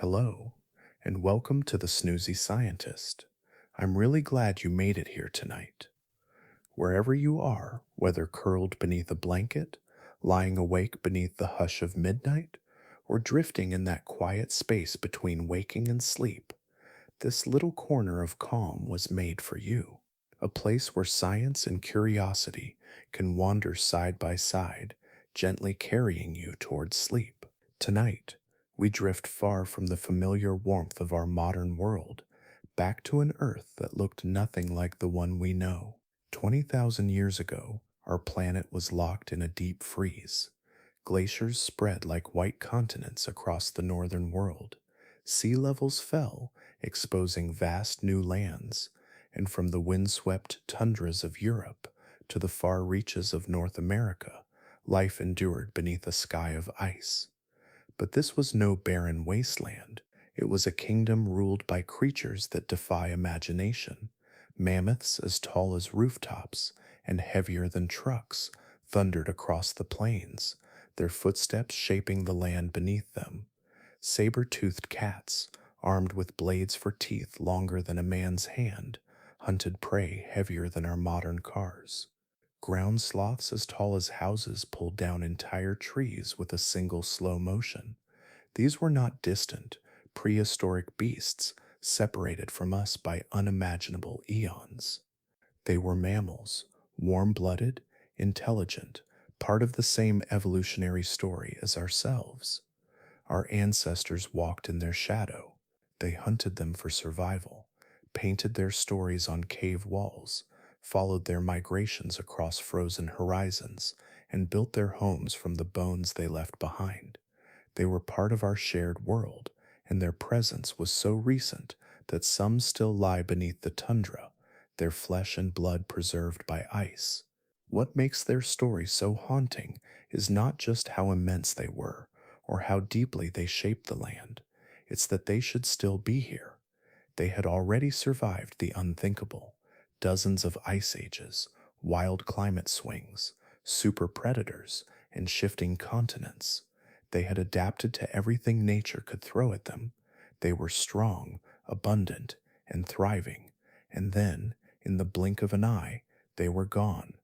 Hello, and welcome to the Snoozy Scientist. I'm really glad you made it here tonight. Wherever you are, whether curled beneath a blanket, lying awake beneath the hush of midnight, or drifting in that quiet space between waking and sleep, this little corner of calm was made for you. A place where science and curiosity can wander side by side, gently carrying you towards sleep. Tonight, we drift far from the familiar warmth of our modern world, back to an Earth that looked nothing like the one we know. 20,000 years ago, our planet was locked in a deep freeze. Glaciers spread like white continents across the northern world. Sea levels fell, exposing vast new lands, and from the windswept tundras of Europe to the far reaches of North America, life endured beneath a sky of ice. But this was no barren wasteland. It was a kingdom ruled by creatures that defy imagination. Mammoths as tall as rooftops and heavier than trucks thundered across the plains, their footsteps shaping the land beneath them. Saber-toothed cats, armed with blades for teeth longer than a man's hand, hunted prey heavier than our modern cars. Ground sloths as tall as houses pulled down entire trees with a single slow motion. These were not distant, prehistoric beasts separated from us by unimaginable eons. They were mammals, warm blooded, intelligent, part of the same evolutionary story as ourselves. Our ancestors walked in their shadow. They hunted them for survival, painted their stories on cave walls, followed their migrations across frozen horizons, and built their homes from the bones they left behind. They were part of our shared world, and their presence was so recent that some still lie beneath the tundra, their flesh and blood preserved by ice. What makes their story so haunting is not just how immense they were, or how deeply they shaped the land. It's that they should still be here. They had already survived the unthinkable, dozens of ice ages, wild climate swings, super predators, and shifting continents. They had adapted to everything nature could throw at them. They were strong, abundant, and thriving. And then, in the blink of an eye, they were gone.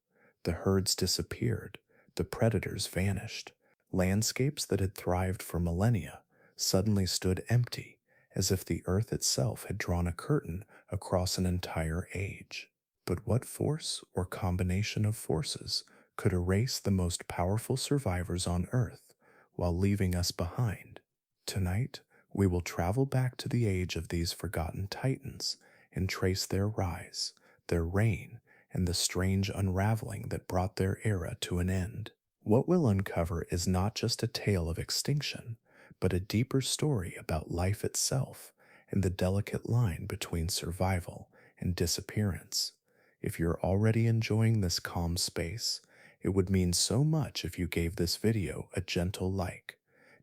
The herds disappeared. The predators vanished. Landscapes that had thrived for millennia suddenly stood empty, as if the earth itself had drawn a curtain across an entire age. But what force or combination of forces could erase the most powerful survivors on earth while leaving us behind? Tonight, we will travel back to the age of these forgotten titans and trace their rise, their reign, and the strange unraveling that brought their era to an end. What we'll uncover is not just a tale of extinction, but a deeper story about life itself and the delicate line between survival and disappearance. If you're already enjoying this calm space, it would mean so much if you gave this video a gentle like,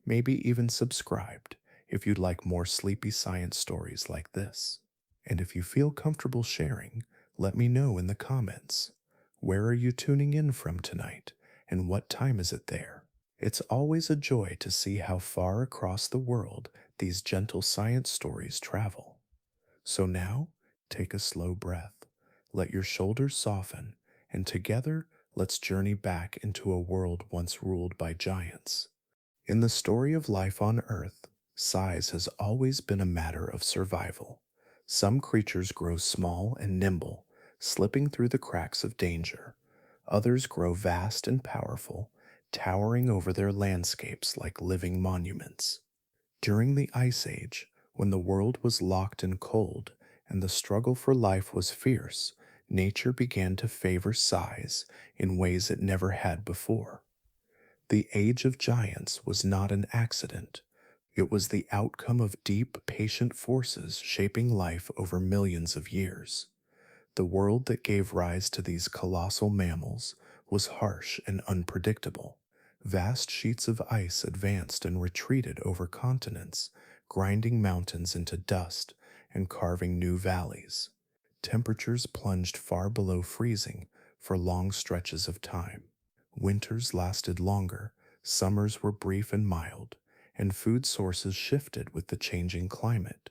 maybe even subscribed if you'd like more sleepy science stories like this. And if you feel comfortable sharing, let me know in the comments. Where are you tuning in from tonight, and what time is it there? It's always a joy to see how far across the world these gentle science stories travel. So now, take a slow breath, let your shoulders soften, and together, let's journey back into a world once ruled by giants. In the story of life on Earth, size has always been a matter of survival. Some creatures grow small and nimble, slipping through the cracks of danger. Others grow vast and powerful, towering over their landscapes like living monuments. During the Ice Age, when the world was locked and cold and the struggle for life was fierce, nature began to favor size in ways it never had before. The Age of Giants was not an accident. It was the outcome of deep, patient forces shaping life over millions of years. The world that gave rise to these colossal mammals was harsh and unpredictable. Vast sheets of ice advanced and retreated over continents, grinding mountains into dust and carving new valleys. Temperatures plunged far below freezing for long stretches of time. Winters lasted longer, summers were brief and mild, and food sources shifted with the changing climate.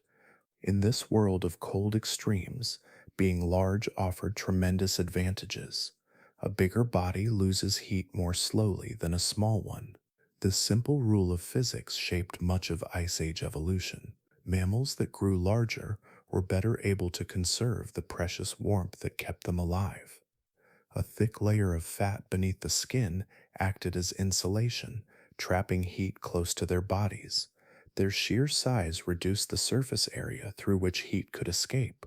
In this world of cold extremes, being large offered tremendous advantages. A bigger body loses heat more slowly than a small one. This simple rule of physics shaped much of Ice Age evolution. Mammals that grew larger were better able to conserve the precious warmth that kept them alive. A thick layer of fat beneath the skin acted as insulation, trapping heat close to their bodies. Their sheer size reduced the surface area through which heat could escape,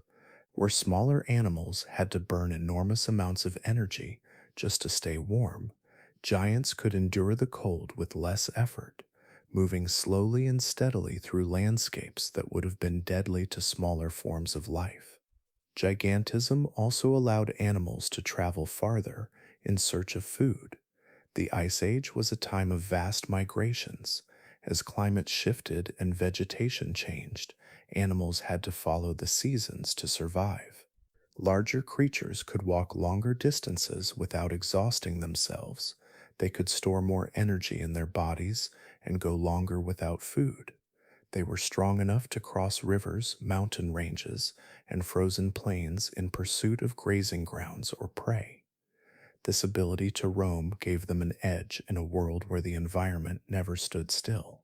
where smaller animals had to burn enormous amounts of energy just to stay warm. Giants could endure the cold with less effort, moving slowly and steadily through landscapes that would have been deadly to smaller forms of life. Gigantism also allowed animals to travel farther in search of food. The Ice Age was a time of vast migrations. As climate shifted and vegetation changed, animals had to follow the seasons to survive. Larger creatures could walk longer distances without exhausting themselves. They could store more energy in their bodies and go longer without food. They were strong enough to cross rivers, mountain ranges, and frozen plains in pursuit of grazing grounds or prey. This ability to roam gave them an edge in a world where the environment never stood still.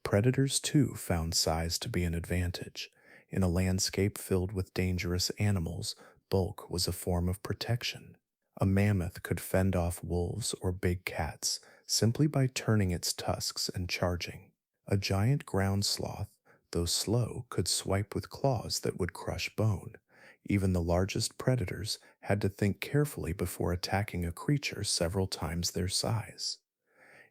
Predators, too, found size to be an advantage. In a landscape filled with dangerous animals, bulk was a form of protection. A mammoth could fend off wolves or big cats simply by turning its tusks and charging. A giant ground sloth, though slow, could swipe with claws that would crush bone. Even the largest predators had to think carefully before attacking a creature several times their size.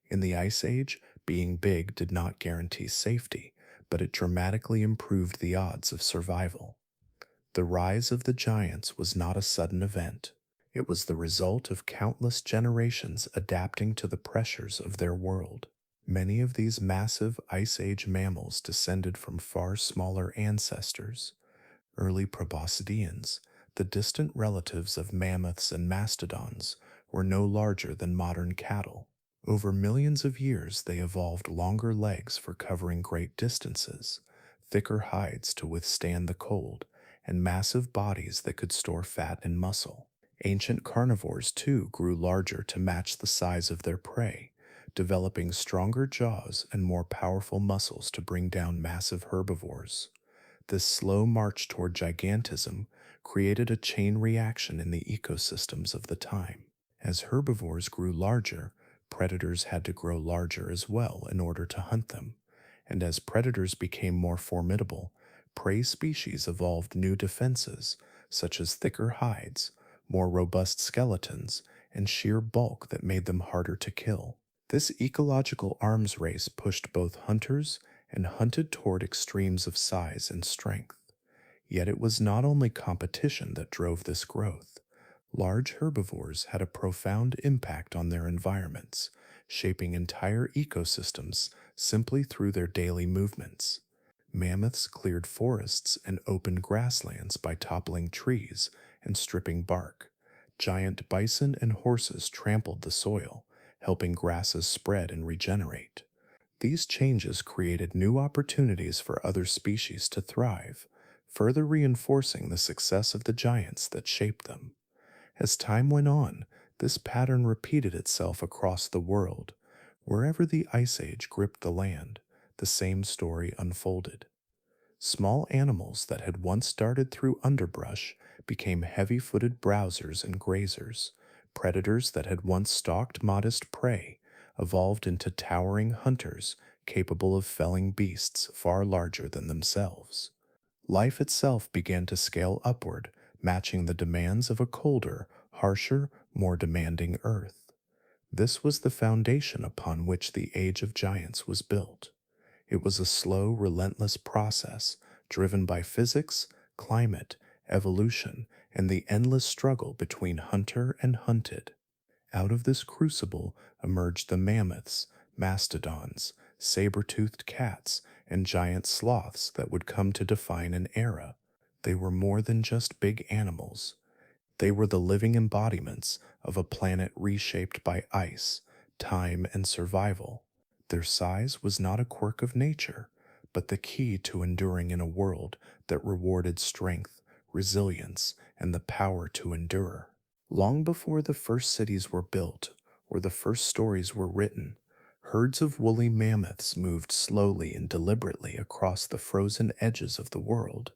In the Ice Age, being big did not guarantee safety, but it dramatically improved the odds of survival. The rise of the giants was not a sudden event. It was the result of countless generations adapting to the pressures of their world. Many of these massive Ice Age mammals descended from far smaller ancestors. Early proboscideans, the distant relatives of mammoths and mastodons, were no larger than modern cattle. Over millions of years, they evolved longer legs for covering great distances, thicker hides to withstand the cold, and massive bodies that could store fat and muscle. Ancient carnivores, too, grew larger to match the size of their prey, developing stronger jaws and more powerful muscles to bring down massive herbivores. This slow march toward gigantism created a chain reaction in the ecosystems of the time. As herbivores grew larger, predators had to grow larger as well in order to hunt them. And as predators became more formidable, prey species evolved new defenses, such as thicker hides, more robust skeletons, and sheer bulk that made them harder to kill. This ecological arms race pushed both hunters and hunted toward extremes of size and strength. Yet it was not only competition that drove this growth. Large herbivores had a profound impact on their environments, shaping entire ecosystems simply through their daily movements. Mammoths cleared forests and opened grasslands by toppling trees and stripping bark. Giant bison and horses trampled the soil, helping grasses spread and regenerate. These changes created new opportunities for other species to thrive, further reinforcing the success of the giants that shaped them. As time went on, this pattern repeated itself across the world. Wherever the Ice Age gripped the land, the same story unfolded. Small animals that had once darted through underbrush became heavy-footed browsers and grazers. Predators that had once stalked modest prey evolved into towering hunters capable of felling beasts far larger than themselves. Life itself began to scale upward, matching the demands of a colder, harsher, more demanding Earth. This was the foundation upon which the Age of Giants was built. It was a slow, relentless process driven by physics, climate, evolution, and the endless struggle between hunter and hunted. Out of this crucible emerged the mammoths, mastodons, saber-toothed cats, and giant sloths that would come to define an era. They were more than just big animals. They were the living embodiments of a planet reshaped by ice, time, and survival. Their size was not a quirk of nature, but the key to enduring in a world that rewarded strength, resilience, and the power to endure. Long before the first cities were built or the first stories were written, herds of woolly mammoths moved slowly and deliberately across the frozen edges of the world.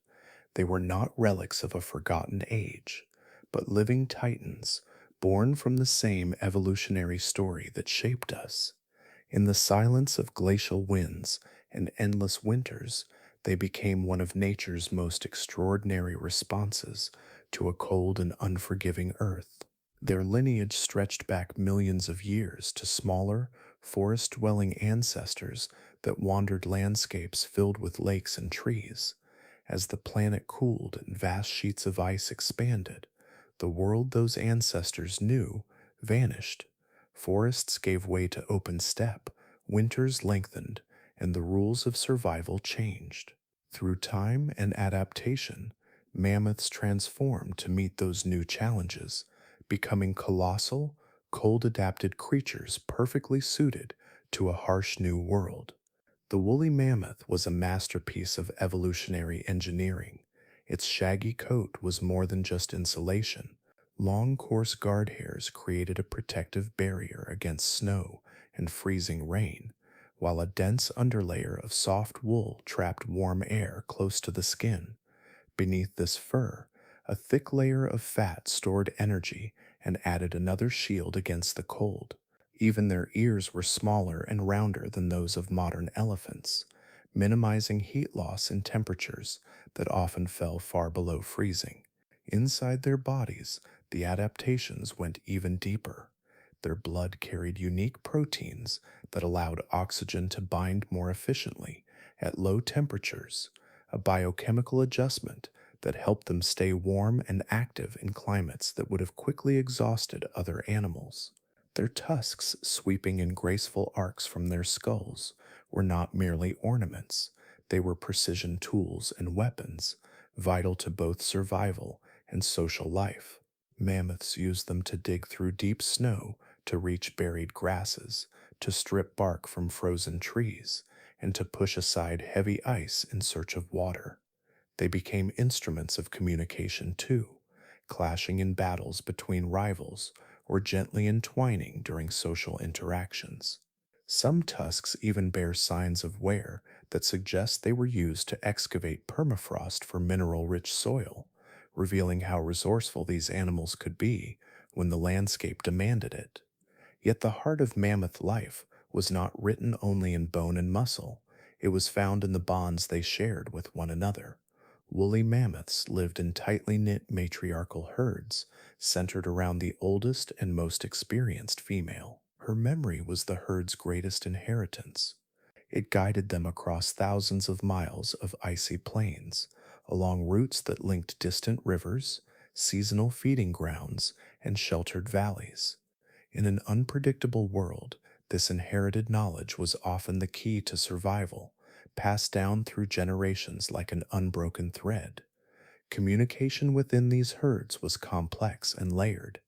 They were not relics of a forgotten age, but living titans born from the same evolutionary story that shaped us. In the silence of glacial winds and endless winters, they became one of nature's most extraordinary responses to a cold and unforgiving earth. Their lineage stretched back millions of years to smaller, forest dwelling ancestors that wandered landscapes filled with lakes and trees. As the planet cooled and vast sheets of ice expanded, the world those ancestors knew vanished. Forests gave way to open steppe, winters lengthened, and the rules of survival changed. Through time and adaptation, mammoths transformed to meet those new challenges, becoming colossal, cold adapted creatures perfectly suited to a harsh new world. The woolly mammoth was a masterpiece of evolutionary engineering. Its shaggy coat was more than just insulation. Long, coarse guard hairs created a protective barrier against snow and freezing rain, while a dense underlayer of soft wool trapped warm air close to the skin. Beneath this fur, a thick layer of fat stored energy and added another shield against the cold. Even their ears were smaller and rounder than those of modern elephants, minimizing heat loss in temperatures that often fell far below freezing. Inside their bodies, the adaptations went even deeper. Their blood carried unique proteins that allowed oxygen to bind more efficiently at low temperatures, a biochemical adjustment that helped them stay warm and active in climates that would have quickly exhausted other animals. Their tusks, sweeping in graceful arcs from their skulls, were not merely ornaments, they were precision tools and weapons, vital to both survival and social life. Mammoths used them to dig through deep snow to reach buried grasses, to strip bark from frozen trees, and to push aside heavy ice in search of water. They became instruments of communication too, clashing in battles between rivals or gently entwining during social interactions. Some tusks even bear signs of wear that suggest they were used to excavate permafrost for mineral rich soil, revealing how resourceful these animals could be when the landscape demanded it. Yet the heart of mammoth life was not written only in bone and muscle, it was found in the bonds they shared with one another. Woolly mammoths lived in tightly knit matriarchal herds, centered around the oldest and most experienced female. Her memory was the herd's greatest inheritance. It guided them across thousands of miles of icy plains, along routes that linked distant rivers, seasonal feeding grounds, and sheltered valleys. In an unpredictable world, this inherited knowledge was often the key to survival, passed down through generations like an unbroken thread. Communication within these herds was complex and layered.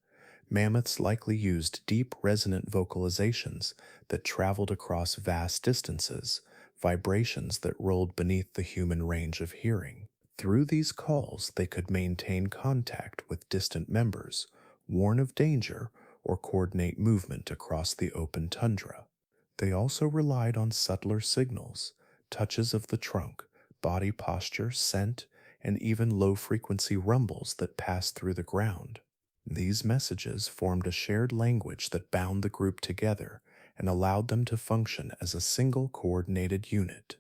Mammoths likely used deep, resonant vocalizations that traveled across vast distances, vibrations that rolled beneath the human range of hearing. Through these calls, they could maintain contact with distant members, warn of danger, or coordinate movement across the open tundra. They also relied on subtler signals, touches of the trunk, body posture, scent, and even low frequency rumbles that passed through the ground. These messages formed a shared language that bound the group together and allowed them to function as a single coordinated unit.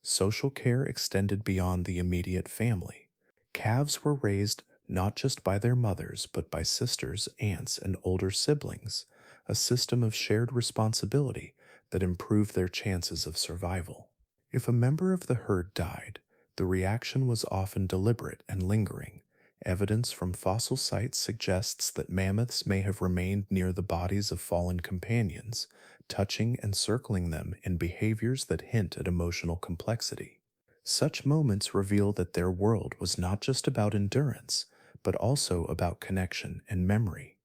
Social care extended beyond the immediate family. Calves were raised not just by their mothers, but by sisters, aunts, and older siblings, a system of shared responsibility that improved their chances of survival. If a member of the herd died, the reaction was often deliberate and lingering. Evidence from fossil sites suggests that mammoths may have remained near the bodies of fallen companions, touching and circling them in behaviors that hint at emotional complexity. Such moments reveal that their world was not just about endurance, but also about connection and memory.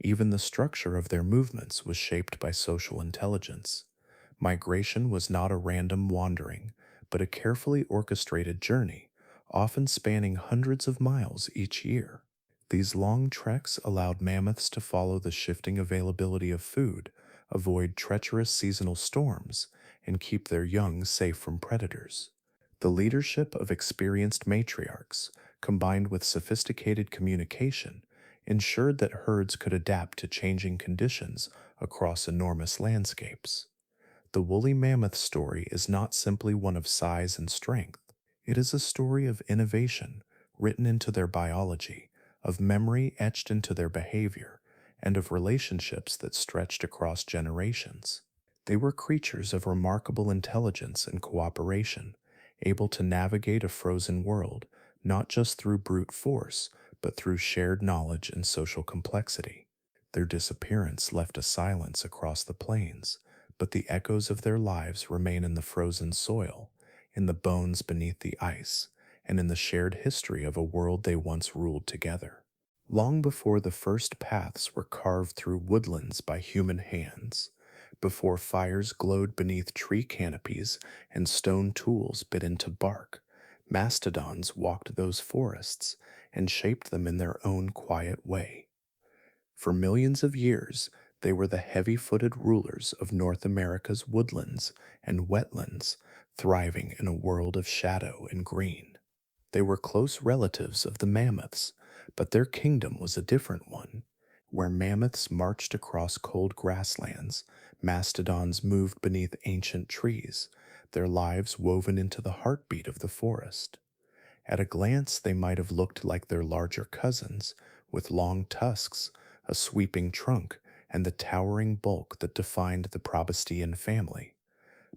Even the structure of their movements was shaped by social intelligence. Migration was not a random wandering, but a carefully orchestrated journey, often spanning hundreds of miles each year. These long treks allowed mammoths to follow the shifting availability of food, avoid treacherous seasonal storms, and keep their young safe from predators. The leadership of experienced matriarchs, combined with sophisticated communication, ensured that herds could adapt to changing conditions across enormous landscapes. The woolly mammoth story is not simply one of size and strength. It is a story of innovation written into their biology, of memory etched into their behavior, and of relationships that stretched across generations. They were creatures of remarkable intelligence and cooperation, able to navigate a frozen world not just through brute force, but through shared knowledge and social complexity. Their disappearance left a silence across the plains, but the echoes of their lives remain in the frozen soil, in the bones beneath the ice, and in the shared history of a world they once ruled together. Long before the first paths were carved through woodlands by human hands, before fires glowed beneath tree canopies and stone tools bit into bark, mastodons walked those forests and shaped them in their own quiet way. For millions of years, they were the heavy footed rulers of North America's woodlands and wetlands, thriving in a world of shadow and green. They were close relatives of the mammoths, but their kingdom was a different one. Where mammoths marched across cold grasslands, mastodons moved beneath ancient trees, their lives woven into the heartbeat of the forest. At a glance, they might have looked like their larger cousins, with long tusks, a sweeping trunk, and the towering bulk that defined the Probustian family.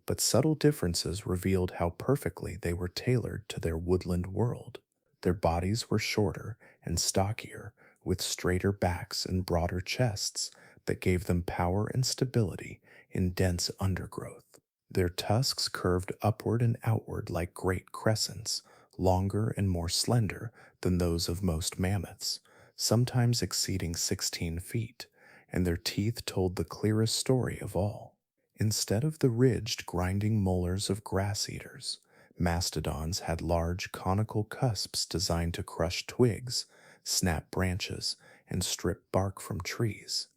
But subtle differences revealed how perfectly they were tailored to their woodland world. Their bodies were shorter and stockier, with straighter backs and broader chests that gave them power and stability in dense undergrowth. Their tusks curved upward and outward like great crescents, longer and more slender than those of most mammoths, sometimes exceeding 16 feet, and their teeth told the clearest story of all. Instead of the ridged, grinding molars of grass eaters, mastodons had large, conical cusps designed to crush twigs, snap branches, and strip bark from trees.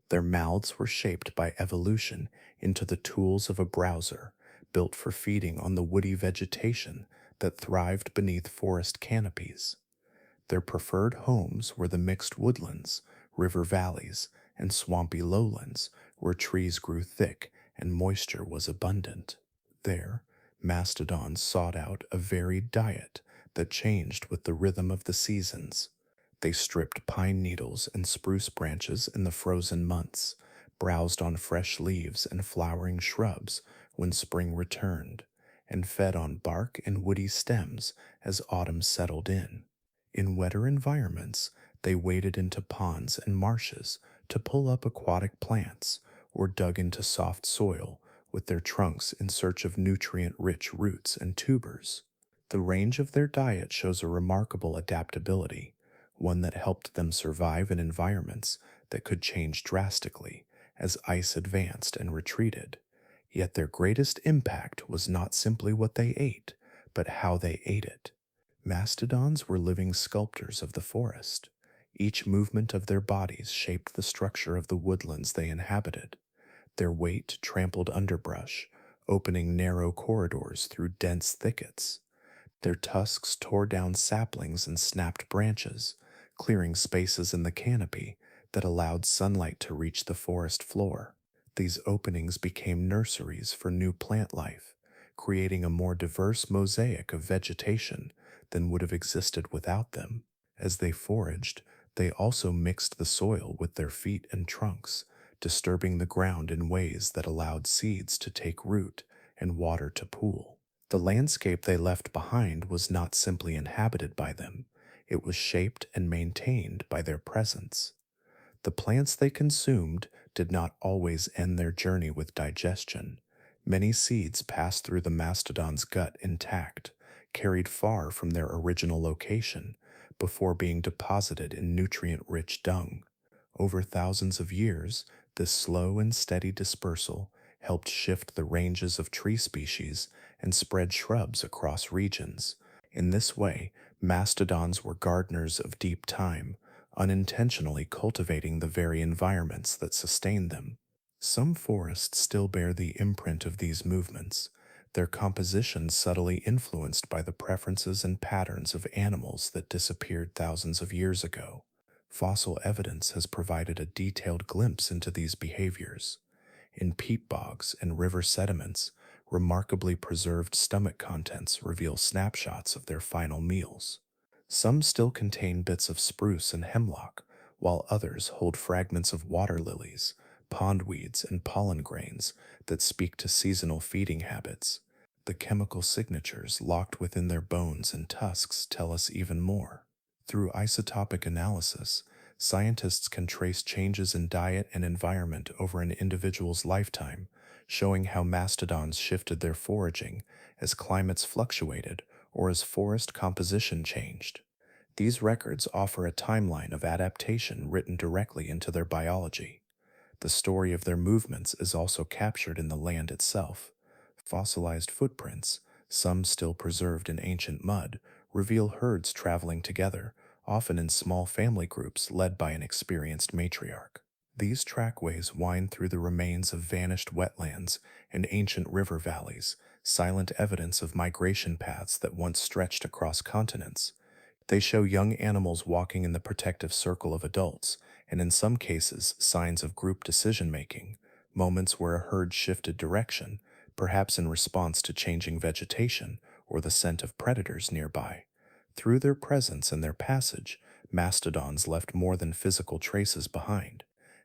Their mouths were shaped by evolution into the tools of a browser, built for feeding on the woody vegetation that thrived beneath forest canopies. Their preferred homes were the mixed woodlands, river valleys, and swampy lowlands where trees grew thick and moisture was abundant. There, mastodons sought out a varied diet that changed with the rhythm of the seasons. They stripped pine needles and spruce branches in the frozen months, browsed on fresh leaves and flowering shrubs when spring returned, and fed on bark and woody stems as autumn settled in. In wetter environments, they waded into ponds and marshes to pull up aquatic plants or dug into soft soil with their trunks in search of nutrient rich roots and tubers. The range of their diet shows a remarkable adaptability, one that helped them survive in environments that could change drastically as ice advanced and retreated. Yet their greatest impact was not simply what they ate, but how they ate it. Mastodons were living sculptors of the forest. Each movement of their bodies shaped the structure of the woodlands they inhabited. Their weight trampled underbrush, opening narrow corridors through dense thickets. Their tusks tore down saplings and snapped branches, clearing spaces in the canopy that allowed sunlight to reach the forest floor. These openings became nurseries for new plant life, creating a more diverse mosaic of vegetation than would have existed without them. As they foraged, they also mixed the soil with their feet and trunks, disturbing the ground in ways that allowed seeds to take root and water to pool. The landscape they left behind was not simply inhabited by them, it was shaped and maintained by their presence. The plants they consumed did not always end their journey with digestion. Many seeds passed through the mastodon's gut intact, carried far from their original location, before being deposited in nutrient-rich dung. Over thousands of years, this slow and steady dispersal helped shift the ranges of tree species and spread shrubs across regions. In this way, mastodons were gardeners of deep time, unintentionally cultivating the very environments that sustained them. Some forests still bear the imprint of these movements, their composition subtly influenced by the preferences and patterns of animals that disappeared thousands of years ago. Fossil evidence has provided a detailed glimpse into these behaviors. In peat bogs and river sediments, remarkably preserved stomach contents reveal snapshots of their final meals. Some still contain bits of spruce and hemlock, while others hold fragments of water lilies, pondweeds, and pollen grains that speak to seasonal feeding habits. The chemical signatures locked within their bones and tusks tell us even more. Through isotopic analysis, scientists can trace changes in diet and environment over an individual's lifetime, showing how mastodons shifted their foraging as climates fluctuated or as forest composition changed. These records offer a timeline of adaptation written directly into their biology. The story of their movements is also captured in the land itself. Fossilized footprints, some still preserved in ancient mud, reveal herds traveling together, often in small family groups led by an experienced matriarch. These trackways wind through the remains of vanished wetlands and ancient river valleys, silent evidence of migration paths that once stretched across continents. They show young animals walking in the protective circle of adults, and in some cases, signs of group decision making, moments where a herd shifted direction, perhaps in response to changing vegetation or the scent of predators nearby. Through their presence and their passage, mastodons left more than physical traces behind.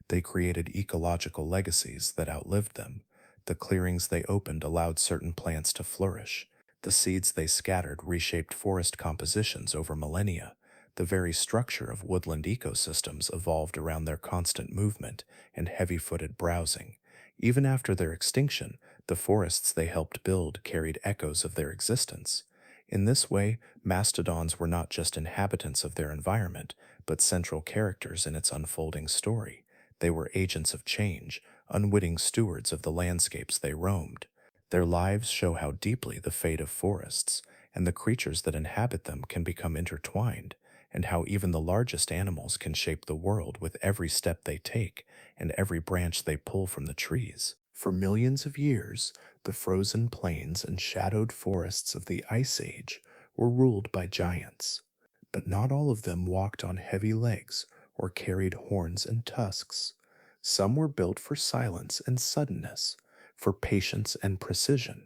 They created ecological legacies that outlived them. The clearings they opened allowed certain plants to flourish. The seeds they scattered reshaped forest compositions over millennia. The very structure of woodland ecosystems evolved around their constant movement and heavy-footed browsing. Even after their extinction, the forests they helped build carried echoes of their existence. In this way, mastodons were not just inhabitants of their environment, but central characters in its unfolding story. They were agents of change, unwitting stewards of the landscapes they roamed. Their lives show how deeply the fate of forests and the creatures that inhabit them can become intertwined, and how even the largest animals can shape the world with every step they take and every branch they pull from the trees. For millions of years, the frozen plains and shadowed forests of the Ice Age were ruled by giants. But not all of them walked on heavy legs or carried horns and tusks. Some were built for silence and suddenness, for patience and precision.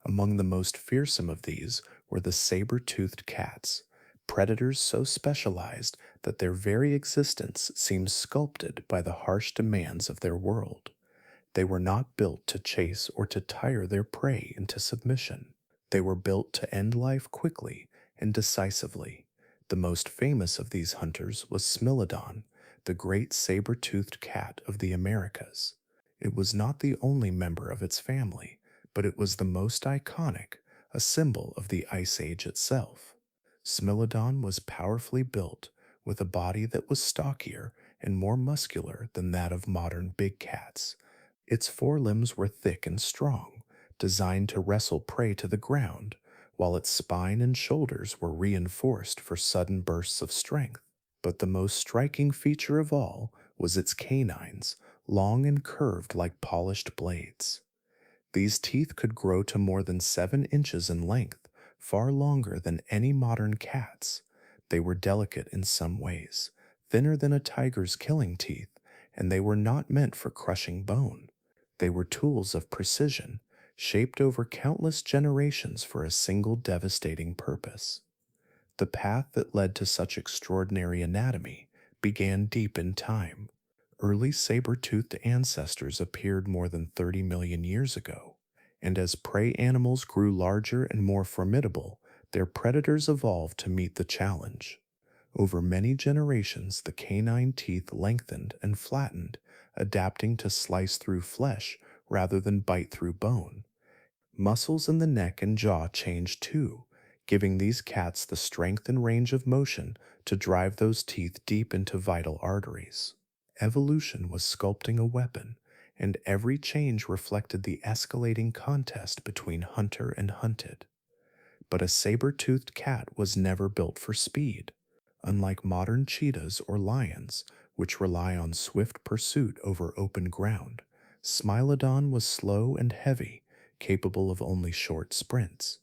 Among the most fearsome of these were the saber-toothed cats, predators so specialized that their very existence seems sculpted by the harsh demands of their world. They were not built to chase or to tire their prey into submission. They were built to end life quickly and decisively. The most famous of these hunters was Smilodon, the great saber-toothed cat of the Americas. It was not the only member of its family, but it was the most iconic, a symbol of the Ice Age itself. Smilodon was powerfully built, with a body that was stockier and more muscular than that of modern big cats. Its forelimbs were thick and strong, designed to wrestle prey to the ground, while its spine and shoulders were reinforced for sudden bursts of strength. But the most striking feature of all was its canines, long and curved like polished blades. These teeth could grow to more than 7 inches in length, far longer than any modern cat's. They were delicate in some ways, thinner than a tiger's killing teeth, and they were not meant for crushing bone. They were tools of precision, shaped over countless generations for a single devastating purpose. The path that led to such extraordinary anatomy began deep in time. Early saber-toothed ancestors appeared more than 30 million years ago, and as prey animals grew larger and more formidable, their predators evolved to meet the challenge. Over many generations, the canine teeth lengthened and flattened, adapting to slice through flesh rather than bite through bone. Muscles in the neck and jaw changed too, giving these cats the strength and range of motion to drive those teeth deep into vital arteries. Evolution was sculpting a weapon, and every change reflected the escalating contest between hunter and hunted. But a saber-toothed cat was never built for speed. Unlike modern cheetahs or lions, which rely on swift pursuit over open ground, Smilodon was slow and heavy, capable of only short sprints.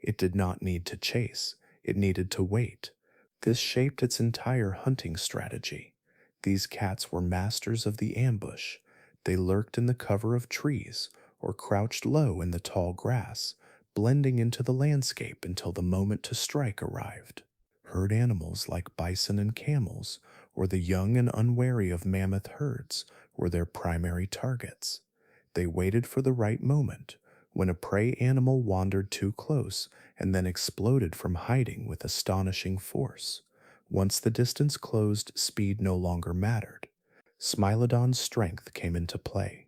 It did not need to chase, it needed to wait. This shaped its entire hunting strategy. These cats were masters of the ambush. They lurked in the cover of trees or crouched low in the tall grass, blending into the landscape until the moment to strike arrived. Herd animals like bison and camels, or the young and unwary of mammoth herds, were their primary targets. They waited for the right moment, when a prey animal wandered too close and then exploded from hiding with astonishing force. Once the distance closed, speed no longer mattered. Smilodon's strength came into play.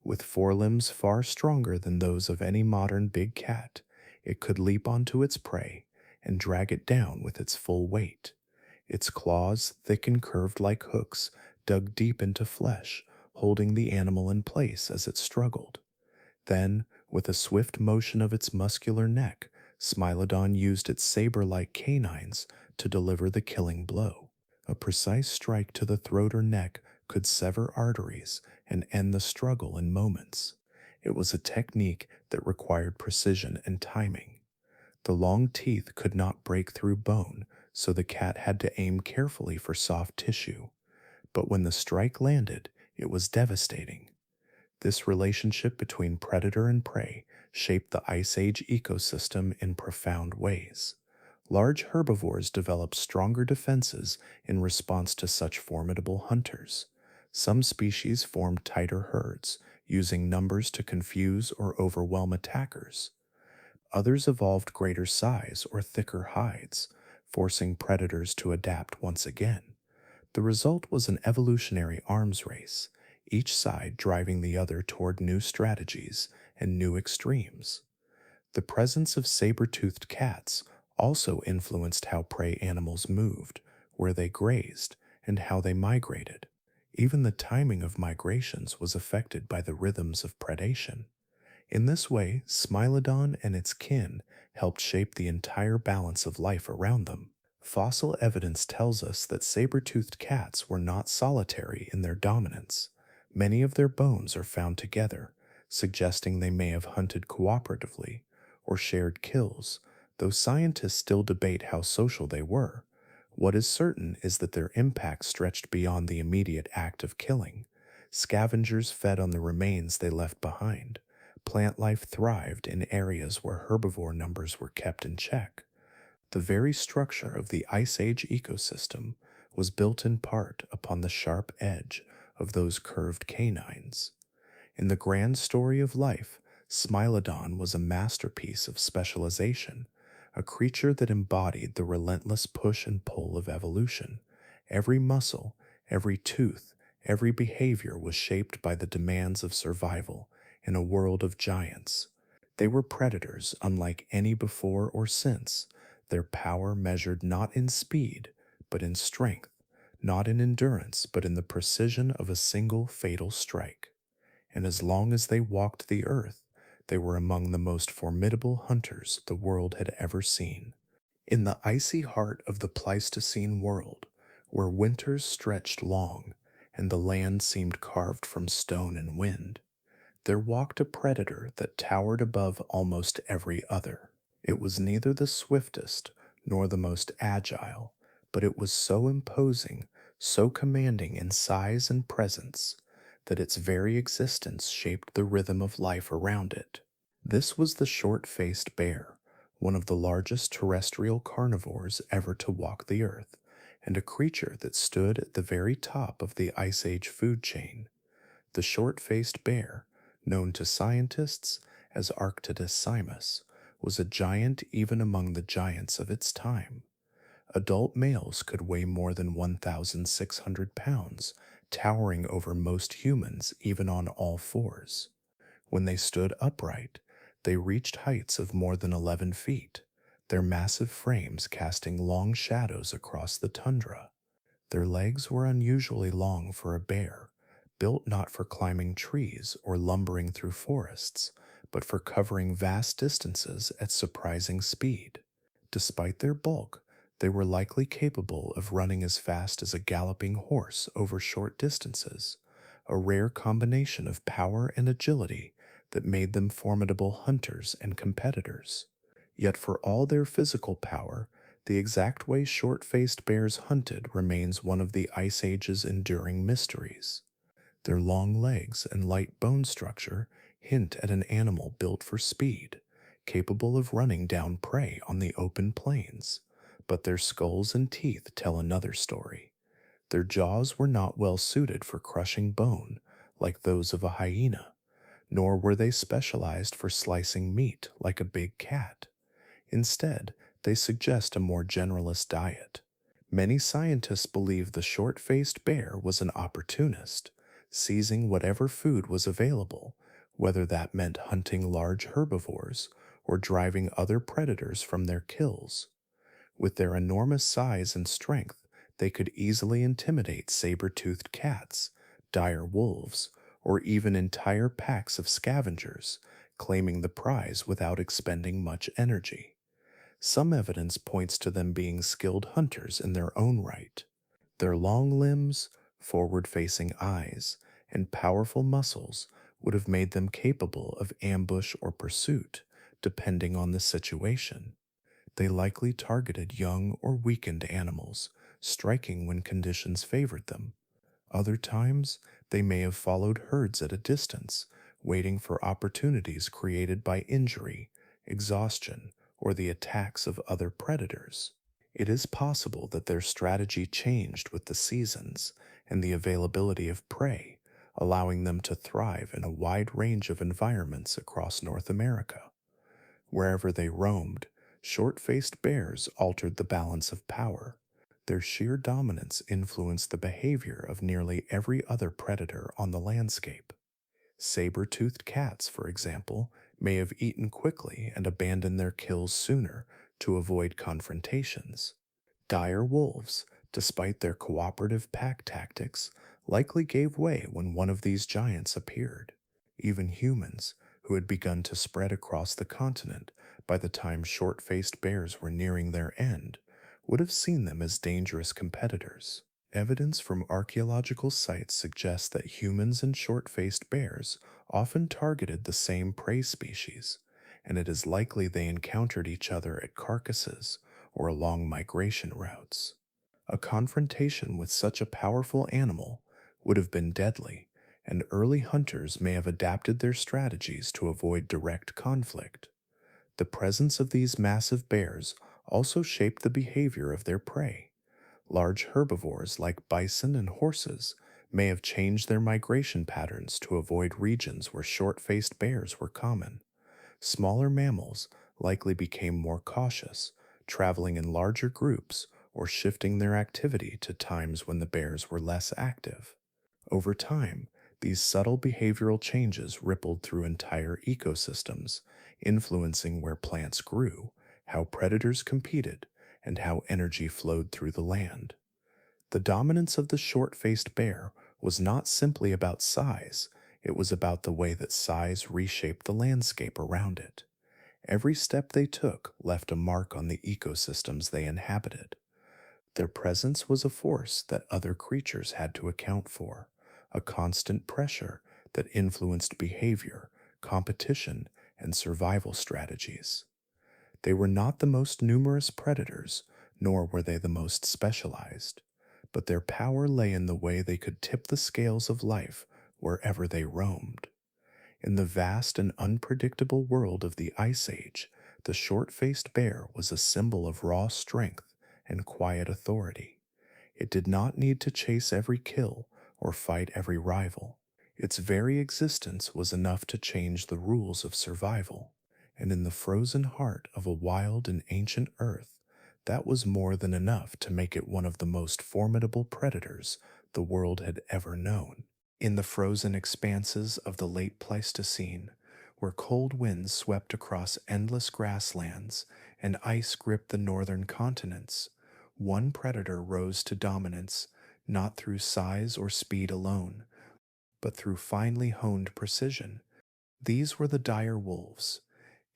With forelimbs far stronger than those of any modern big cat, it could leap onto its prey and drag it down with its full weight. Its claws, thick and curved like hooks, dug deep into flesh, holding the animal in place as it struggled. Then, with a swift motion of its muscular neck, Smilodon used its saber-like canines to deliver the killing blow. A precise strike to the throat or neck could sever arteries and end the struggle in moments. It was a technique that required precision and timing. The long teeth could not break through bone, so the cat had to aim carefully for soft tissue. But when the strike landed, it was devastating. This relationship between predator and prey shaped the Ice Age ecosystem in profound ways. Large herbivores developed stronger defenses in response to such formidable hunters. Some species formed tighter herds, using numbers to confuse or overwhelm attackers. Others evolved greater size or thicker hides, forcing predators to adapt once again. The result was an evolutionary arms race, each side driving the other toward new strategies and new extremes. The presence of saber-toothed cats also influenced how prey animals moved, where they grazed, and how they migrated. Even the timing of migrations was affected by the rhythms of predation. In this way, Smilodon and its kin helped shape the entire balance of life around them. Fossil evidence tells us that saber-toothed cats were not solitary in their dominance. Many of their bones are found together, suggesting they may have hunted cooperatively or shared kills, though scientists still debate how social they were. What is certain is that their impact stretched beyond the immediate act of killing. Scavengers fed on the remains they left behind. Plant life thrived in areas where herbivore numbers were kept in check. The very structure of the Ice Age ecosystem was built in part upon the sharp edge of those curved canines. In the grand story of life, Smilodon was a masterpiece of specialization, a creature that embodied the relentless push and pull of evolution. Every muscle, every tooth, every behavior was shaped by the demands of survival in a world of giants. They were predators unlike any before or since, their power measured not in speed, but in strength, not in endurance, but in the precision of a single fatal strike. And as long as they walked the earth, they were among the most formidable hunters the world had ever seen. In the icy heart of the Pleistocene world, where winters stretched long and the land seemed carved from stone and wind, there walked a predator that towered above almost every other. It was neither the swiftest nor the most agile, but it was so imposing, so commanding in size and presence, that its very existence shaped the rhythm of life around it. This was the short-faced bear, one of the largest terrestrial carnivores ever to walk the earth, and a creature that stood at the very top of the Ice Age food chain. The short-faced bear, known to scientists as Arctodus simus, was a giant even among the giants of its time. Adult males could weigh more than 1,600 pounds, towering over most humans even on all fours. When they stood upright, they reached heights of more than 11 feet, their massive frames casting long shadows across the tundra. Their legs were unusually long for a bear, built not for climbing trees or lumbering through forests, but for covering vast distances at surprising speed. Despite their bulk, they were likely capable of running as fast as a galloping horse over short distances, a rare combination of power and agility that made them formidable hunters and competitors. Yet, for all their physical power, the exact way short faced bears hunted remains one of the Ice Age's enduring mysteries. Their long legs and light bone structure hint at an animal built for speed, capable of running down prey on the open plains. But their skulls and teeth tell another story. Their jaws were not well suited for crushing bone like those of a hyena, nor were they specialized for slicing meat like a big cat. Instead, they suggest a more generalist diet. Many scientists believe the short faced bear was an opportunist, seizing whatever food was available, whether that meant hunting large herbivores or driving other predators from their kills. With their enormous size and strength, they could easily intimidate saber-toothed cats, dire wolves, or even entire packs of scavengers, claiming the prize without expending much energy. Some evidence points to them being skilled hunters in their own right. Their long limbs, forward facing eyes, and powerful muscles would have made them capable of ambush or pursuit, depending on the situation. They likely targeted young or weakened animals, striking when conditions favored them. Other times, they may have followed herds at a distance, waiting for opportunities created by injury, exhaustion, or the attacks of other predators. It is possible that their strategy changed with the seasons and the availability of prey, allowing them to thrive in a wide range of environments across North America. Wherever they roamed, short faced bears altered the balance of power. Their sheer dominance influenced the behavior of nearly every other predator on the landscape. Saber-toothed cats, for example, may have eaten quickly and abandoned their kills sooner to avoid confrontations. Dire wolves, despite their cooperative pack tactics, likely gave way when one of these giants appeared. Even humans, who had begun to spread across the continent by the time short faced bears were nearing their end, would have seen them as dangerous competitors. Evidence from archaeological sites suggests that humans and short faced bears often targeted the same prey species, and it is likely they encountered each other at carcasses or along migration routes. A confrontation with such a powerful animal would have been deadly, and early hunters may have adapted their strategies to avoid direct conflict. The presence of these massive bears also shaped the behavior of their prey. Large herbivores like bison and horses may have changed their migration patterns to avoid regions where short faced bears were common. Smaller mammals likely became more cautious, traveling in larger groups or shifting their activity to times when the bears were less active. Over time, these subtle behavioral changes rippled through entire ecosystems, influencing where plants grew, how predators competed, and how energy flowed through the land. The dominance of the short faced bear was not simply about size, it was about the way that size reshaped the landscape around it. Every step they took left a mark on the ecosystems they inhabited. Their presence was a force that other creatures had to account for, a constant pressure that influenced behavior, competition, and survival strategies. They were not the most numerous predators, nor were they the most specialized, but their power lay in the way they could tip the scales of life wherever they roamed. In the vast and unpredictable world of the Ice Age, the short faced bear was a symbol of raw strength and quiet authority. It did not need to chase every kill or fight every rival. Its very existence was enough to change the rules of survival, and in the frozen heart of a wild and ancient earth, that was more than enough to make it one of the most formidable predators the world had ever known. In the frozen expanses of the late Pleistocene, where cold winds swept across endless grasslands and ice gripped the northern continents, one predator rose to dominance, not through size or speed alone, but through finely honed precision. These were the dire wolves,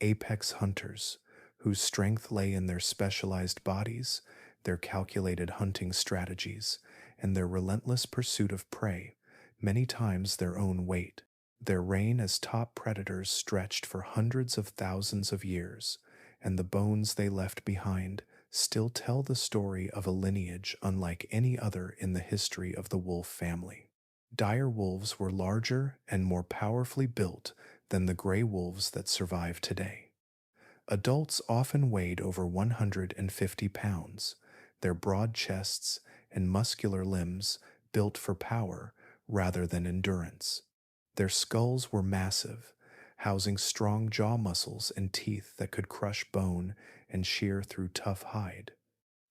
apex hunters, whose strength lay in their specialized bodies, their calculated hunting strategies, and their relentless pursuit of prey, many times their own weight. Their reign as top predators stretched for hundreds of thousands of years, and the bones they left behind still tell the story of a lineage unlike any other in the history of the wolf family. Dire wolves were larger and more powerfully built than the gray wolves that survive today. Adults often weighed over 150 pounds, their broad chests and muscular limbs built for power rather than endurance. Their skulls were massive, housing strong jaw muscles and teeth that could crush bone and shear through tough hide.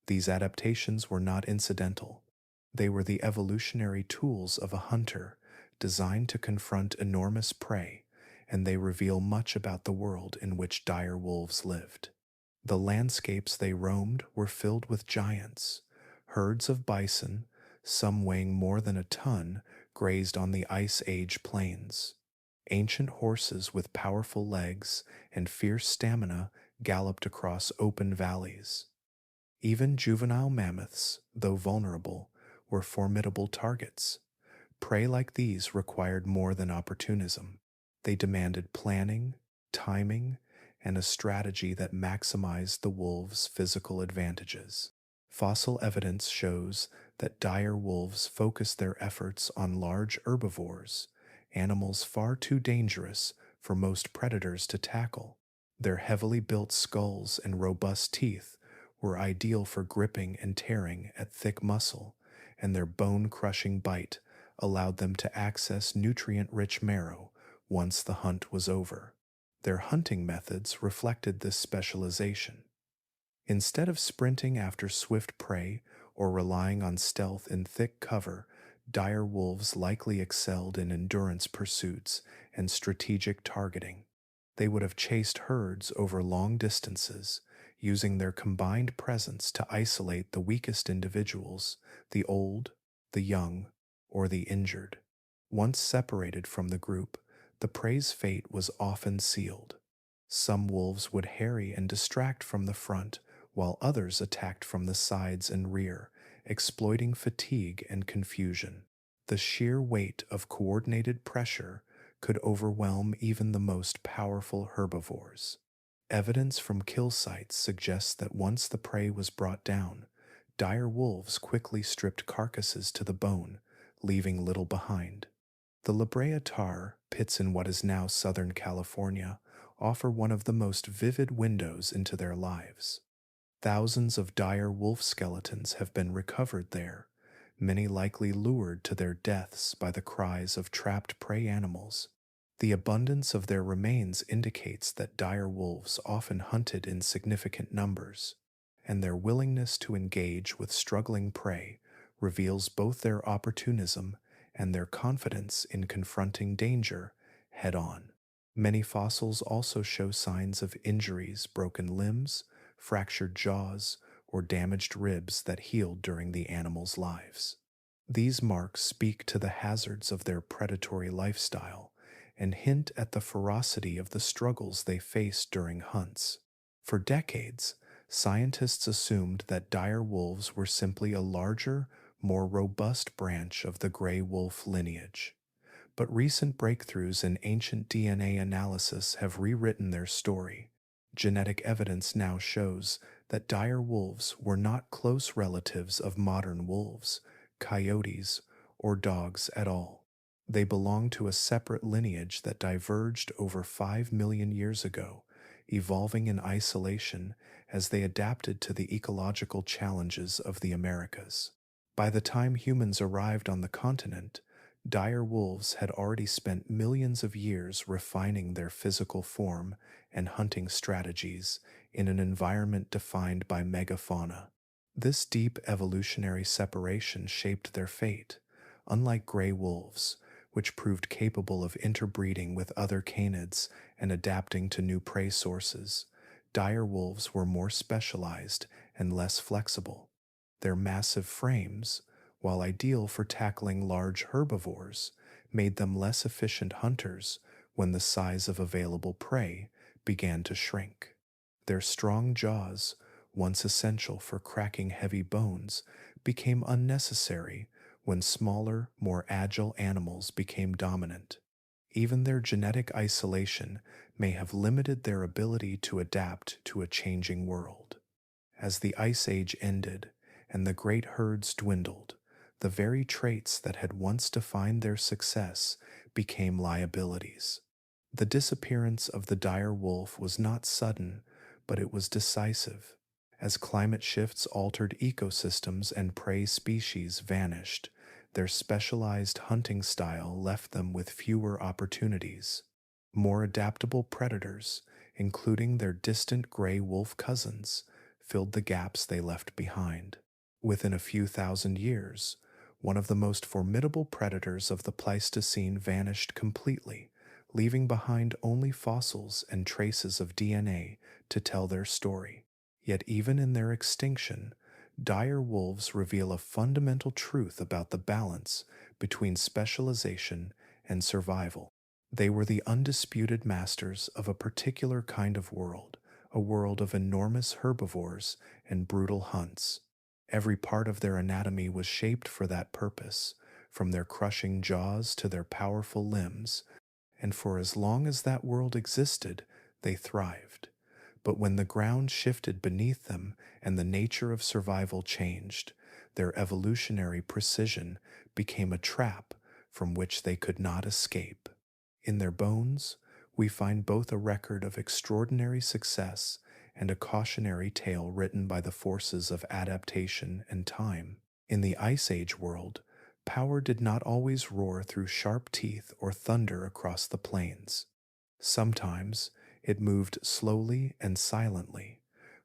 These adaptations were not incidental. They were the evolutionary tools of a hunter designed to confront enormous prey, and they reveal much about the world in which dire wolves lived. The landscapes they roamed were filled with giants. Herds of bison, some weighing more than a ton, grazed on the Ice Age plains. Ancient horses with powerful legs and fierce stamina galloped across open valleys. Even juvenile mammoths, though vulnerable, were formidable targets. Prey like these required more than opportunism. They demanded planning, timing, and a strategy that maximized the wolves' physical advantages. Fossil evidence shows that dire wolves focused their efforts on large herbivores, animals far too dangerous for most predators to tackle. Their heavily built skulls and robust teeth were ideal for gripping and tearing at thick muscle, and their bone-crushing bite allowed them to access nutrient-rich marrow once the hunt was over. Their hunting methods reflected this specialization. Instead of sprinting after swift prey or relying on stealth in thick cover, dire wolves likely excelled in endurance pursuits and strategic targeting. They would have chased herds over long distances, using their combined presence to isolate the weakest individuals, the old, the young, or the injured. Once separated from the group, the prey's fate was often sealed. Some wolves would harry and distract from the front, while others attacked from the sides and rear, exploiting fatigue and confusion. The sheer weight of coordinated pressure could overwhelm even the most powerful herbivores. Evidence from kill sites suggests that once the prey was brought down, dire wolves quickly stripped carcasses to the bone, leaving little behind. The La Brea Tar pits in what is now Southern California offer one of the most vivid windows into their lives. Thousands of dire wolf skeletons have been recovered there, many likely lured to their deaths by the cries of trapped prey animals. The abundance of their remains indicates that dire wolves often hunted in significant numbers, and their willingness to engage with struggling prey reveals both their opportunism and their confidence in confronting danger head on. Many fossils also show signs of injuries, broken limbs, fractured jaws, or damaged ribs that healed during the animals' lives. These marks speak to the hazards of their predatory lifestyle and hint at the ferocity of the struggles they faced during hunts. For decades, scientists assumed that dire wolves were simply a larger, more robust branch of the gray wolf lineage. But recent breakthroughs in ancient DNA analysis have rewritten their story. Genetic evidence now shows that dire wolves were not close relatives of modern wolves, coyotes, or dogs at all. They belong to a separate lineage that diverged over 5 million years ago, evolving in isolation as they adapted to the ecological challenges of the Americas. By the time humans arrived on the continent, dire wolves had already spent millions of years refining their physical form and hunting strategies in an environment defined by megafauna. This deep evolutionary separation shaped their fate. Unlike gray wolves, which proved capable of interbreeding with other canids and adapting to new prey sources, dire wolves were more specialized and less flexible. Their massive frames, while ideal for tackling large herbivores, made them less efficient hunters when the size of available prey began to shrink. Their strong jaws, once essential for cracking heavy bones, became unnecessary when smaller, more agile animals became dominant. Even their genetic isolation may have limited their ability to adapt to a changing world. As the Ice Age ended and the great herds dwindled, the very traits that had once defined their success became liabilities. The disappearance of the dire wolf was not sudden, but it was decisive. As climate shifts altered ecosystems and prey species vanished, their specialized hunting style left them with fewer opportunities. More adaptable predators, including their distant gray wolf cousins, filled the gaps they left behind. Within a few thousand years, one of the most formidable predators of the Pleistocene vanished completely, leaving behind only fossils and traces of DNA to tell their story. Yet even in their extinction, dire wolves reveal a fundamental truth about the balance between specialization and survival. They were the undisputed masters of a particular kind of world, a world of enormous herbivores and brutal hunts. Every part of their anatomy was shaped for that purpose, from their crushing jaws to their powerful limbs, and for as long as that world existed, they thrived. But when the ground shifted beneath them and the nature of survival changed, their evolutionary precision became a trap from which they could not escape. In their bones, we find both a record of extraordinary success and a cautionary tale written by the forces of adaptation and time. In the Ice Age world, power did not always roar through sharp teeth or thunder across the plains. Sometimes it moved slowly and silently,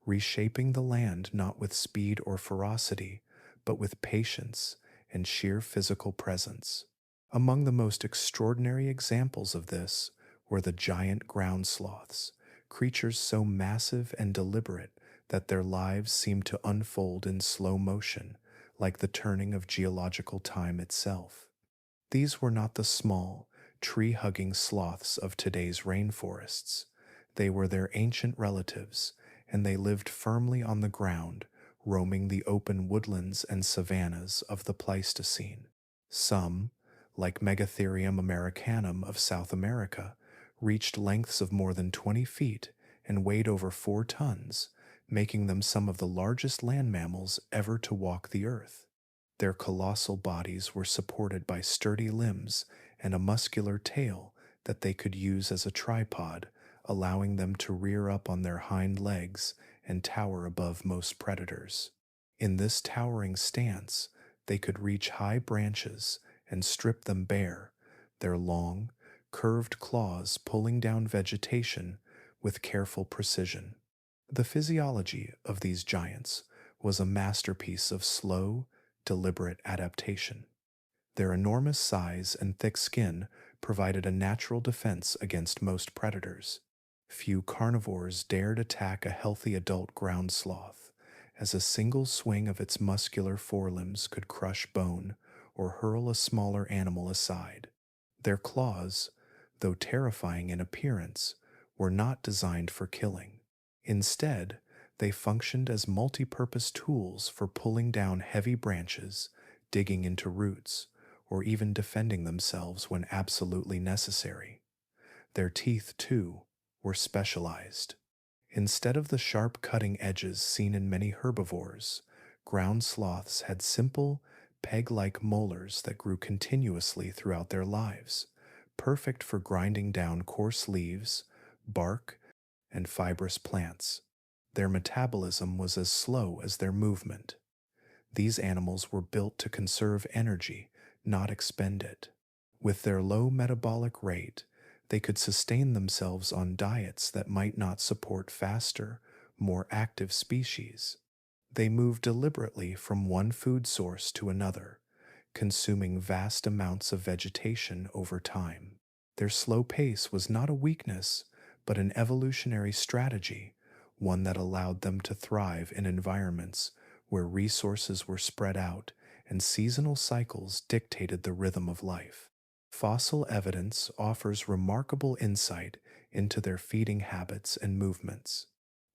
reshaping the land not with speed or ferocity, but with patience and sheer physical presence. Among the most extraordinary examples of this were the giant ground sloths, creatures so massive and deliberate that their lives seemed to unfold in slow motion, like the turning of geological time itself. These were not the small, tree-hugging sloths of today's rainforests. They were their ancient relatives, and they lived firmly on the ground, roaming the open woodlands and savannas of the Pleistocene. Some, like Megatherium americanum of South America, reached lengths of more than 20 feet and weighed over 4 tons, making them some of the largest land mammals ever to walk the earth. Their colossal bodies were supported by sturdy limbs and a muscular tail that they could use as a tripod, allowing them to rear up on their hind legs and tower above most predators. In this towering stance, they could reach high branches and strip them bare, their long, curved claws pulling down vegetation with careful precision. The physiology of these giants was a masterpiece of slow, deliberate adaptation. Their enormous size and thick skin provided a natural defense against most predators. Few carnivores dared attack a healthy adult ground sloth, as a single swing of its muscular forelimbs could crush bone or hurl a smaller animal aside. Their claws, though terrifying in appearance, were not designed for killing. Instead, they functioned as multi-purpose tools for pulling down heavy branches, digging into roots, or even defending themselves when absolutely necessary. Their teeth, too, were specialized. Instead of the sharp cutting edges seen in many herbivores, ground sloths had simple, peg-like molars that grew continuously throughout their lives, perfect for grinding down coarse leaves, bark, and fibrous plants. Their metabolism was as slow as their movement. These animals were built to conserve energy, not expend it. With their low metabolic rate, they could sustain themselves on diets that might not support faster, more active species. They moved deliberately from one food source to another, consuming vast amounts of vegetation over time. Their slow pace was not a weakness, but an evolutionary strategy, one that allowed them to thrive in environments where resources were spread out and seasonal cycles dictated the rhythm of life. Fossil evidence offers remarkable insight into their feeding habits and movements.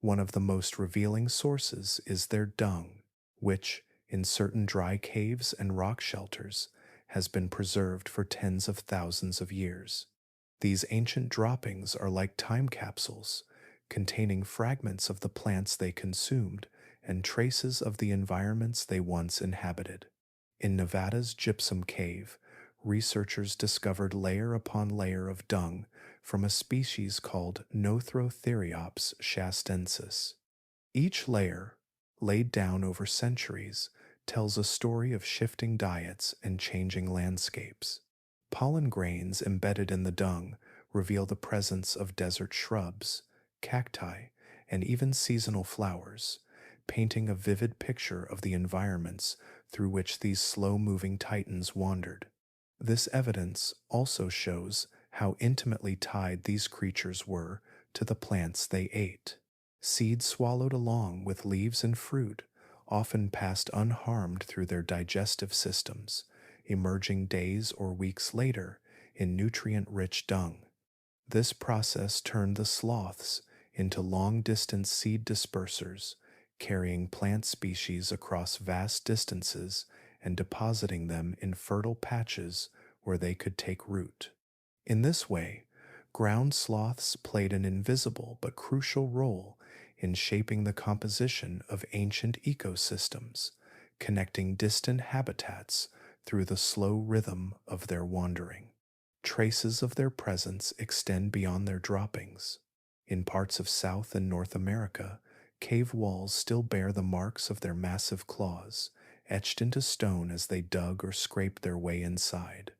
One of the most revealing sources is their dung, which, in certain dry caves and rock shelters, has been preserved for tens of thousands of years. These ancient droppings are like time capsules, containing fragments of the plants they consumed and traces of the environments they once inhabited. In Nevada's Gypsum Cave, researchers discovered layer upon layer of dung from a species called Nothrotheriops shastensis. Each layer, laid down over centuries, tells a story of shifting diets and changing landscapes. Pollen grains embedded in the dung reveal the presence of desert shrubs, cacti, and even seasonal flowers, painting a vivid picture of the environments through which these slow-moving titans wandered. This evidence also shows how intimately tied these creatures were to the plants they ate. Seeds swallowed along with leaves and fruit often passed unharmed through their digestive systems, emerging days or weeks later in nutrient-rich dung. This process turned the sloths into long-distance seed dispersers, carrying plant species across vast distances and depositing them in fertile patches where they could take root. In this way, ground sloths played an invisible but crucial role in shaping the composition of ancient ecosystems, connecting distant habitats through the slow rhythm of their wandering. Traces of their presence extend beyond their droppings. In parts of South and North America, cave walls still bear the marks of their massive claws, etched into stone as they dug or scraped their way inside.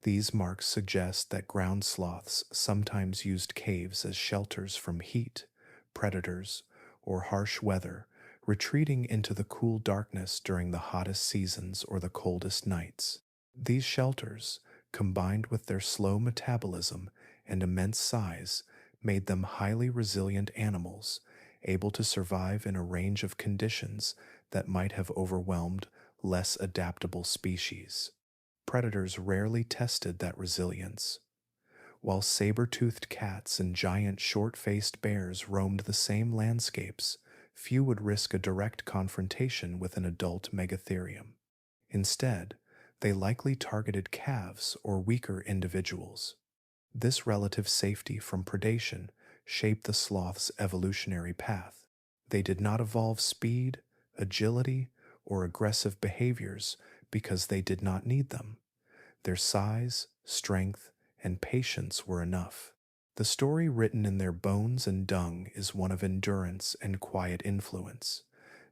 These marks suggest that ground sloths sometimes used caves as shelters from heat, predators, or harsh weather, retreating into the cool darkness during the hottest seasons or the coldest nights. These shelters, combined with their slow metabolism and immense size, made them highly resilient animals, able to survive in a range of conditions that might have overwhelmed less adaptable species. Predators rarely tested that resilience. While saber-toothed cats and giant short-faced bears roamed the same landscapes, few would risk a direct confrontation with an adult megatherium. Instead, they likely targeted calves or weaker individuals. This relative safety from predation shaped the sloth's evolutionary path. They did not evolve speed, agility, or aggressive behaviors because they did not need them. Their size, strength, and patience were enough. The story written in their bones and dung is one of endurance and quiet influence.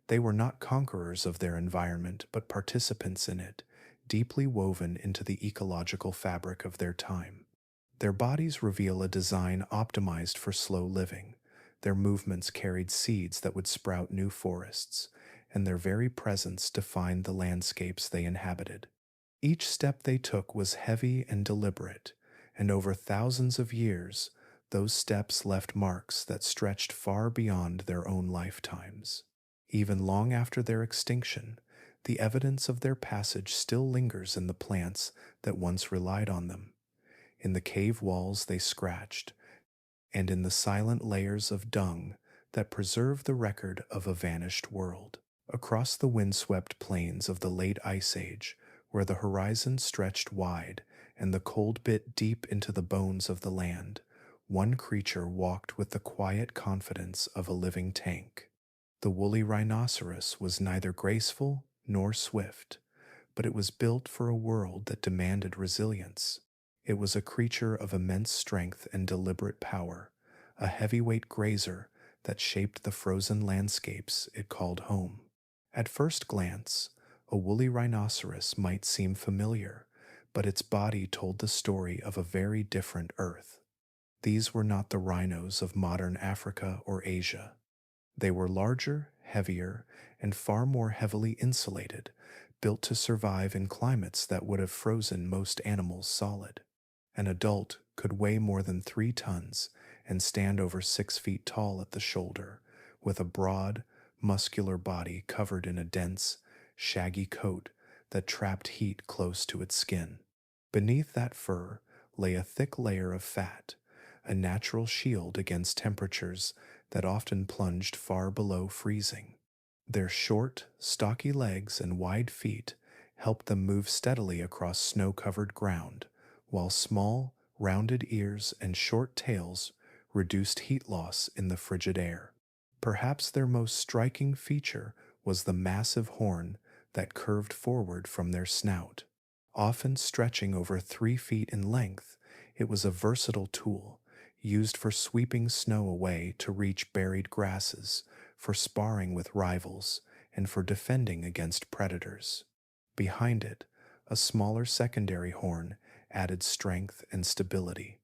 They were not conquerors of their environment, but participants in it, deeply woven into the ecological fabric of their time. Their bodies reveal a design optimized for slow living. Their movements carried seeds that would sprout new forests, and their very presence defined the landscapes they inhabited. Each step they took was heavy and deliberate, and over thousands of years, those steps left marks that stretched far beyond their own lifetimes. Even long after their extinction, the evidence of their passage still lingers in the plants that once relied on them, in the cave walls they scratched, and in the silent layers of dung that preserve the record of a vanished world. Across the windswept plains of the late Ice Age, where the horizon stretched wide and the cold bit deep into the bones of the land, one creature walked with the quiet confidence of a living tank. The woolly rhinoceros was neither graceful nor swift, but it was built for a world that demanded resilience. It was a creature of immense strength and deliberate power, a heavyweight grazer that shaped the frozen landscapes it called home. At first glance, a woolly rhinoceros might seem familiar, but its body told the story of a very different Earth. These were not the rhinos of modern Africa or Asia. They were larger, heavier, and far more heavily insulated, built to survive in climates that would have frozen most animals solid. An adult could weigh more than 3 tons and stand over 6 feet tall at the shoulder, with a broad, muscular body covered in a dense, shaggy coat that trapped heat close to its skin. Beneath that fur lay a thick layer of fat, a natural shield against temperatures that often plunged far below freezing. Their short, stocky legs and wide feet helped them move steadily across snow-covered ground, while small, rounded ears and short tails reduced heat loss in the frigid air. Perhaps their most striking feature was the massive horn that curved forward from their snout. Often stretching over 3 feet in length, it was a versatile tool, used for sweeping snow away to reach buried grasses, for sparring with rivals, and for defending against predators. Behind it, a smaller secondary horn added strength and stability.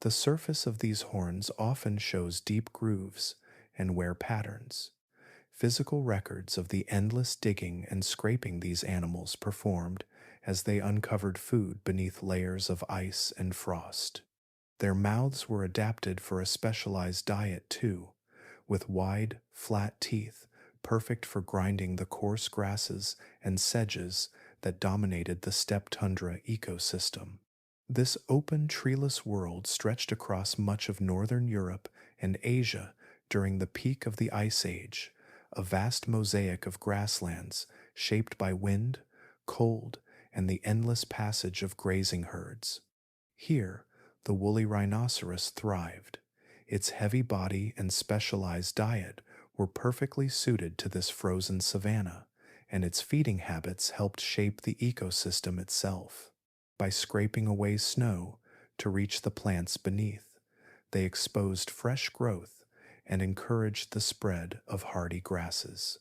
The surface of these horns often shows deep grooves and wear patterns, physical records of the endless digging and scraping these animals performed as they uncovered food beneath layers of ice and frost. Their mouths were adapted for a specialized diet too, with wide, flat teeth, perfect for grinding the coarse grasses and sedges that dominated the steppe tundra ecosystem. This open, treeless world stretched across much of northern Europe and Asia during the peak of the Ice Age, a vast mosaic of grasslands shaped by wind, cold, and the endless passage of grazing herds. Here, the woolly rhinoceros thrived. Its heavy body and specialized diet were perfectly suited to this frozen savanna, and its feeding habits helped shape the ecosystem itself. By scraping away snow to reach the plants beneath, they exposed fresh growth and encouraged the spread of hardy grasses.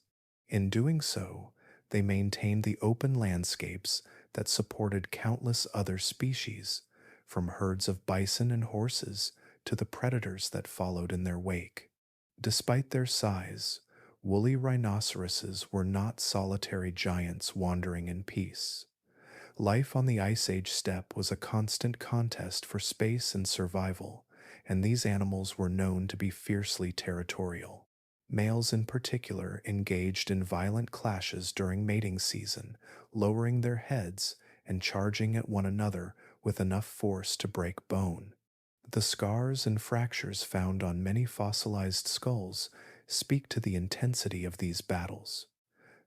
In doing so, they maintained the open landscapes that supported countless other species, from herds of bison and horses to the predators that followed in their wake. Despite their size, woolly rhinoceroses were not solitary giants wandering in peace. Life on the Ice Age steppe was a constant contest for space and survival, and these animals were known to be fiercely territorial. Males in particular engaged in violent clashes during mating season, lowering their heads and charging at one another with enough force to break bone. The scars and fractures found on many fossilized skulls speak to the intensity of these battles.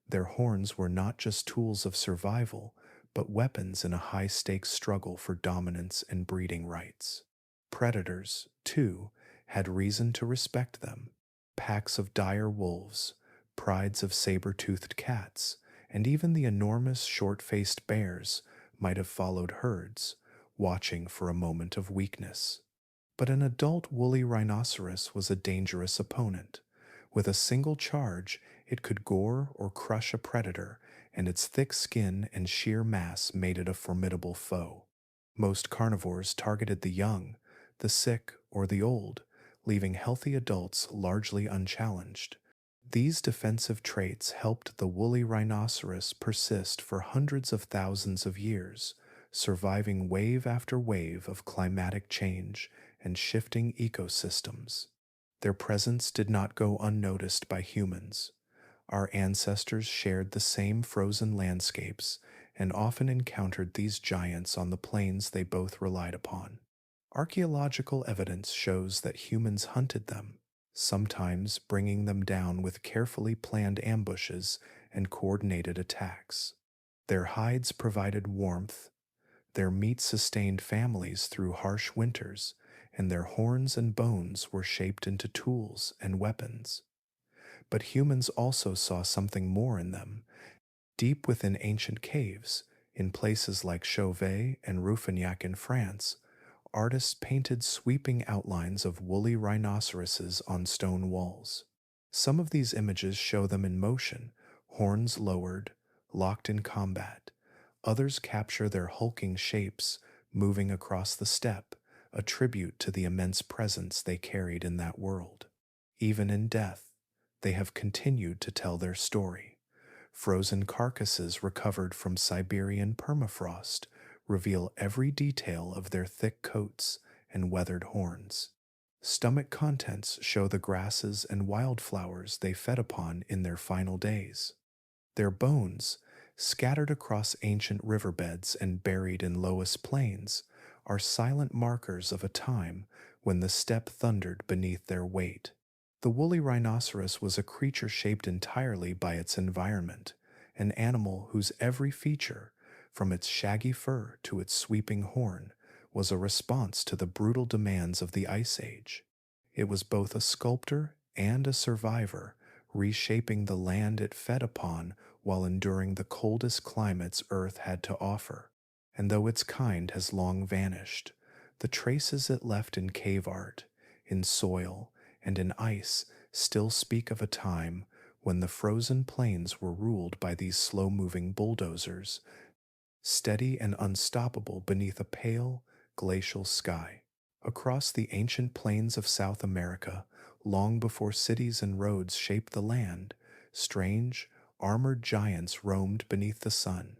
Their horns were not just tools of survival, but weapons in a high-stakes struggle for dominance and breeding rights. Predators, too, had reason to respect them. Packs of dire wolves, prides of saber-toothed cats, and even the enormous short-faced bears might have followed herds, watching for a moment of weakness. But an adult woolly rhinoceros was a dangerous opponent. With a single charge, it could gore or crush a predator, and its thick skin and sheer mass made it a formidable foe. Most carnivores targeted the young, the sick, or the old, leaving healthy adults largely unchallenged. These defensive traits helped the woolly rhinoceros persist for hundreds of thousands of years, surviving wave after wave of climatic change and shifting ecosystems. Their presence did not go unnoticed by humans. Our ancestors shared the same frozen landscapes and often encountered these giants on the plains they both relied upon. Archaeological evidence shows that humans hunted them, sometimes bringing them down with carefully planned ambushes and coordinated attacks. Their hides provided warmth, their meat sustained families through harsh winters, and their horns and bones were shaped into tools and weapons. But humans also saw something more in them. Deep within ancient caves, in places like Chauvet and Rouffignac in France, artists painted sweeping outlines of woolly rhinoceroses on stone walls. Some of these images show them in motion, horns lowered, locked in combat. Others capture their hulking shapes, moving across the steppe, a tribute to the immense presence they carried in that world. Even in death, they have continued to tell their story. Frozen carcasses recovered from Siberian permafrost reveal every detail of their thick coats and weathered horns. Stomach contents show the grasses and wildflowers they fed upon in their final days. Their bones, Scattered across ancient riverbeds and buried in lowest plains, are silent markers of a time when the steppe thundered beneath their weight. The woolly rhinoceros was a creature shaped entirely by its environment, an animal whose every feature, from its shaggy fur to its sweeping horn, was a response to the brutal demands of the Ice Age. It was both a sculptor and a survivor, reshaping the land it fed upon while enduring the coldest climates Earth had to offer. And though its kind has long vanished, the traces it left in cave art, in soil, and in ice still speak of a time when the frozen plains were ruled by these slow moving bulldozers, steady and unstoppable beneath a pale, glacial sky. Across the ancient plains of South America, long before cities and roads shaped the land, strange, armored giants roamed beneath the sun.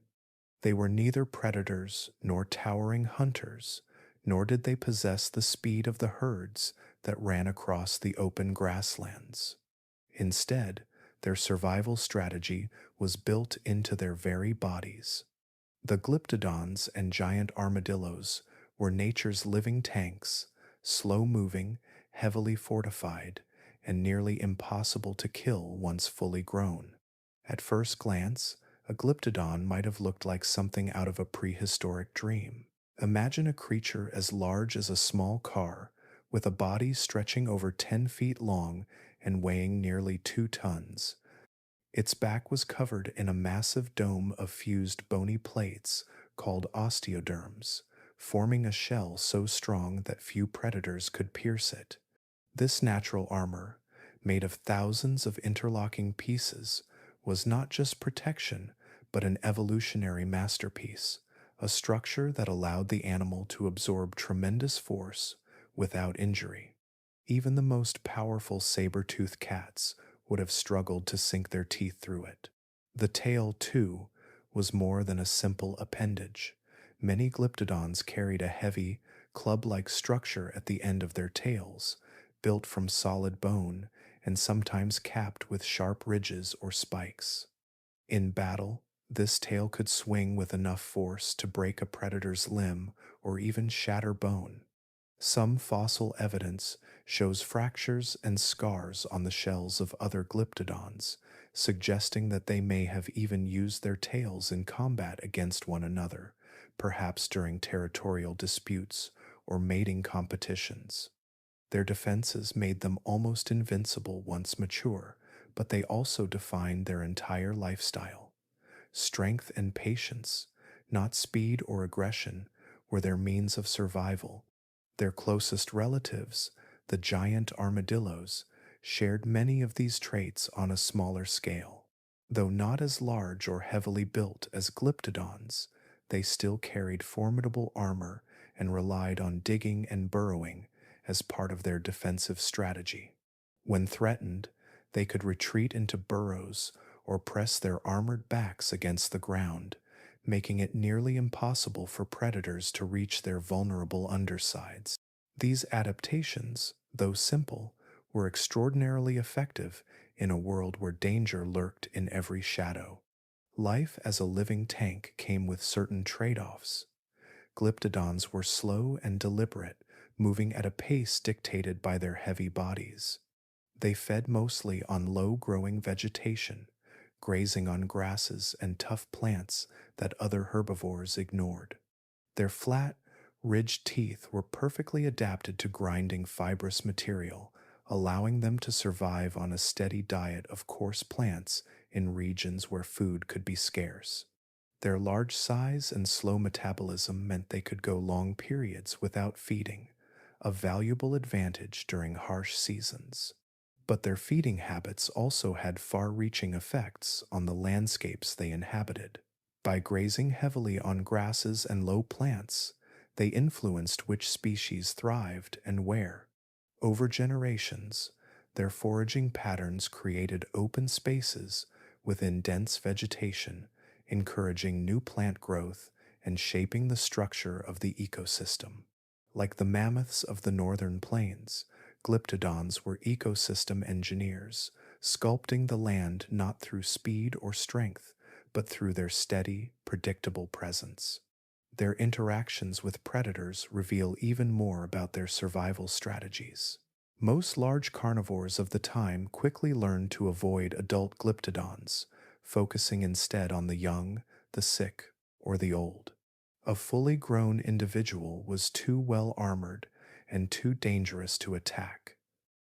They were neither predators nor towering hunters, nor did they possess the speed of the herds that ran across the open grasslands. Instead, their survival strategy was built into their very bodies. The glyptodons and giant armadillos were nature's living tanks, slow moving, heavily fortified, and nearly impossible to kill once fully grown. At first glance, a glyptodon might have looked like something out of a prehistoric dream. Imagine a creature as large as a small car, with a body stretching over 10 feet long and weighing nearly 2 tons. Its back was covered in a massive dome of fused bony plates called osteoderms, forming a shell so strong that few predators could pierce it. This natural armor, made of thousands of interlocking pieces, was not just protection, but an evolutionary masterpiece, a structure that allowed the animal to absorb tremendous force without injury. Even the most powerful saber-toothed cats would have struggled to sink their teeth through it. The tail, too, was more than a simple appendage. Many glyptodons carried a heavy, club-like structure at the end of their tails, built from solid bone and sometimes capped with sharp ridges or spikes. In battle, this tail could swing with enough force to break a predator's limb or even shatter bone. Some fossil evidence shows fractures and scars on the shells of other glyptodons, suggesting that they may have even used their tails in combat against one another, perhaps during territorial disputes or mating competitions. Their defenses made them almost invincible once mature, but they also defined their entire lifestyle. Strength and patience, not speed or aggression, were their means of survival. Their closest relatives, the giant armadillos, shared many of these traits on a smaller scale. Though not as large or heavily built as glyptodons, they still carried formidable armor and relied on digging and burrowing as part of their defensive strategy. When threatened, they could retreat into burrows or press their armored backs against the ground, making it nearly impossible for predators to reach their vulnerable undersides. These adaptations, though simple, were extraordinarily effective in a world where danger lurked in every shadow. Life as a living tank came with certain trade-offs. Glyptodons were slow and deliberate, moving at a pace dictated by their heavy bodies. They fed mostly on low-growing vegetation, grazing on grasses and tough plants that other herbivores ignored. Their flat, ridged teeth were perfectly adapted to grinding fibrous material, allowing them to survive on a steady diet of coarse plants in regions where food could be scarce. Their large size and slow metabolism meant they could go long periods without feeding, a valuable advantage during harsh seasons. But their feeding habits also had far-reaching effects on the landscapes they inhabited. By grazing heavily on grasses and low plants, they influenced which species thrived and where. Over generations, their foraging patterns created open spaces within dense vegetation, encouraging new plant growth and shaping the structure of the ecosystem. Like the mammoths of the northern plains, glyptodons were ecosystem engineers, sculpting the land not through speed or strength, but through their steady, predictable presence. Their interactions with predators reveal even more about their survival strategies. Most large carnivores of the time quickly learned to avoid adult glyptodons, focusing instead on the young, the sick, or the old. A fully grown individual was too well armored and too dangerous to attack.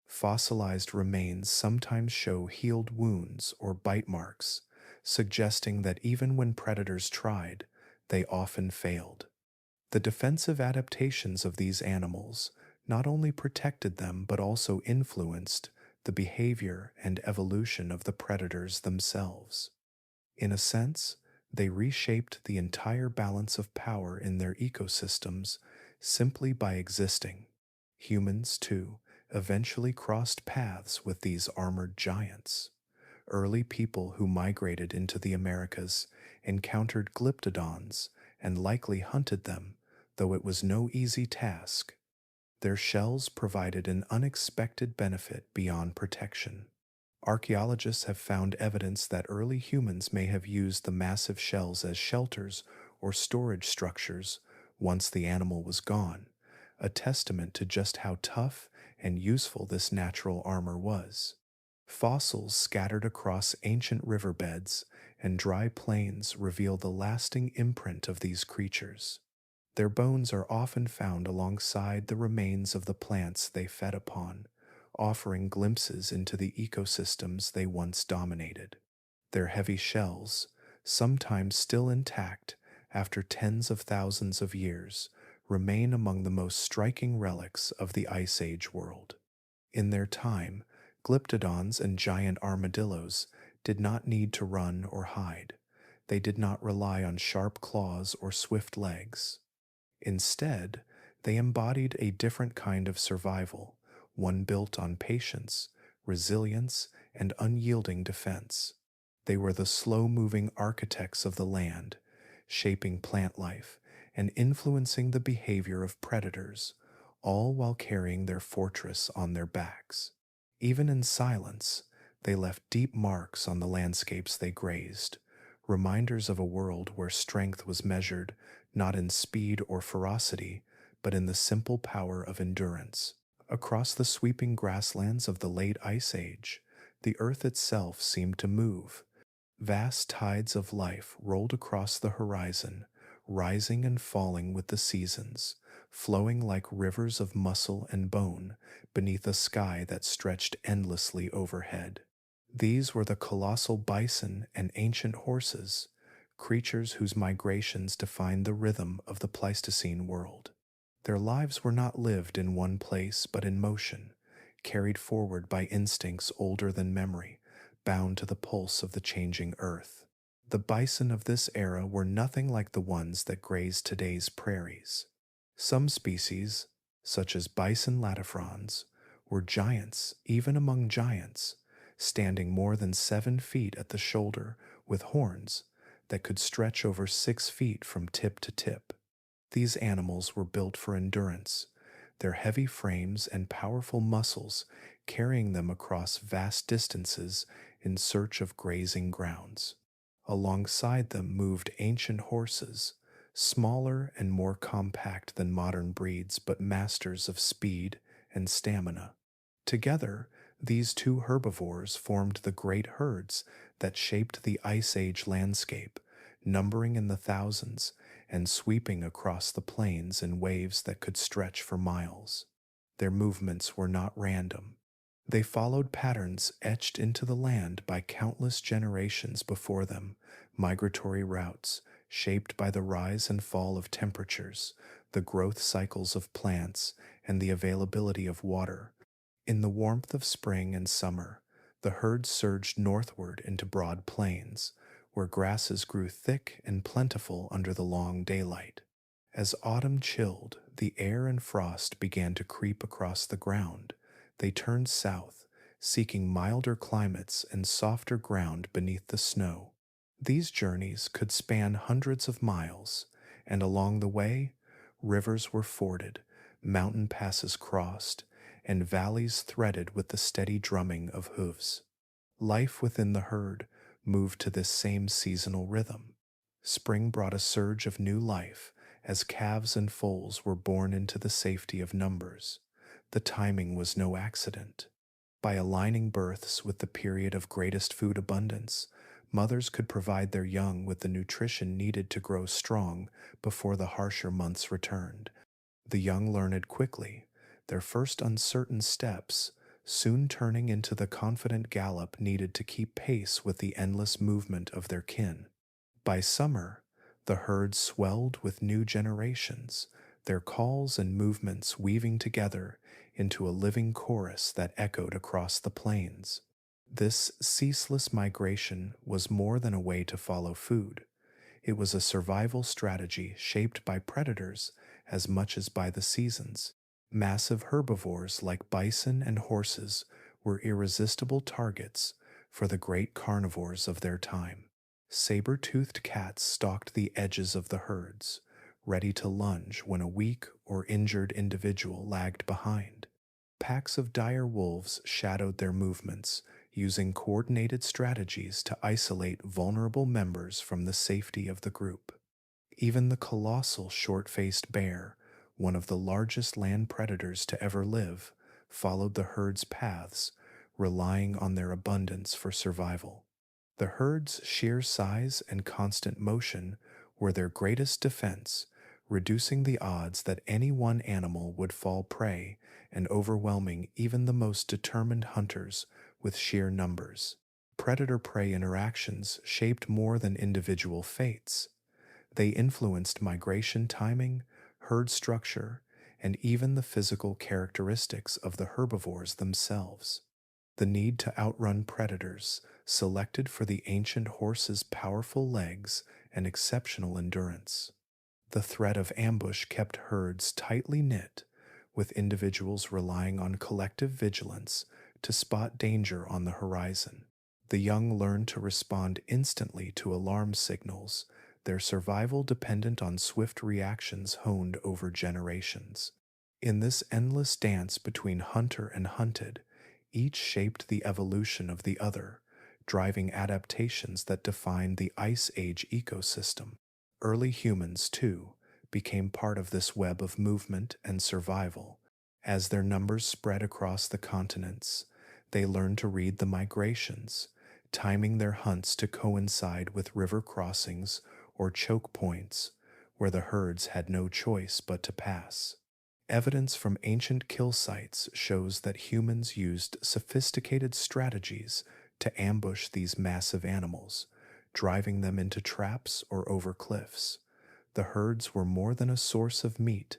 Fossilized remains sometimes show healed wounds or bite marks, suggesting that even when predators tried, they often failed. The defensive adaptations of these animals not only protected them but also influenced the behavior and evolution of the predators themselves. In a sense, they reshaped the entire balance of power in their ecosystems simply by existing. Humans, too, eventually crossed paths with these armored giants. Early people who migrated into the Americas encountered glyptodons and likely hunted them, though it was no easy task. Their shells provided an unexpected benefit beyond protection. Archaeologists have found evidence that early humans may have used the massive shells as shelters or storage structures once the animal was gone, a testament to just how tough and useful this natural armor was. Fossils scattered across ancient riverbeds and dry plains reveal the lasting imprint of these creatures. Their bones are often found alongside the remains of the plants they fed upon, offering glimpses into the ecosystems they once dominated. Their heavy shells, sometimes still intact after tens of thousands of years, remain among the most striking relics of the Ice Age world. In their time, glyptodons and giant armadillos did not need to run or hide. They did not rely on sharp claws or swift legs. Instead, they embodied a different kind of survival, one built on patience, resilience, and unyielding defense. They were the slow-moving architects of the land, shaping plant life and influencing the behavior of predators, all while carrying their fortress on their backs. Even in silence, they left deep marks on the landscapes they grazed, reminders of a world where strength was measured not in speed or ferocity, but in the simple power of endurance. Across the sweeping grasslands of the late Ice Age, the earth itself seemed to move. Vast tides of life rolled across the horizon, rising and falling with the seasons, flowing like rivers of muscle and bone beneath a sky that stretched endlessly overhead. These were the colossal bison and ancient horses, creatures whose migrations defined the rhythm of the Pleistocene world. Their lives were not lived in one place but in motion, carried forward by instincts older than memory, bound to the pulse of the changing earth. The bison of this era were nothing like the ones that graze today's prairies. Some species, such as bison latifrons, were giants even among giants, standing more than 7 feet at the shoulder with horns that could stretch over 6 feet from tip to tip. These animals were built for endurance, their heavy frames and powerful muscles carrying them across vast distances in search of grazing grounds. Alongside them moved ancient horses, smaller and more compact than modern breeds but masters of speed and stamina. Together, these two herbivores formed the great herds that shaped the Ice Age landscape, numbering in the thousands and sweeping across the plains in waves that could stretch for miles. Their movements were not random. They followed patterns etched into the land by countless generations before them, migratory routes shaped by the rise and fall of temperatures, the growth cycles of plants, and the availability of water. In the warmth of spring and summer, the herd surged northward into broad plains, where grasses grew thick and plentiful under the long daylight. As autumn chilled, the air and frost began to creep across the ground. They turned south, seeking milder climates and softer ground beneath the snow. These journeys could span hundreds of miles, and along the way, rivers were forded, mountain passes crossed, and valleys threaded with the steady drumming of hooves. Life within the herd moved to this same seasonal rhythm. Spring brought a surge of new life as calves and foals were born into the safety of numbers. The timing was no accident. By aligning births with the period of greatest food abundance, mothers could provide their young with the nutrition needed to grow strong before the harsher months returned. The young learned quickly, their first uncertain steps soon turning into the confident gallop needed to keep pace with the endless movement of their kin. By summer, the herd swelled with new generations, their calls and movements weaving together into a living chorus that echoed across the plains. This ceaseless migration was more than a way to follow food. It was a survival strategy shaped by predators as much as by the seasons. Massive herbivores like bison and horses were irresistible targets for the great carnivores of their time. Saber-toothed cats stalked the edges of the herds, ready to lunge when a weak or injured individual lagged behind. Packs of dire wolves shadowed their movements, using coordinated strategies to isolate vulnerable members from the safety of the group. Even the colossal short-faced bear, one of the largest land predators to ever live, followed the herd's paths, relying on their abundance for survival. The herd's sheer size and constant motion were their greatest defense, reducing the odds that any one animal would fall prey and overwhelming even the most determined hunters with sheer numbers. Predator-prey interactions shaped more than individual fates. They influenced migration timing, herd structure, and even the physical characteristics of the herbivores themselves. The need to outrun predators, selected for the ancient horse's powerful legs and exceptional endurance. The threat of ambush kept herds tightly knit, with individuals relying on collective vigilance to spot danger on the horizon. The young learned to respond instantly to alarm signals, their survival dependent on swift reactions honed over generations. In this endless dance between hunter and hunted, each shaped the evolution of the other, driving adaptations that defined the Ice Age ecosystem. Early humans, too, became part of this web of movement and survival. As their numbers spread across the continents, they learned to read the migrations, timing their hunts to coincide with river crossings or choke points where the herds had no choice but to pass. Evidence from ancient kill sites shows that humans used sophisticated strategies to ambush these massive animals, driving them into traps or over cliffs. The herds were more than a source of meat.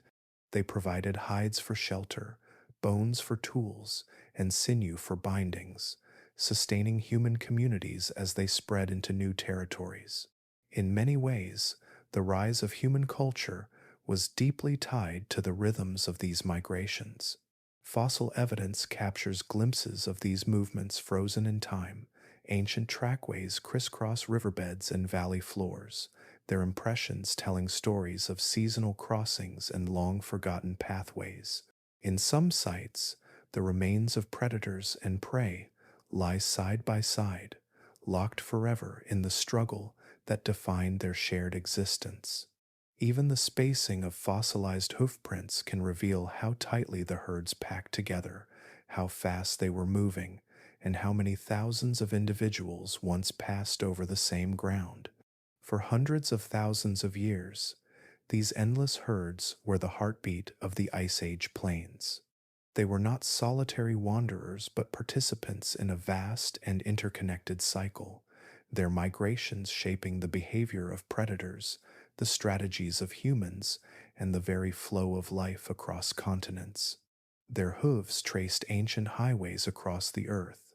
They provided hides for shelter, bones for tools, and sinew for bindings, sustaining human communities as they spread into new territories. In many ways, the rise of human culture was deeply tied to the rhythms of these migrations. Fossil evidence captures glimpses of these movements frozen in time. Ancient trackways crisscross riverbeds and valley floors, their impressions telling stories of seasonal crossings and long-forgotten pathways. In some sites, the remains of predators and prey lie side by side, locked forever in the struggle that defined their shared existence. Even the spacing of fossilized hoofprints can reveal how tightly the herds packed together, how fast they were moving, and how many thousands of individuals once passed over the same ground. For hundreds of thousands of years, these endless herds were the heartbeat of the Ice Age plains. They were not solitary wanderers but participants in a vast and interconnected cycle, their migrations shaping the behavior of predators, the strategies of humans, and the very flow of life across continents. Their hooves traced ancient highways across the earth,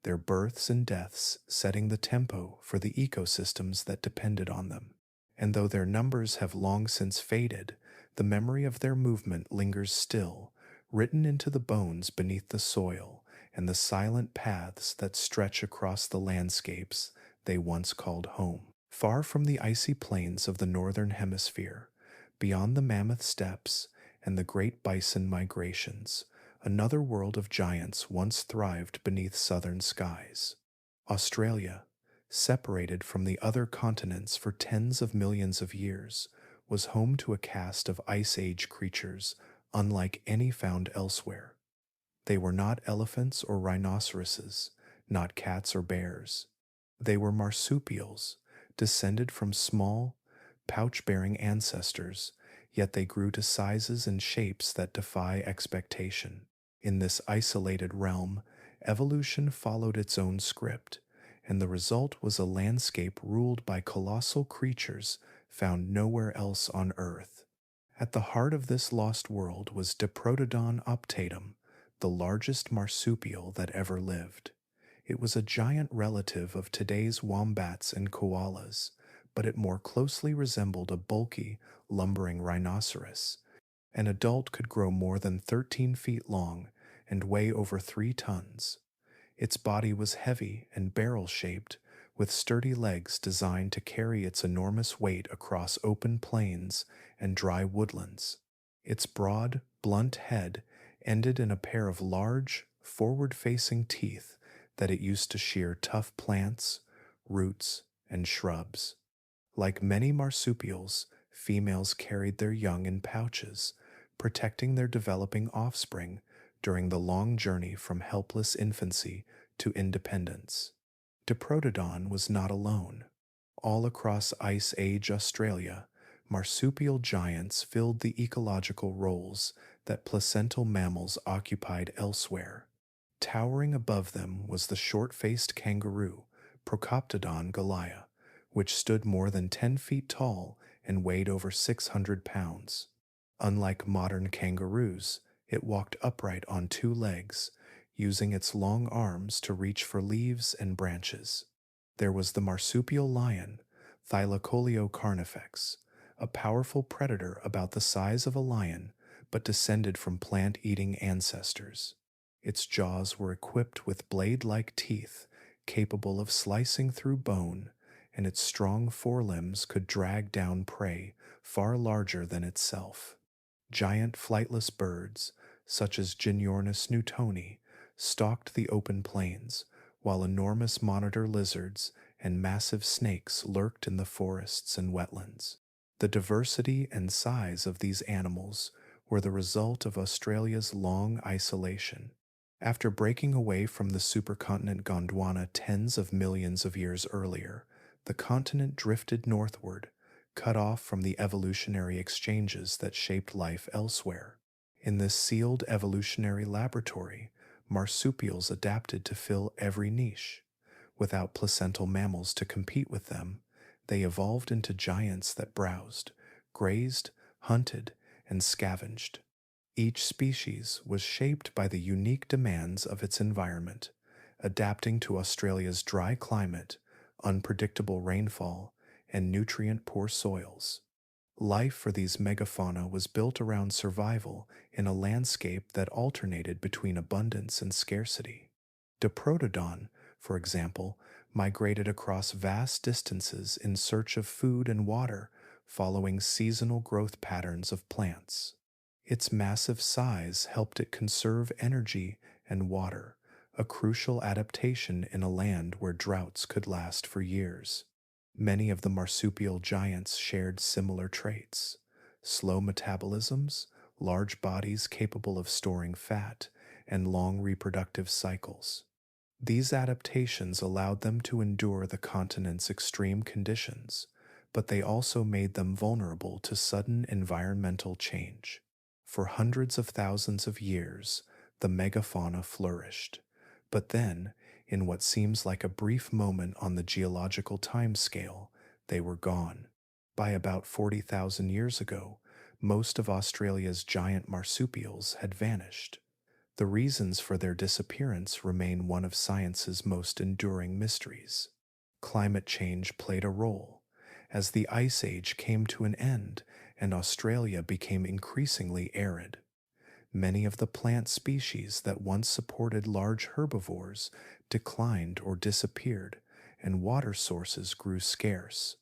their births and deaths setting the tempo for the ecosystems that depended on them. And though their numbers have long since faded, the memory of their movement lingers still, written into the bones beneath the soil and the silent paths that stretch across the landscapes they once called home. Far from the icy plains of the northern hemisphere, beyond the mammoth steppes and the great bison migrations, another world of giants once thrived beneath southern skies. Australia, separated from the other continents for tens of millions of years, was home to a caste of Ice Age creatures unlike any found elsewhere. They were not elephants or rhinoceroses, not cats or bears. They were marsupials, descended from small, pouch-bearing ancestors, yet they grew to sizes and shapes that defy expectation. In this isolated realm, evolution followed its own script, and the result was a landscape ruled by colossal creatures found nowhere else on Earth. At the heart of this lost world was Diprotodon optatum, the largest marsupial that ever lived. It was a giant relative of today's wombats and koalas, but it more closely resembled a bulky, lumbering rhinoceros. An adult could grow more than 13 feet long and weigh over 3 tons. Its body was heavy and barrel-shaped, with sturdy legs designed to carry its enormous weight across open plains and dry woodlands. Its broad, blunt head ended in a pair of large, forward-facing teeth that it used to shear tough plants, roots, and shrubs. Like many marsupials, females carried their young in pouches, protecting their developing offspring during the long journey from helpless infancy to independence. Diprotodon was not alone. All across Ice Age Australia, marsupial giants filled the ecological roles that placental mammals occupied elsewhere. Towering above them was the short-faced kangaroo, Procoptodon galea, which stood more than 10 feet tall and weighed over 600 pounds. Unlike modern kangaroos, it walked upright on 2 legs, using its long arms to reach for leaves and branches. There was the marsupial lion, Thylacoleo carnifex, a powerful predator about the size of a lion but descended from plant-eating ancestors. Its jaws were equipped with blade-like teeth capable of slicing through bone, and its strong forelimbs could drag down prey far larger than itself. Giant flightless birds, such as Geniornis newtoni, stalked the open plains, while enormous monitor lizards and massive snakes lurked in the forests and wetlands. The diversity and size of these animals were the result of Australia's long isolation. After breaking away from the supercontinent Gondwana tens of millions of years earlier, the continent drifted northward, cut off from the evolutionary exchanges that shaped life elsewhere. In this sealed evolutionary laboratory, marsupials adapted to fill every niche. Without placental mammals to compete with them, they evolved into giants that browsed, grazed, hunted, and scavenged. Each species was shaped by the unique demands of its environment, adapting to Australia's dry climate, unpredictable rainfall, and nutrient-poor soils. Life for these megafauna was built around survival in a landscape that alternated between abundance and scarcity. Diprotodon, for example, migrated across vast distances in search of food and water, following seasonal growth patterns of plants. Its massive size helped it conserve energy and water, a crucial adaptation in a land where droughts could last for years. Many of the marsupial giants shared similar traits: slow metabolisms, large bodies capable of storing fat, and long reproductive cycles. These adaptations allowed them to endure the continent's extreme conditions, but they also made them vulnerable to sudden environmental change. For hundreds of thousands of years, the megafauna flourished. But then, in what seems like a brief moment on the geological timescale, they were gone. By about 40,000 years ago, most of Australia's giant marsupials had vanished. The reasons for their disappearance remain one of science's most enduring mysteries. Climate change played a role. As the Ice Age came to an end and Australia became increasingly arid, many of the plant species that once supported large herbivores declined or disappeared, and water sources grew scarce.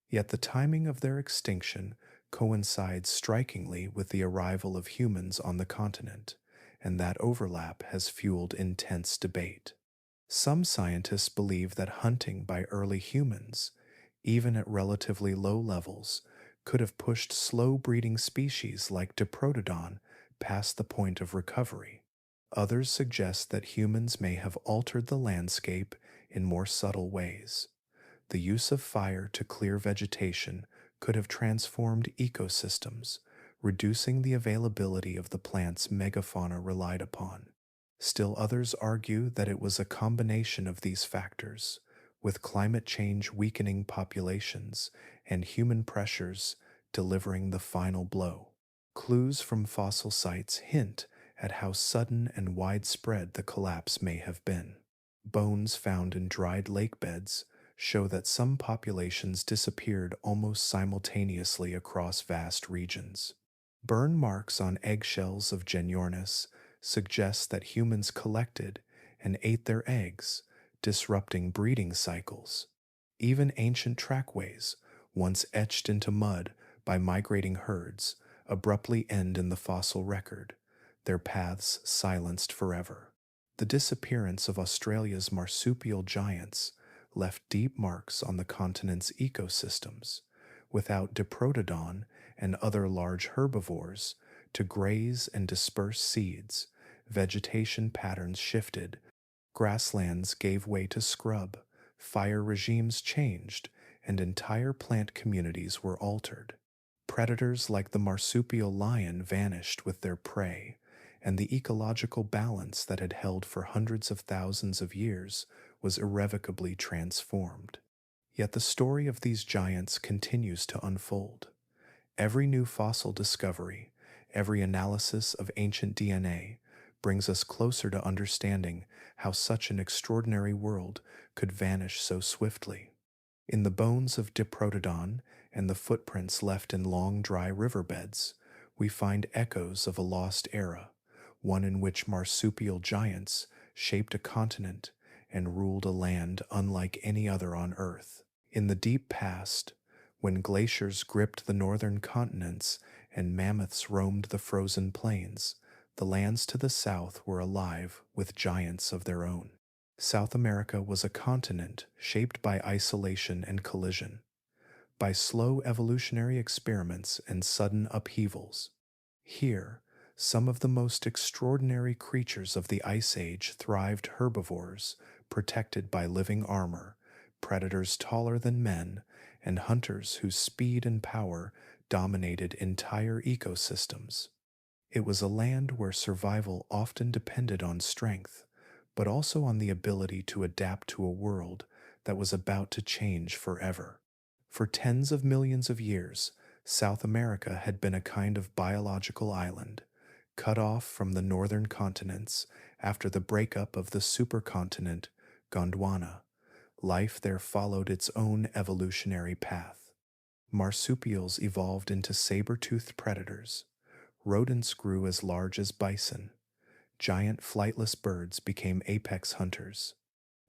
Yet the timing of their extinction coincides strikingly with the arrival of humans on the continent, and that overlap has fueled intense debate. Some scientists believe that hunting by early humans, even at relatively low levels, could have pushed slow breeding species like Diprotodon past the point of recovery. Others suggest that humans may have altered the landscape in more subtle ways. The use of fire to clear vegetation could have transformed ecosystems, reducing the availability of the plants megafauna relied upon. Still, others argue that it was a combination of these factors, with climate change weakening populations and human pressures delivering the final blow. Clues from fossil sites hint at how sudden and widespread the collapse may have been. Bones found in dried lake beds show that some populations disappeared almost simultaneously across vast regions. Burn marks on eggshells of Genyornis suggest that humans collected and ate their eggs, disrupting breeding cycles. Even ancient trackways, once etched into mud by migrating herds, abruptly end in the fossil record, their paths silenced forever. The disappearance of Australia's marsupial giants left deep marks on the continent's ecosystems. Without Diprotodon and other large herbivores to graze and disperse seeds, vegetation patterns shifted, grasslands gave way to scrub, fire regimes changed, and entire plant communities were altered. Predators like the marsupial lion vanished with their prey, and the ecological balance that had held for hundreds of thousands of years was irrevocably transformed. Yet the story of these giants continues to unfold. Every new fossil discovery, every analysis of ancient DNA, brings us closer to understanding how such an extraordinary world could vanish so swiftly. In the bones of Diprotodon and the footprints left in long dry riverbeds, we find echoes of a lost era, one in which marsupial giants shaped a continent and ruled a land unlike any other on Earth. In the deep past, when glaciers gripped the northern continents and mammoths roamed the frozen plains, the lands to the south were alive with giants of their own. South America was a continent shaped by isolation and collision, by slow evolutionary experiments and sudden upheavals. Here, some of the most extraordinary creatures of the Ice Age thrived herbivores, protected by living armor, predators taller than men, and hunters whose speed and power dominated entire ecosystems. It was a land where survival often depended on strength, but also on the ability to adapt to a world that was about to change forever. For tens of millions of years, South America had been a kind of biological island, cut off from the northern continents after the breakup of the supercontinent Gondwana. Life there followed its own evolutionary path. Marsupials evolved into saber-toothed predators. Rodents grew as large as bison. Giant flightless birds became apex hunters.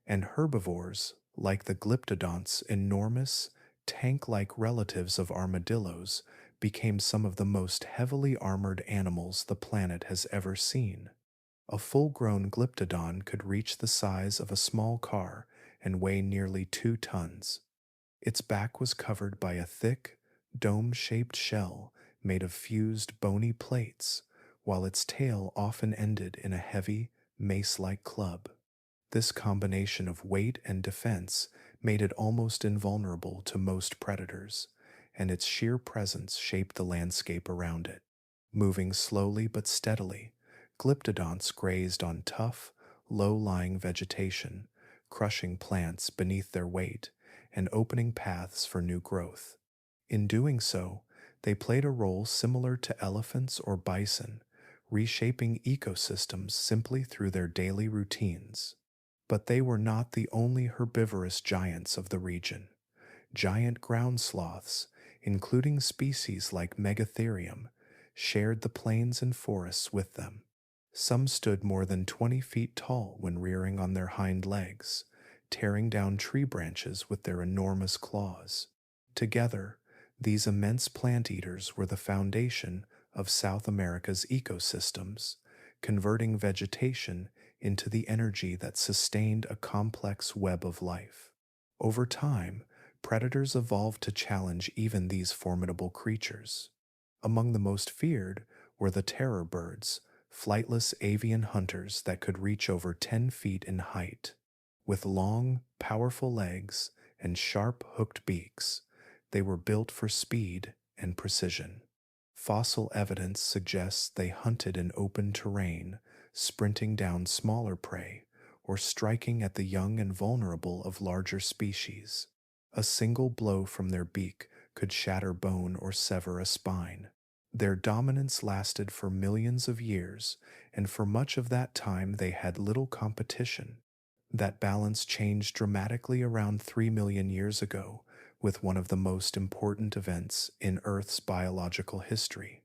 And herbivores, like the glyptodonts, enormous, tank-like relatives of armadillos, became some of the most heavily armored animals the planet has ever seen. A full-grown glyptodon could reach the size of a small car and weigh nearly 2 tons. Its back was covered by a thick, dome-shaped shell made of fused bony plates, while its tail often ended in a heavy, mace-like club. This combination of weight and defense made it almost invulnerable to most predators, and its sheer presence shaped the landscape around it. Moving slowly but steadily, glyptodonts grazed on tough, low-lying vegetation, crushing plants beneath their weight and opening paths for new growth. In doing so, they played a role similar to elephants or bison, reshaping ecosystems simply through their daily routines. But they were not the only herbivorous giants of the region. Giant ground sloths, including species like Megatherium, shared the plains and forests with them. Some stood more than 20 feet tall when rearing on their hind legs, tearing down tree branches with their enormous claws. Together, these immense plant eaters were the foundation of South America's ecosystems, converting vegetation into the energy that sustained a complex web of life. Over time, predators evolved to challenge even these formidable creatures. Among the most feared were the terror birds, flightless avian hunters that could reach over 10 feet in height. With long, powerful legs and sharp, hooked beaks, they were built for speed and precision. Fossil evidence suggests they hunted in open terrain, sprinting down smaller prey or striking at the young and vulnerable of larger species. A single blow from their beak could shatter bone or sever a spine. Their dominance lasted for millions of years, and for much of that time they had little competition. That balance changed dramatically around 3 million years ago with one of the most important events in Earth's biological history,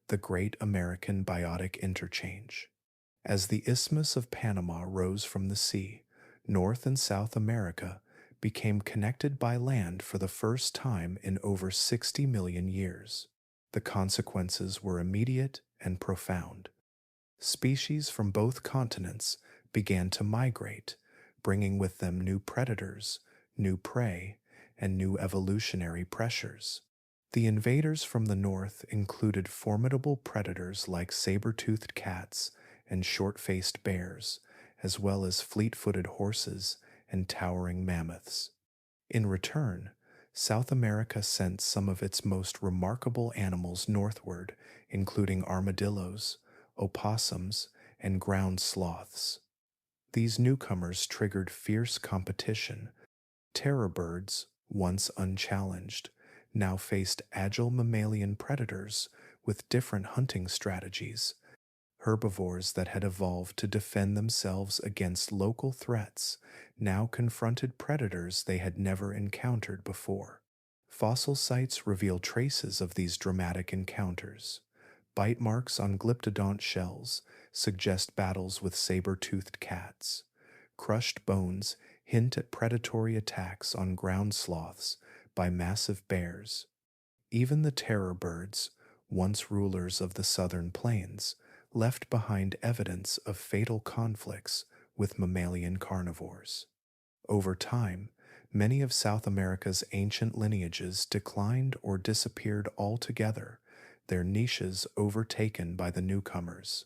the Great American Biotic Interchange. As the Isthmus of Panama rose from the sea, North and South America became connected by land for the first time in over 60 million years. The consequences were immediate and profound. Species from both continents began to migrate, bringing with them new predators, new prey, and new evolutionary pressures. The invaders from the north included formidable predators like saber-toothed cats and short-faced bears, as well as fleet-footed horses and towering mammoths. In return, South America sent some of its most remarkable animals northward, including armadillos, opossums, and ground sloths. These newcomers triggered fierce competition. Terror birds, once unchallenged, now faced agile mammalian predators with different hunting strategies. Herbivores that had evolved to defend themselves against local threats now confronted predators they had never encountered before. Fossil sites reveal traces of these dramatic encounters. Bite marks on glyptodont shells suggest battles with saber-toothed cats. Crushed bones hint at predatory attacks on ground sloths by massive bears. Even the terror birds, once rulers of the southern plains, left behind evidence of fatal conflicts with mammalian carnivores. Over time, many of South America's ancient lineages declined or disappeared altogether, their niches overtaken by the newcomers.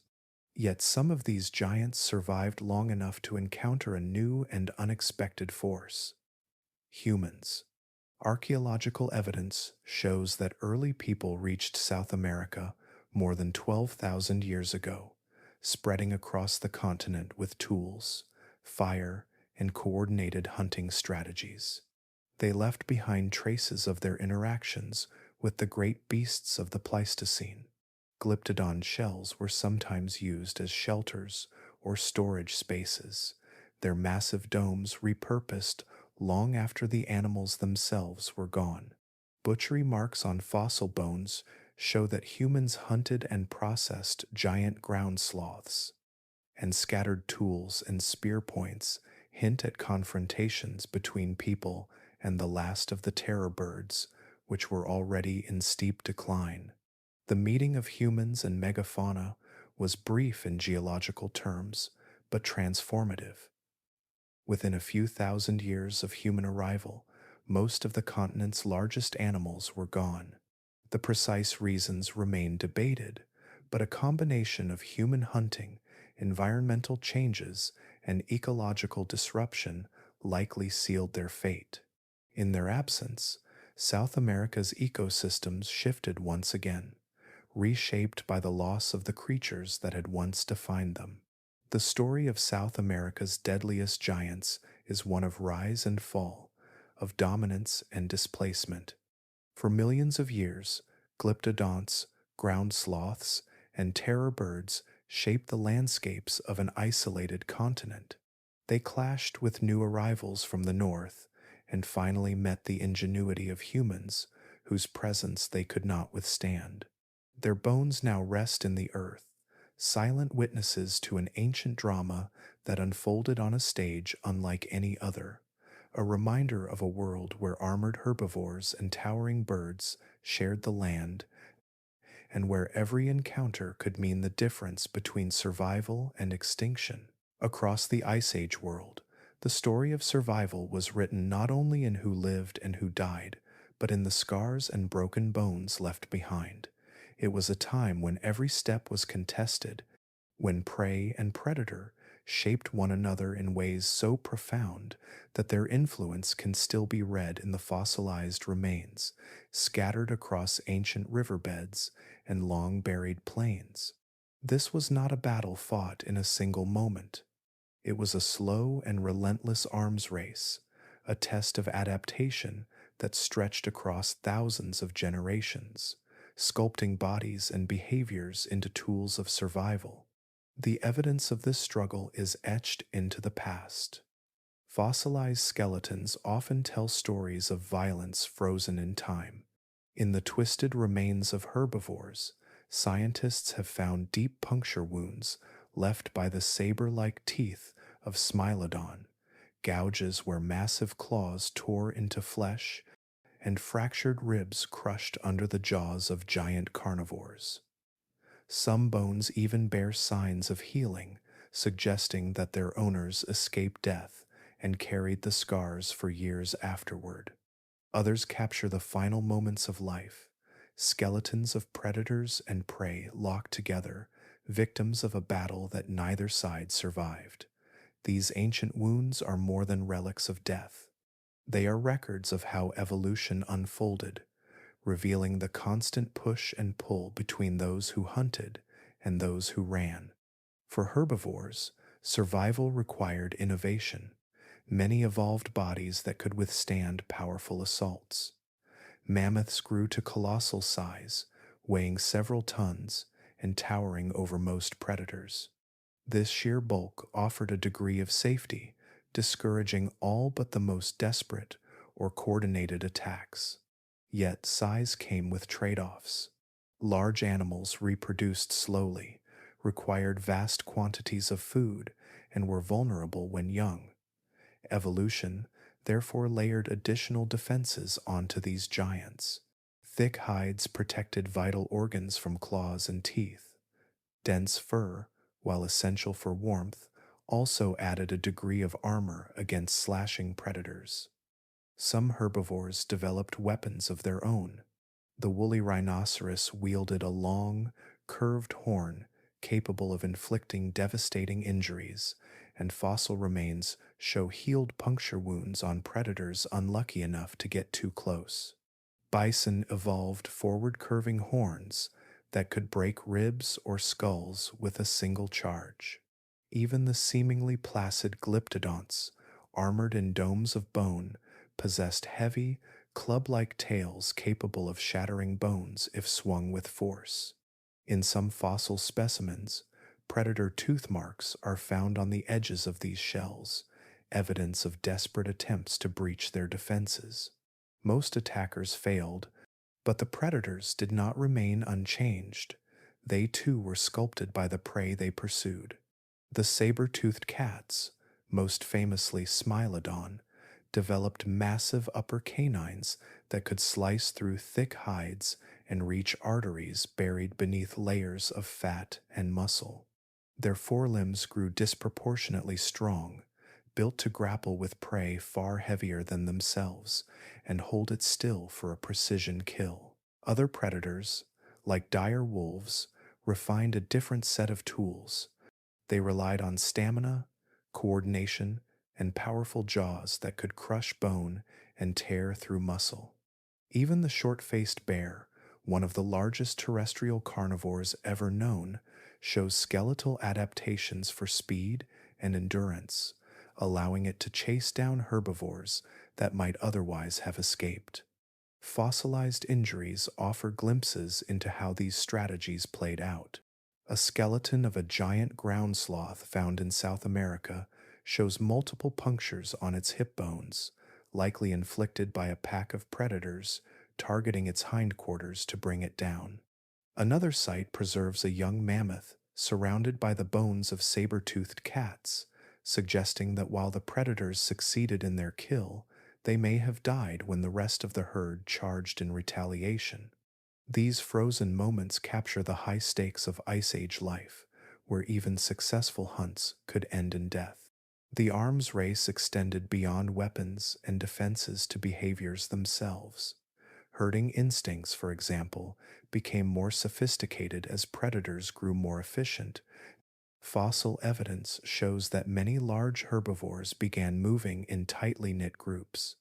Yet some of these giants survived long enough to encounter a new and unexpected force: humans. Archaeological evidence shows that early people reached South America more than 12,000 years ago, spreading across the continent with tools, fire, and coordinated hunting strategies. They left behind traces of their interactions with the great beasts of the Pleistocene. Glyptodon shells were sometimes used as shelters or storage spaces, their massive domes repurposed long after the animals themselves were gone. Butchery marks on fossil bones show that humans hunted and processed giant ground sloths, and scattered tools and spear points hint at confrontations between people and the last of the terror birds, which were already in steep decline. The meeting of humans and megafauna was brief in geological terms, but transformative. Within a few thousand years of human arrival, most of the continent's largest animals were gone. The precise reasons remain debated, but a combination of human hunting, environmental changes, and ecological disruption likely sealed their fate. In their absence, South America's ecosystems shifted once again, reshaped by the loss of the creatures that had once defined them. The story of South America's deadliest giants is one of rise and fall, of dominance and displacement. For millions of years, glyptodonts, ground sloths, and terror birds shaped the landscapes of an isolated continent. They clashed with new arrivals from the north and finally met the ingenuity of humans, whose presence they could not withstand. Their bones now rest in the earth, silent witnesses to an ancient drama that unfolded on a stage unlike any other, a reminder of a world where armored herbivores and towering birds shared the land, and where every encounter could mean the difference between survival and extinction. Across the Ice Age world, the story of survival was written not only in who lived and who died, but in the scars and broken bones left behind. It was a time when every step was contested, when prey and predator shaped one another in ways so profound that their influence can still be read in the fossilized remains scattered across ancient riverbeds and long buried plains. This was not a battle fought in a single moment. It was a slow and relentless arms race, a test of adaptation that stretched across thousands of generations, sculpting bodies and behaviors into tools of survival. The evidence of this struggle is etched into the past. Fossilized skeletons often tell stories of violence frozen in time. In the twisted remains of herbivores, scientists have found deep puncture wounds left by the saber-like teeth of Smilodon, gouges where massive claws tore into flesh, and fractured ribs crushed under the jaws of giant carnivores. Some bones even bear signs of healing, suggesting that their owners escaped death and carried the scars for years afterward. Others capture the final moments of life, skeletons of predators and prey locked together, victims of a battle that neither side survived. These ancient wounds are more than relics of death. They are records of how evolution unfolded, revealing the constant push and pull between those who hunted and those who ran. For herbivores, survival required innovation. Many evolved bodies that could withstand powerful assaults. Mammoths grew to colossal size, weighing several tons and towering over most predators. This sheer bulk offered a degree of safety, discouraging all but the most desperate or coordinated attacks. Yet size came with trade-offs. Large animals reproduced slowly, required vast quantities of food, and were vulnerable when young. Evolution therefore layered additional defenses onto these giants. Thick hides protected vital organs from claws and teeth. Dense fur, while essential for warmth, also added a degree of armor against slashing predators. Some herbivores developed weapons of their own. The woolly rhinoceros wielded a long, curved horn capable of inflicting devastating injuries, and fossil remains show healed puncture wounds on predators unlucky enough to get too close. Bison evolved forward-curving horns that could break ribs or skulls with a single charge. Even the seemingly placid glyptodonts, armored in domes of bone, possessed heavy, club-like tails capable of shattering bones if swung with force. In some fossil specimens, predator tooth marks are found on the edges of these shells, evidence of desperate attempts to breach their defenses. Most attackers failed, but the predators did not remain unchanged. They too were sculpted by the prey they pursued. The saber-toothed cats, most famously Smilodon, developed massive upper canines that could slice through thick hides and reach arteries buried beneath layers of fat and muscle. Their forelimbs grew disproportionately strong, built to grapple with prey far heavier than themselves and hold it still for a precision kill. Other predators, like dire wolves, refined a different set of tools. They relied on stamina, coordination, and powerful jaws that could crush bone and tear through muscle. Even the short-faced bear, one of the largest terrestrial carnivores ever known, shows skeletal adaptations for speed and endurance, allowing it to chase down herbivores that might otherwise have escaped. Fossilized injuries offer glimpses into how these strategies played out. A skeleton of a giant ground sloth found in South America shows multiple punctures on its hip bones, likely inflicted by a pack of predators targeting its hindquarters to bring it down. Another site preserves a young mammoth surrounded by the bones of saber-toothed cats, suggesting that while the predators succeeded in their kill, they may have died when the rest of the herd charged in retaliation. These frozen moments capture the high stakes of Ice Age life, where even successful hunts could end in death. The arms race extended beyond weapons and defenses to behaviors themselves. Herding instincts, for example, became more sophisticated as predators grew more efficient. Fossil evidence shows that many large herbivores began moving in tightly knit groups,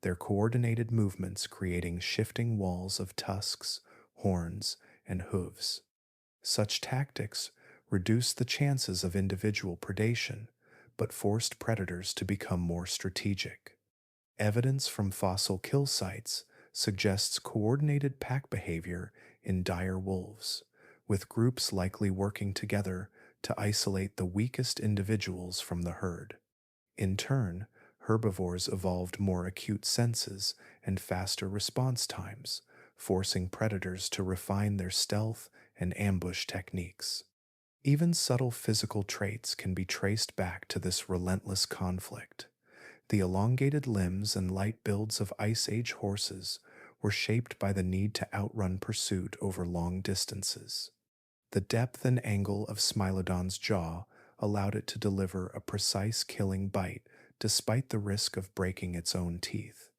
their coordinated movements creating shifting walls of tusks, horns, and hooves. Such tactics reduced the chances of individual predation, but forced predators to become more strategic. Evidence from fossil kill sites suggests coordinated pack behavior in dire wolves, with groups likely working together to isolate the weakest individuals from the herd. In turn, herbivores evolved more acute senses and faster response times, forcing predators to refine their stealth and ambush techniques. Even subtle physical traits can be traced back to this relentless conflict. The elongated limbs and light builds of Ice Age horses were shaped by the need to outrun pursuit over long distances. The depth and angle of Smilodon's jaw allowed it to deliver a precise killing bite despite the risk of breaking its own teeth.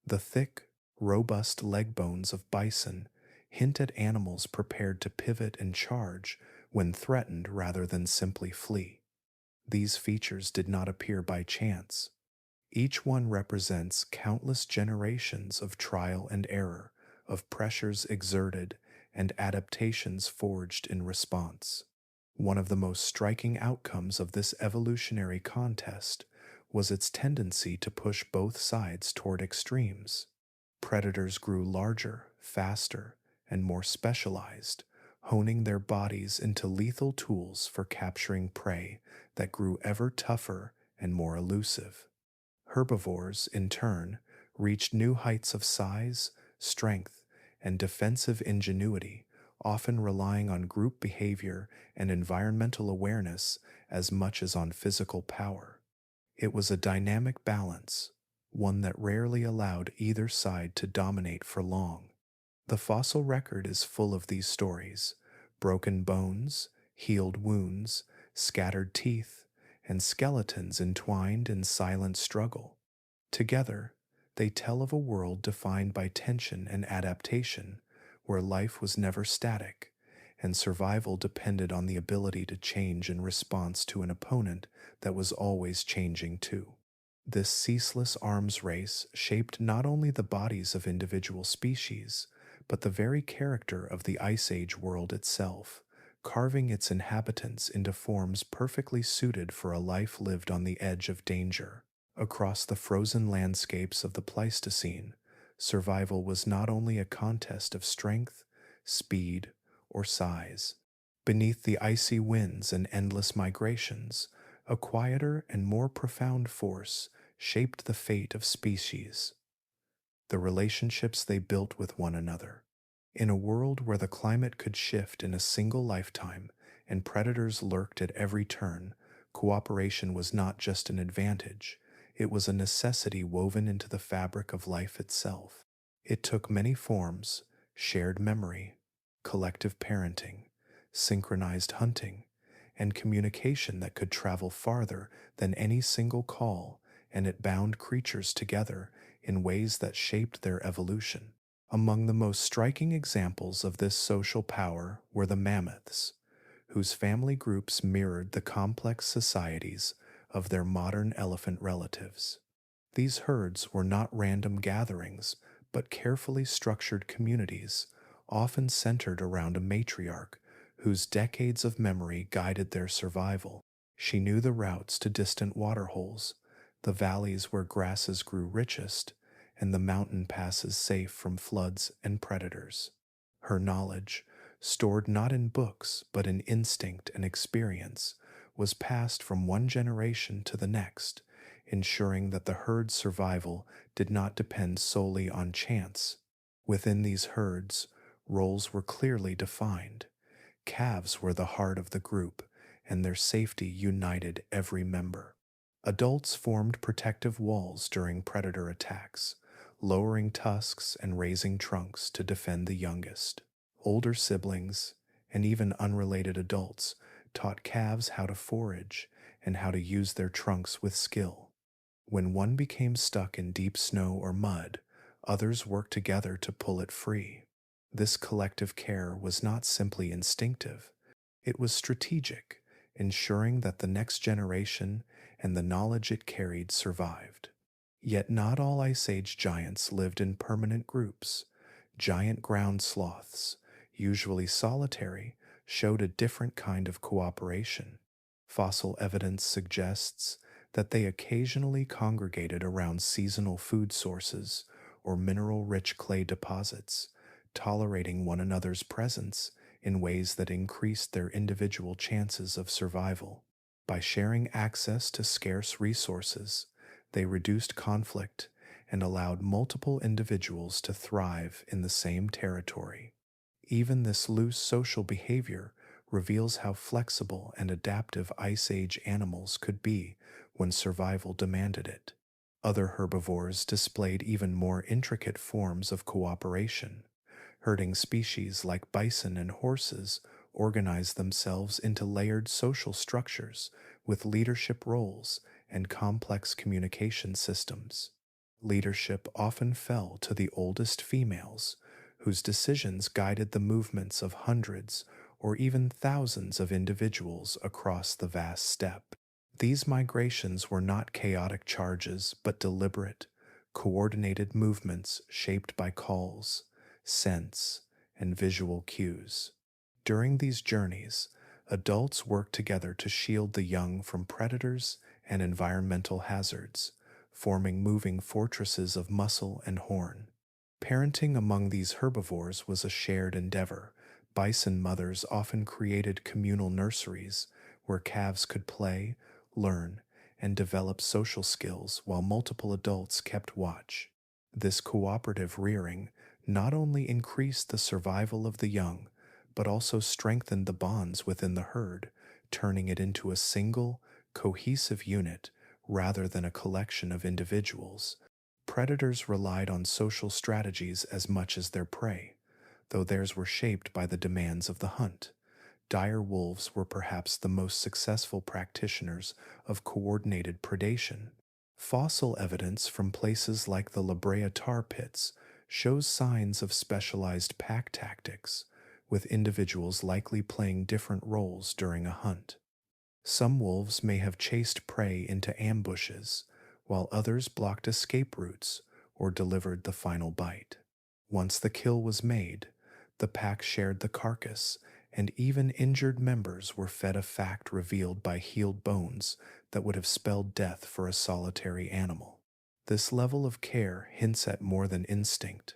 The thick, robust leg bones of bison hint at animals prepared to pivot and charge when threatened rather than simply flee. These features did not appear by chance. Each one represents countless generations of trial and error, of pressures exerted and adaptations forged in response. One of the most striking outcomes of this evolutionary contest was its tendency to push both sides toward extremes. Predators grew larger, faster, and more specialized, honing their bodies into lethal tools for capturing prey that grew ever tougher and more elusive. Herbivores, in turn, reached new heights of size, strength, and defensive ingenuity, often relying on group behavior and environmental awareness as much as on physical power. It was a dynamic balance, one that rarely allowed either side to dominate for long. The fossil record is full of these stories: broken bones, healed wounds, scattered teeth, and skeletons entwined in silent struggle. Together, they tell of a world defined by tension and adaptation, where life was never static, and survival depended on the ability to change in response to an opponent that was always changing too. This ceaseless arms race shaped not only the bodies of individual species, but the very character of the Ice Age world itself, carving its inhabitants into forms perfectly suited for a life lived on the edge of danger. Across the frozen landscapes of the Pleistocene, survival was not only a contest of strength, speed, or size. Beneath the icy winds and endless migrations, a quieter and more profound force shaped the fate of species: the relationships they built with one another. In a world where the climate could shift in a single lifetime and predators lurked at every turn, cooperation was not just an advantage, it was a necessity woven into the fabric of life itself. It took many forms: shared memory, collective parenting, synchronized hunting, and communication that could travel farther than any single call, and it bound creatures together in ways that shaped their evolution. Among the most striking examples of this social power were the mammoths, whose family groups mirrored the complex societies of their modern elephant relatives. These herds were not random gatherings, but carefully structured communities, often centered around a matriarch whose decades of memory guided their survival. She knew the routes to distant waterholes, the valleys where grasses grew richest, and the mountain passes safe from floods and predators. Her knowledge, stored not in books but in instinct and experience, was passed from one generation to the next, ensuring that the herd's survival did not depend solely on chance. Within these herds, roles were clearly defined. Calves were the heart of the group, and their safety united every member. Adults formed protective walls during predator attacks, lowering tusks and raising trunks to defend the youngest. Older siblings, and even unrelated adults, taught calves how to forage and how to use their trunks with skill. When one became stuck in deep snow or mud, others worked together to pull it free. This collective care was not simply instinctive, it was strategic, ensuring that the next generation and the knowledge it carried survived. Yet not all Ice Age giants lived in permanent groups. Giant ground sloths, usually solitary, showed a different kind of cooperation. Fossil evidence suggests that they occasionally congregated around seasonal food sources or mineral rich clay deposits, tolerating one another's presence in ways that increased their individual chances of survival. By sharing access to scarce resources, they reduced conflict and allowed multiple individuals to thrive in the same territory. Even this loose social behavior reveals how flexible and adaptive Ice Age animals could be when survival demanded it. Other herbivores displayed even more intricate forms of cooperation. Herding species like bison and horses organized themselves into layered social structures with leadership roles and complex communication systems. Leadership often fell to the oldest females, whose decisions guided the movements of hundreds or even thousands of individuals across the vast steppe. These migrations were not chaotic charges, but deliberate, coordinated movements shaped by calls, scents, and visual cues. During these journeys, adults worked together to shield the young from predators and environmental hazards, forming moving fortresses of muscle and horn. Parenting among these herbivores was a shared endeavor. Bison mothers often created communal nurseries where calves could play, learn, and develop social skills while multiple adults kept watch. This cooperative rearing not only increased the survival of the young, but also strengthened the bonds within the herd, turning it into a single, cohesive unit rather than a collection of individuals. Predators relied on social strategies as much as their prey, though theirs were shaped by the demands of the hunt. Dire wolves were perhaps the most successful practitioners of coordinated predation. Fossil evidence from places like the La Brea tar pits shows signs of specialized pack tactics, with individuals likely playing different roles during a hunt. Some wolves may have chased prey into ambushes, while others blocked escape routes or delivered the final bite. Once the kill was made, the pack shared the carcass, and even injured members were fed a fact revealed by healed bones that would have spelled death for a solitary animal. This level of care hints at more than instinct.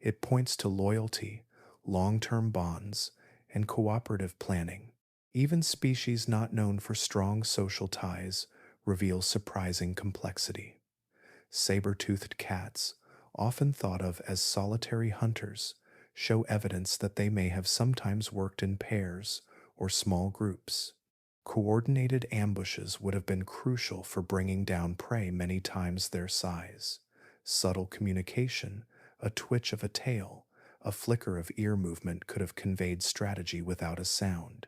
It points to loyalty, long-term bonds, and cooperative planning. Even species not known for strong social ties reveal surprising complexity. Saber-toothed cats, often thought of as solitary hunters, show evidence that they may have sometimes worked in pairs or small groups. Coordinated ambushes would have been crucial for bringing down prey many times their size. Subtle communication, a twitch of a tail, a flicker of ear movement could have conveyed strategy without a sound.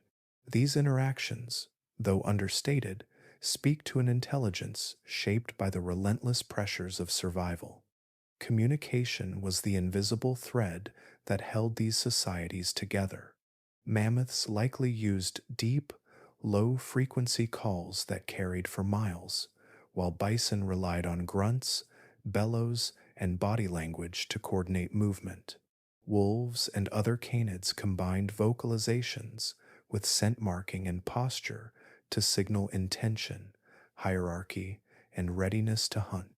These interactions, though understated, speak to an intelligence shaped by the relentless pressures of survival. Communication was the invisible thread that held these societies together. Mammoths likely used deep, low-frequency calls that carried for miles, while bison relied on grunts, bellows, and body language to coordinate movement. Wolves and other canids combined vocalizations with scent marking and posture to signal intention, hierarchy, and readiness to hunt.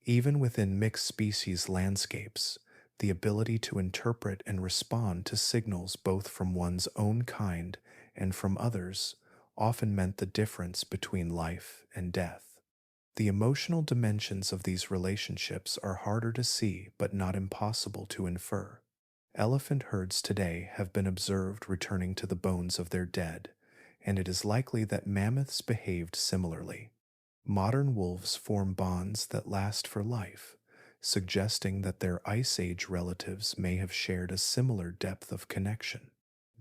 Even within mixed species landscapes, the ability to interpret and respond to signals both from one's own kind and from others often meant the difference between life and death. The emotional dimensions of these relationships are harder to see but not impossible to infer. Elephant herds today have been observed returning to the bones of their dead, and it is likely that mammoths behaved similarly. Modern wolves form bonds that last for life, suggesting that their Ice Age relatives may have shared a similar depth of connection.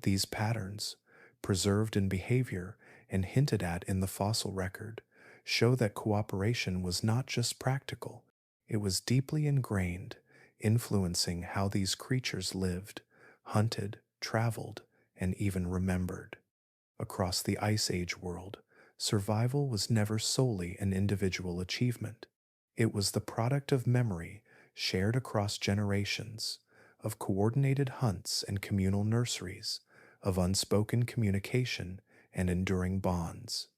These patterns, preserved in behavior and hinted at in the fossil record show that cooperation was not just practical, it was deeply ingrained, influencing how these creatures lived, hunted, traveled, and even remembered. Across the Ice Age world, survival was never solely an individual achievement. It was the product of memory shared across generations, of coordinated hunts and communal nurseries, of unspoken communication and enduring bonds.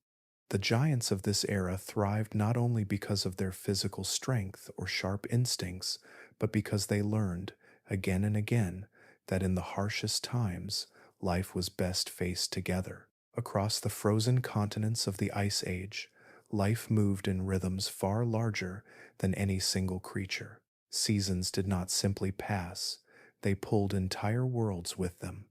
The giants of this era thrived not only because of their physical strength or sharp instincts, but because they learned, again and again, that in the harshest times, life was best faced together. Across the frozen continents of the Ice Age, life moved in rhythms far larger than any single creature. Seasons did not simply pass, they pulled entire worlds with them.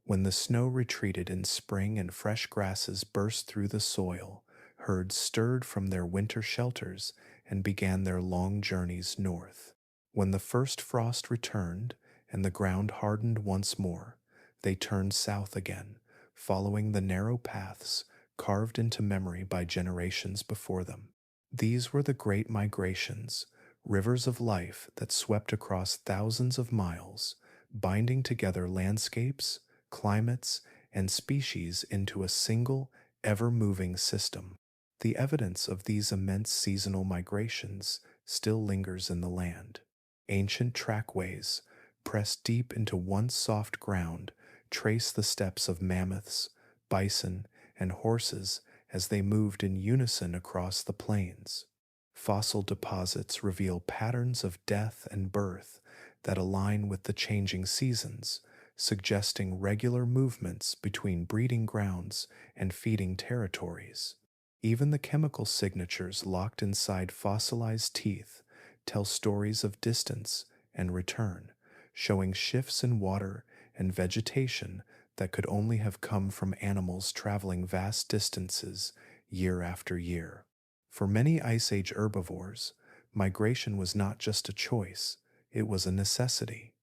When the snow retreated in spring and fresh grasses burst through the soil, herds stirred from their winter shelters and began their long journeys north. When the first frost returned and the ground hardened once more, they turned south again, following the narrow paths carved into memory by generations before them. These were the great migrations, rivers of life that swept across thousands of miles, binding together landscapes, climates, and species into a single, ever-moving system. The evidence of these immense seasonal migrations still lingers in the land. Ancient trackways, pressed deep into once soft ground, trace the steps of mammoths, bison, and horses as they moved in unison across the plains. Fossil deposits reveal patterns of death and birth that align with the changing seasons, suggesting regular movements between breeding grounds and feeding territories. Even the chemical signatures locked inside fossilized teeth tell stories of distance and return, showing shifts in water and vegetation that could only have come from animals traveling vast distances year after year. For many Ice Age herbivores, migration was not just a choice, it was a necessity.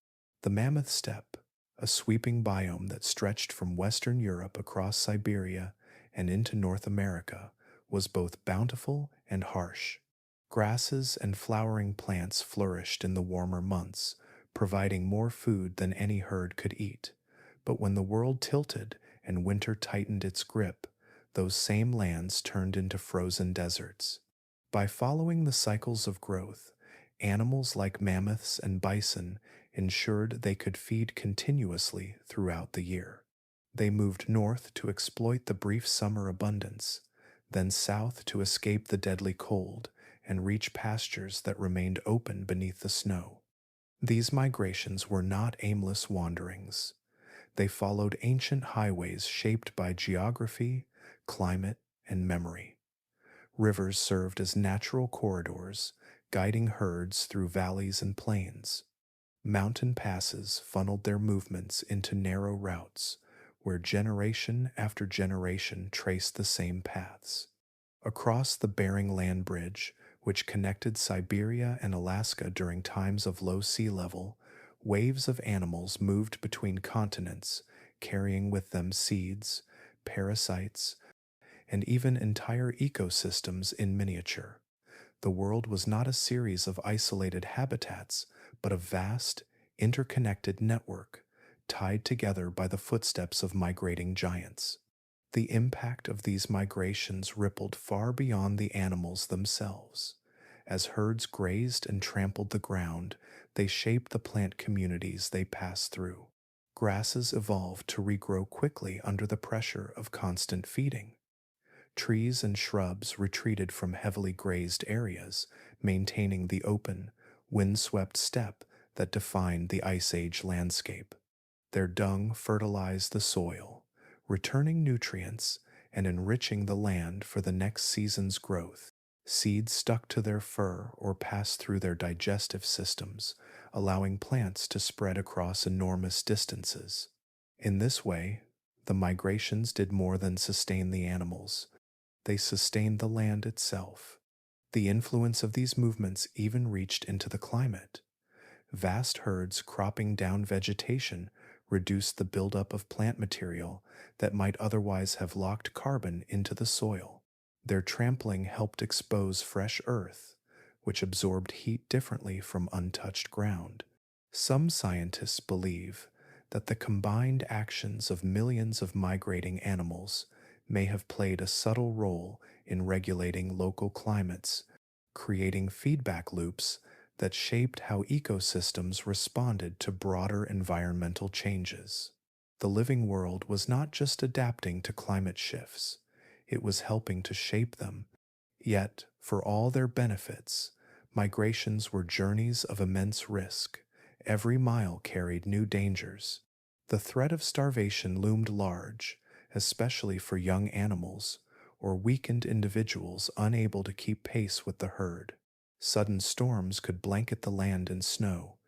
The mammoth steppe, a sweeping biome that stretched from Western Europe across Siberia and into North America, was both bountiful and harsh. Grasses and flowering plants flourished in the warmer months, providing more food than any herd could eat. But when the world tilted and winter tightened its grip, those same lands turned into frozen deserts. By following the cycles of growth, animals like mammoths and bison ensured they could feed continuously throughout the year. They moved north to exploit the brief summer abundance, then south to escape the deadly cold and reach pastures that remained open beneath the snow. These migrations were not aimless wanderings. They followed ancient highways shaped by geography, climate, and memory. Rivers served as natural corridors, guiding herds through valleys and plains. Mountain passes funneled their movements into narrow routes, where generation after generation traced the same paths. Across the Bering Land Bridge, which connected Siberia and Alaska during times of low sea level, waves of animals moved between continents, carrying with them seeds, parasites, and even entire ecosystems in miniature. The world was not a series of isolated habitats, but a vast, interconnected network, tied together by the footsteps of migrating giants. The impact of these migrations rippled far beyond the animals themselves. As herds grazed and trampled the ground, they shaped the plant communities they passed through. Grasses evolved to regrow quickly under the pressure of constant feeding. Trees and shrubs retreated from heavily grazed areas, maintaining the open, windswept steppe that defined the Ice Age landscape. Their dung fertilized the soil, returning nutrients and enriching the land for the next season's growth. Seeds stuck to their fur or passed through their digestive systems, allowing plants to spread across enormous distances. In this way, the migrations did more than sustain the animals. They sustained the land itself. The influence of these movements even reached into the climate. Vast herds cropping down vegetation reduced the buildup of plant material that might otherwise have locked carbon into the soil. Their trampling helped expose fresh earth, which absorbed heat differently from untouched ground. Some scientists believe that the combined actions of millions of migrating animals may have played a subtle role in regulating local climates, creating feedback loops that shaped how ecosystems responded to broader environmental changes. The living world was not just adapting to climate shifts, it was helping to shape them. Yet, for all their benefits, migrations were journeys of immense risk. Every mile carried new dangers. The threat of starvation loomed large, especially for young animals or weakened individuals unable to keep pace with the herd. Sudden storms could blanket the land in snow,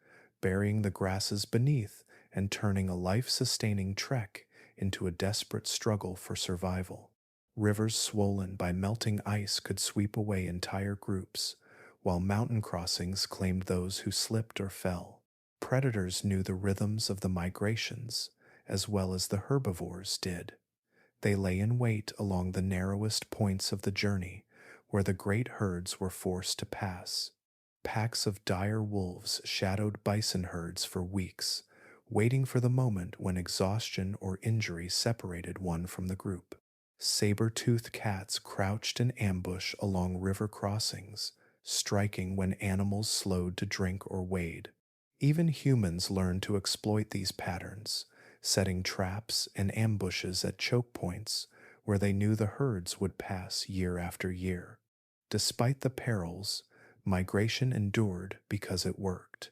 burying the grasses beneath and turning a life-sustaining trek into a desperate struggle for survival. Rivers swollen by melting ice could sweep away entire groups, while mountain crossings claimed those who slipped or fell. Predators knew the rhythms of the migrations, as well as the herbivores did. They lay in wait along the narrowest points of the journey, where the great herds were forced to pass. Packs of dire wolves shadowed bison herds for weeks, waiting for the moment when exhaustion or injury separated one from the group. Saber-toothed cats crouched in ambush along river crossings, striking when animals slowed to drink or wade. Even humans learned to exploit these patterns, setting traps and ambushes at choke points where they knew the herds would pass year after year. Despite the perils, migration endured because it worked.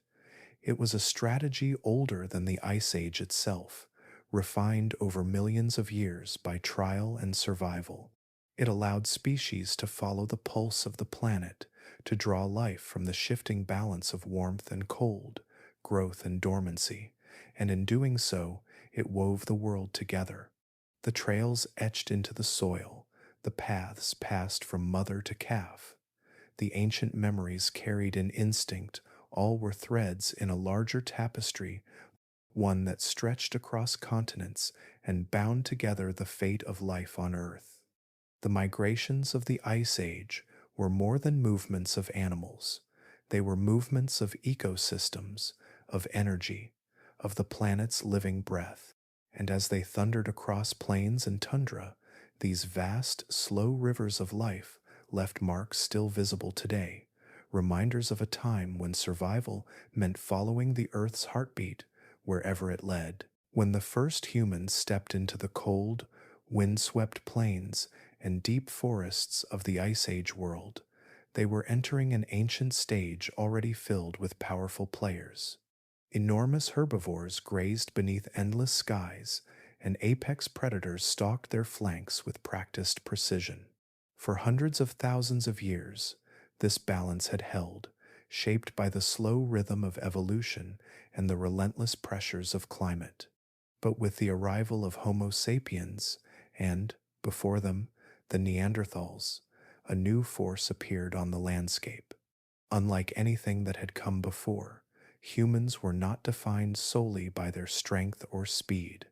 It was a strategy older than the Ice Age itself, refined over millions of years by trial and survival. It allowed species to follow the pulse of the planet, to draw life from the shifting balance of warmth and cold, growth and dormancy, and in doing so, it wove the world together. The trails etched into the soil, the paths passed from mother to calf. The ancient memories carried in instinct, all were threads in a larger tapestry, one that stretched across continents and bound together the fate of life on Earth. The migrations of the Ice Age were more than movements of animals. They were movements of ecosystems, of energy, of the planet's living breath. And as they thundered across plains and tundra, these vast, slow rivers of life left marks still visible today, reminders of a time when survival meant following the Earth's heartbeat wherever it led. When the first humans stepped into the cold, wind-swept plains and deep forests of the Ice Age world, they were entering an ancient stage already filled with powerful players. Enormous herbivores grazed beneath endless skies, and apex predators stalked their flanks with practiced precision. For hundreds of thousands of years, this balance had held, shaped by the slow rhythm of evolution and the relentless pressures of climate. But with the arrival of Homo sapiens, and, before them, the Neanderthals, a new force appeared on the landscape. Unlike anything that had come before, humans were not defined solely by their strength or speed.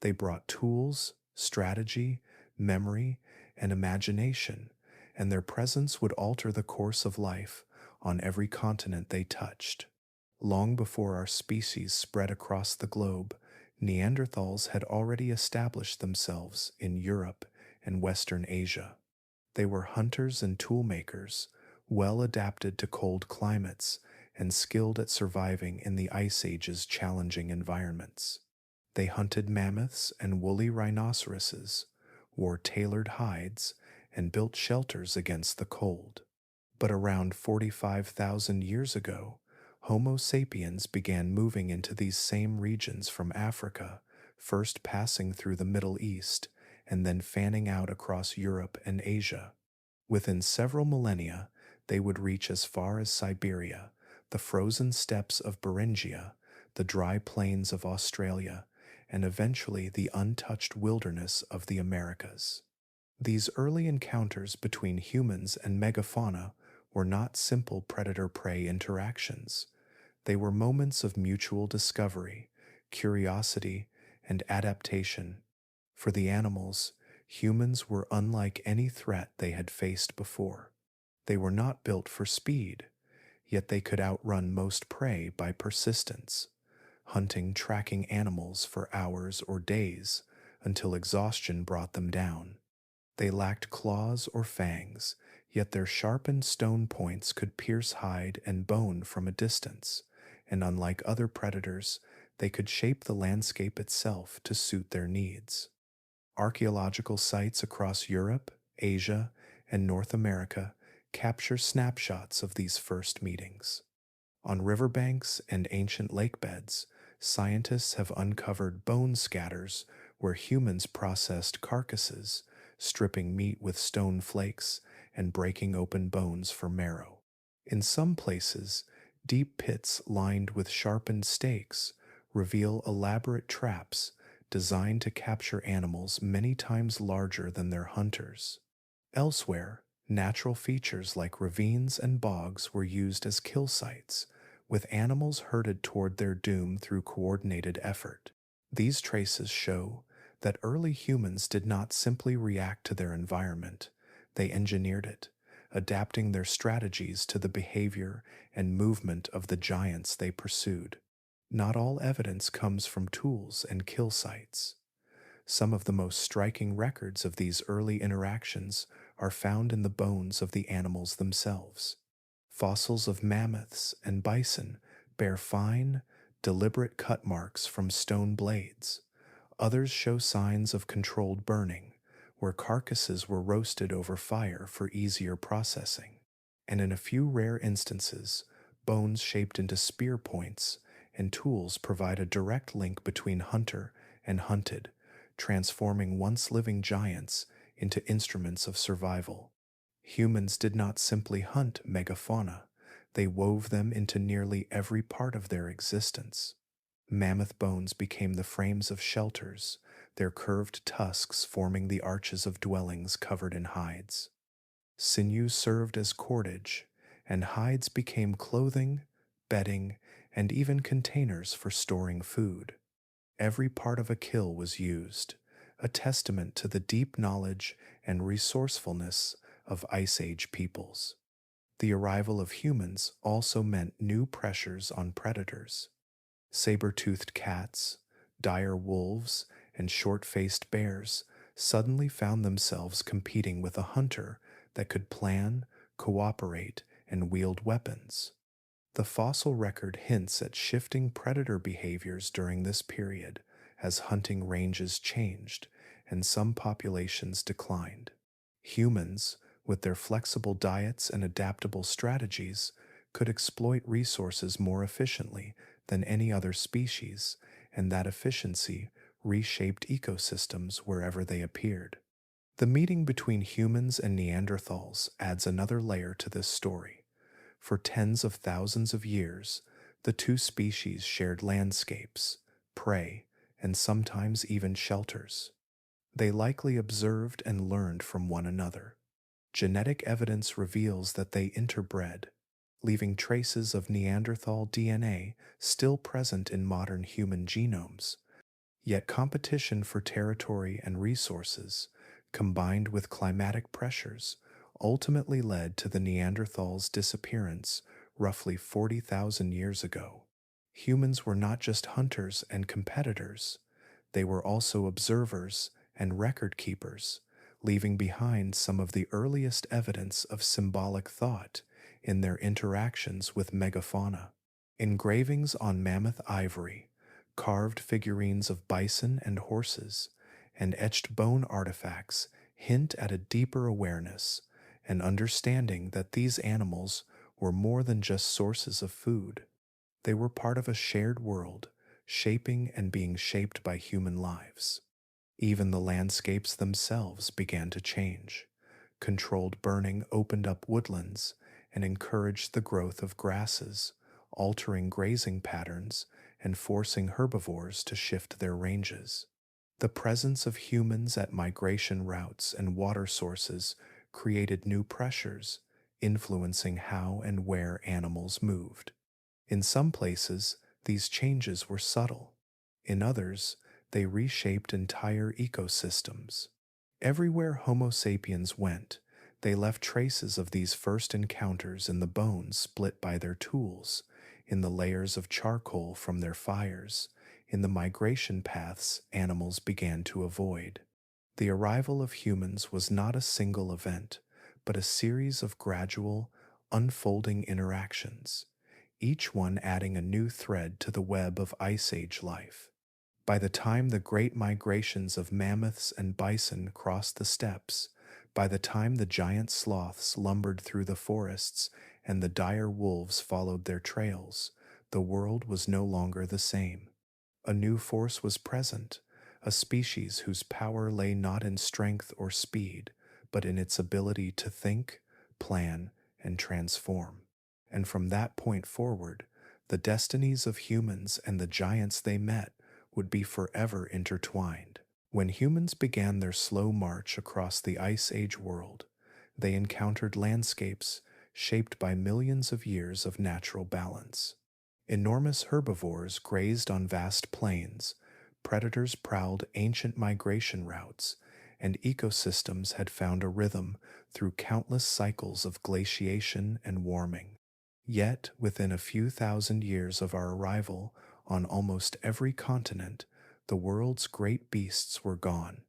They brought tools, strategy, memory, and imagination, and their presence would alter the course of life on every continent they touched. Long before our species spread across the globe, Neanderthals had already established themselves in Europe and Western Asia. They were hunters and toolmakers, well adapted to cold climates and skilled at surviving in the Ice Age's challenging environments. They hunted mammoths and woolly rhinoceroses, wore tailored hides, and built shelters against the cold. But around 45,000 years ago, Homo sapiens began moving into these same regions from Africa, first passing through the Middle East and then fanning out across Europe and Asia. Within several millennia, they would reach as far as Siberia, the frozen steppes of Beringia, the dry plains of Australia, and eventually the untouched wilderness of the Americas. These early encounters between humans and megafauna were not simple predator-prey interactions. They were moments of mutual discovery, curiosity, and adaptation. For the animals, humans were unlike any threat they had faced before. They were not built for speed, yet they could outrun most prey by persistence, hunting tracking animals for hours or days until exhaustion brought them down. They lacked claws or fangs, yet their sharpened stone points could pierce hide and bone from a distance, and unlike other predators, they could shape the landscape itself to suit their needs. Archaeological sites across Europe, Asia, and North America capture snapshots of these first meetings. On riverbanks and ancient lake beds, scientists have uncovered bone scatters where humans processed carcasses, stripping meat with stone flakes and breaking open bones for marrow. In some places, deep pits lined with sharpened stakes reveal elaborate traps designed to capture animals many times larger than their hunters. Elsewhere, natural features like ravines and bogs were used as kill sites, with animals herded toward their doom through coordinated effort. These traces show that early humans did not simply react to their environment, they engineered it, adapting their strategies to the behavior and movement of the giants they pursued. Not all evidence comes from tools and kill sites. Some of the most striking records of these early interactions are found in the bones of the animals themselves. Fossils of mammoths and bison bear fine, deliberate cut marks from stone blades. Others show signs of controlled burning, where carcasses were roasted over fire for easier processing. And in a few rare instances, bones shaped into spear points and tools provide a direct link between hunter and hunted, transforming once living giants into instruments of survival. Humans did not simply hunt megafauna, they wove them into nearly every part of their existence. Mammoth bones became the frames of shelters, their curved tusks forming the arches of dwellings covered in hides. Sinews served as cordage, and hides became clothing, bedding, and even containers for storing food. Every part of a kill was used, a testament to the deep knowledge and resourcefulness of Ice Age peoples. The arrival of humans also meant new pressures on predators. Saber-toothed cats, dire wolves, and short-faced bears suddenly found themselves competing with a hunter that could plan, cooperate, and wield weapons. The fossil record hints at shifting predator behaviors during this period as hunting ranges changed and some populations declined. Humans, with their flexible diets and adaptable strategies, could exploit resources more efficiently than any other species, and that efficiency reshaped ecosystems wherever they appeared. The meeting between humans and Neanderthals adds another layer to this story. For tens of thousands of years, the two species shared landscapes, prey, and sometimes even shelters. They likely observed and learned from one another. Genetic evidence reveals that they interbred, leaving traces of Neanderthal DNA still present in modern human genomes. Yet competition for territory and resources, combined with climatic pressures, ultimately led to the Neanderthals' disappearance roughly 40,000 years ago. Humans were not just hunters and competitors, they were also observers and record keepers, leaving behind some of the earliest evidence of symbolic thought in their interactions with megafauna. Engravings on mammoth ivory, carved figurines of bison and horses, and etched bone artifacts hint at a deeper awareness, an understanding that these animals were more than just sources of food. They were part of a shared world, shaping and being shaped by human lives. Even the landscapes themselves began to change. Controlled burning opened up woodlands and encouraged the growth of grasses, altering grazing patterns and forcing herbivores to shift their ranges. The presence of humans at migration routes and water sources created new pressures, influencing how and where animals moved. In some places, these changes were subtle. In others, they reshaped entire ecosystems. Everywhere Homo sapiens went, they left traces of these first encounters in the bones split by their tools, in the layers of charcoal from their fires, in the migration paths animals began to avoid. The arrival of humans was not a single event, but a series of gradual, unfolding interactions, each one adding a new thread to the web of Ice Age life. By the time the great migrations of mammoths and bison crossed the steppes, by the time the giant sloths lumbered through the forests and the dire wolves followed their trails, the world was no longer the same. A new force was present, a species whose power lay not in strength or speed, but in its ability to think, plan, and transform. And from that point forward, the destinies of humans and the giants they met would be forever intertwined. When humans began their slow march across the Ice Age world, they encountered landscapes shaped by millions of years of natural balance. Enormous herbivores grazed on vast plains, predators prowled ancient migration routes, and ecosystems had found a rhythm through countless cycles of glaciation and warming. Yet, within a few thousand years of our arrival, on almost every continent, the world's great beasts were gone.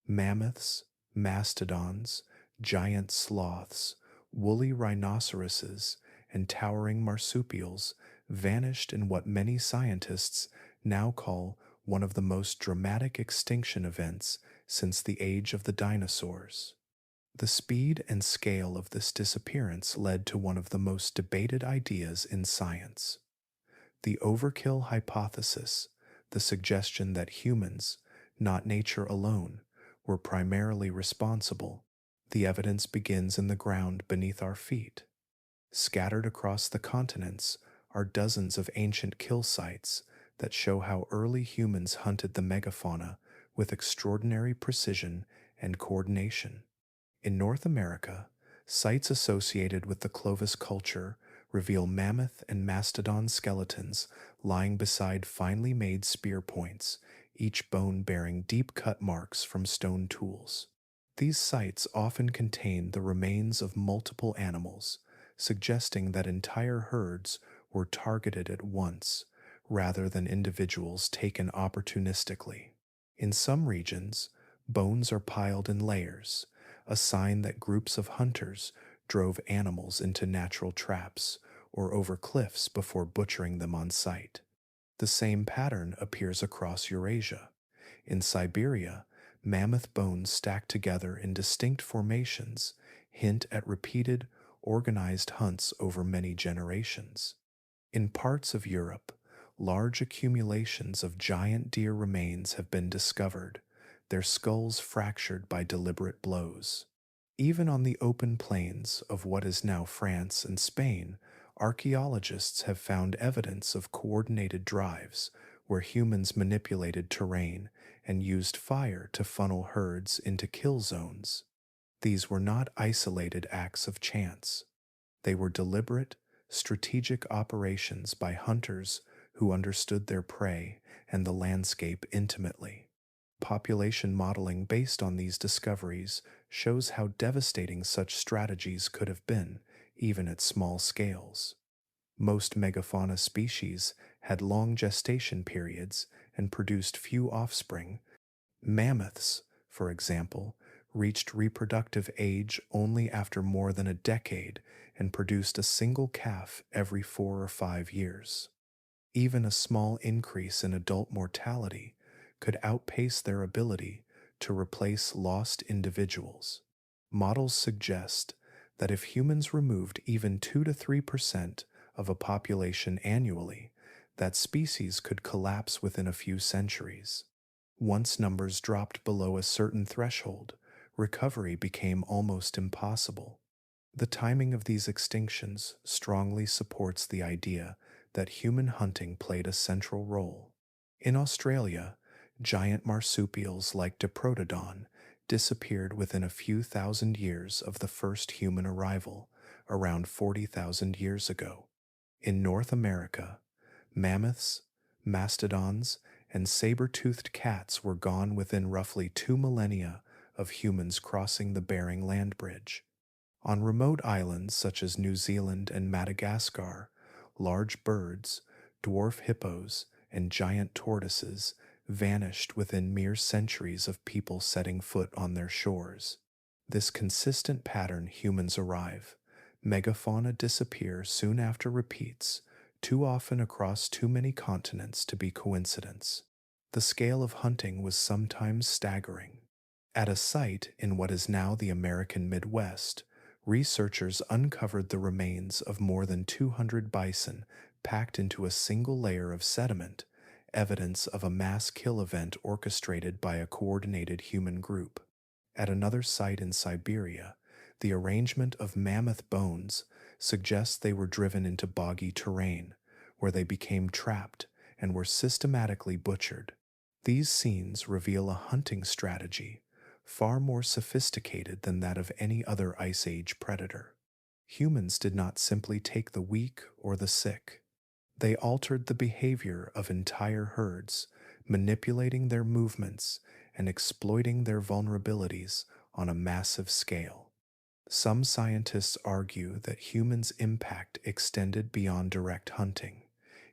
Mammoths, mastodons, giant sloths, woolly rhinoceroses, and towering marsupials vanished in what many scientists now call one of the most dramatic extinction events since the age of the dinosaurs. The speed and scale of this disappearance led to one of the most debated ideas in science: the overkill hypothesis, the suggestion that humans, not nature alone, were primarily responsible. The evidence begins in the ground beneath our feet. Scattered across the continents are dozens of ancient kill sites that show how early humans hunted the megafauna with extraordinary precision and coordination. In North America, sites associated with the Clovis culture reveal mammoth and mastodon skeletons lying beside finely made spear points, each bone bearing deep cut marks from stone tools. These sites often contain the remains of multiple animals, suggesting that entire herds were targeted at once, rather than individuals taken opportunistically. In some regions, bones are piled in layers, a sign that groups of hunters drove animals into natural traps or over cliffs before butchering them on sight. The same pattern appears across Eurasia. In Siberia, mammoth bones stacked together in distinct formations hint at repeated, organized hunts over many generations. In parts of Europe, large accumulations of giant deer remains have been discovered, their skulls fractured by deliberate blows. Even on the open plains of what is now France and Spain, archaeologists have found evidence of coordinated drives where humans manipulated terrain and used fire to funnel herds into kill zones. These were not isolated acts of chance. They were deliberate, strategic operations by hunters who understood their prey and the landscape intimately. Population modeling based on these discoveries shows how devastating such strategies could have been, even at small scales. Most megafauna species had long gestation periods and produced few offspring. Mammoths, for example, reached reproductive age only after more than a decade and produced a single calf every 4 or 5 years. Even a small increase in adult mortality could outpace their ability to replace lost individuals. Models suggest that if humans removed even 2 to 3% of a population annually, that species could collapse within a few centuries. Once numbers dropped below a certain threshold, recovery became almost impossible. The timing of these extinctions strongly supports the idea that human hunting played a central role. In Australia, giant marsupials like Diprotodon disappeared within a few thousand years of the first human arrival, around 40,000 years ago. In North America, mammoths, mastodons, and saber-toothed cats were gone within roughly 2 millennia of humans crossing the Bering Land Bridge. On remote islands such as New Zealand and Madagascar, large birds, dwarf hippos, and giant tortoises vanished within mere centuries of people setting foot on their shores. This consistent pattern humans arrive, megafauna disappear soon after repeats, too often across too many continents to be coincidence. The scale of hunting was sometimes staggering. At a site in what is now the American Midwest, researchers uncovered the remains of more than 200 bison packed into a single layer of sediment, evidence of a mass kill event orchestrated by a coordinated human group. At another site in Siberia, the arrangement of mammoth bones suggests they were driven into boggy terrain, where they became trapped and were systematically butchered. These scenes reveal a hunting strategy far more sophisticated than that of any other Ice Age predator. Humans did not simply take the weak or the sick. They altered the behavior of entire herds, manipulating their movements and exploiting their vulnerabilities on a massive scale. Some scientists argue that humans' impact extended beyond direct hunting.